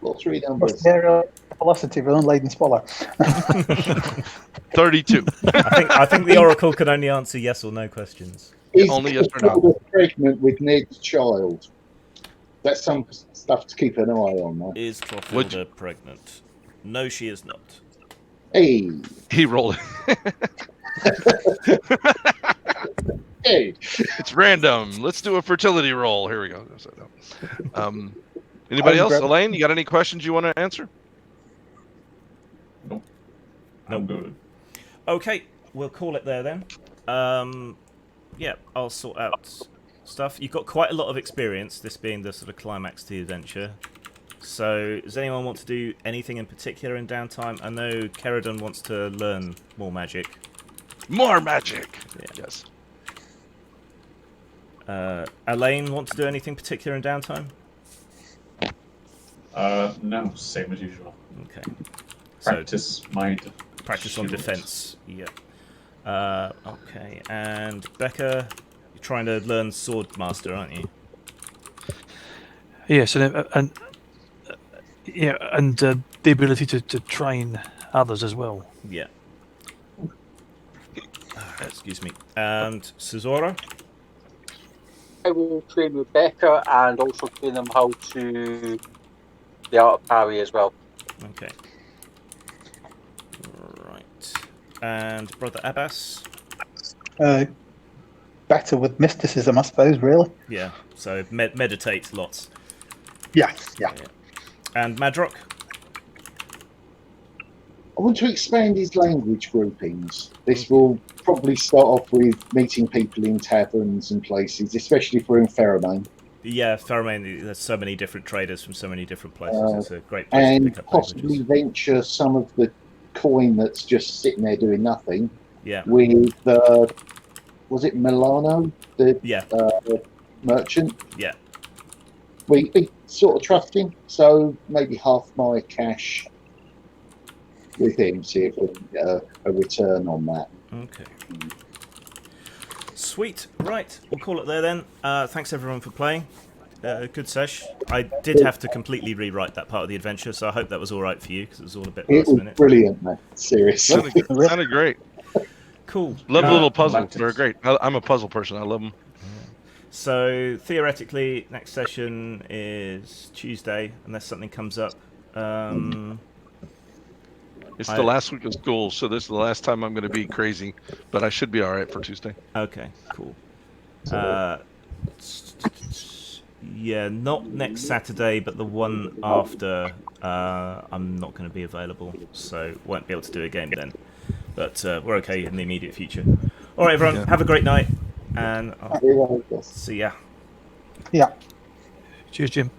What 3 What's numbers? their velocity of an unladen spoiler? 32. I think the Oracle can only answer yes or no questions. Is Only yes or no. Clotilda pregnant with Ned's child? That's some stuff to keep an eye on, right? Is Clotilda pregnant? No, she is not. Hey, He rolled it. hey. It's random. Let's do a fertility roll. Here we go. Anybody else? Elaine, you got any questions you want to answer? Nope. I'm good. Okay, we'll call it there then. Yeah, I'll sort out stuff. You've got quite a lot of experience, this being the sort of climax to the adventure. So, does anyone want to do anything in particular in downtime? I know Keridon wants to learn more magic. More magic! Yeah. Yes. Elaine, want to do anything particular in downtime? No, same as usual. Okay. Practice my practice on defense. Yeah. Okay. And Becca, you're trying to learn sword master, aren't you? Yes, and the ability to train others as well. Yeah. Excuse me. And Cesaro? I will train Rebecca and also train them how to the art of parry as well. Okay. Right. And Brother Abbas? Better with mysticism, I suppose, really. Yeah, so meditate lots. Yeah. And Madrock? I want to expand his language groupings. This will probably start off with meeting people in taverns and places, especially for in Ferromain. Yeah, Ferromain, there's so many different traders from so many different places. It's a great place to And pick up possibly languages. venture some of the coin that's just sitting there doing nothing. Yeah. With, was it Milano, the merchant? Yeah. We sort of trust him, so maybe half my cash with him, see if we can get a return on that. Okay. Sweet. Right, we'll call it there then. Thanks everyone for playing. Good sesh. I did have to completely rewrite that part of the adventure, so I hope that was all right for you, because it was all a bit last minute. Brilliant, man. Seriously. Sounded great. Cool. Love little puzzles. They're great. I'm a puzzle person. I love them. So, theoretically, next session is Tuesday, unless something comes up. It's the last week of school, so this is the last time I'm going to be crazy, but I should be all right for Tuesday. Okay, cool. Yeah, not next Saturday, but the one after, I'm not going to be available, so won't be able to do a game then. But we're okay in the immediate future. All right, everyone, have a great night, and I'll see ya. Yeah. Cheers, Jim.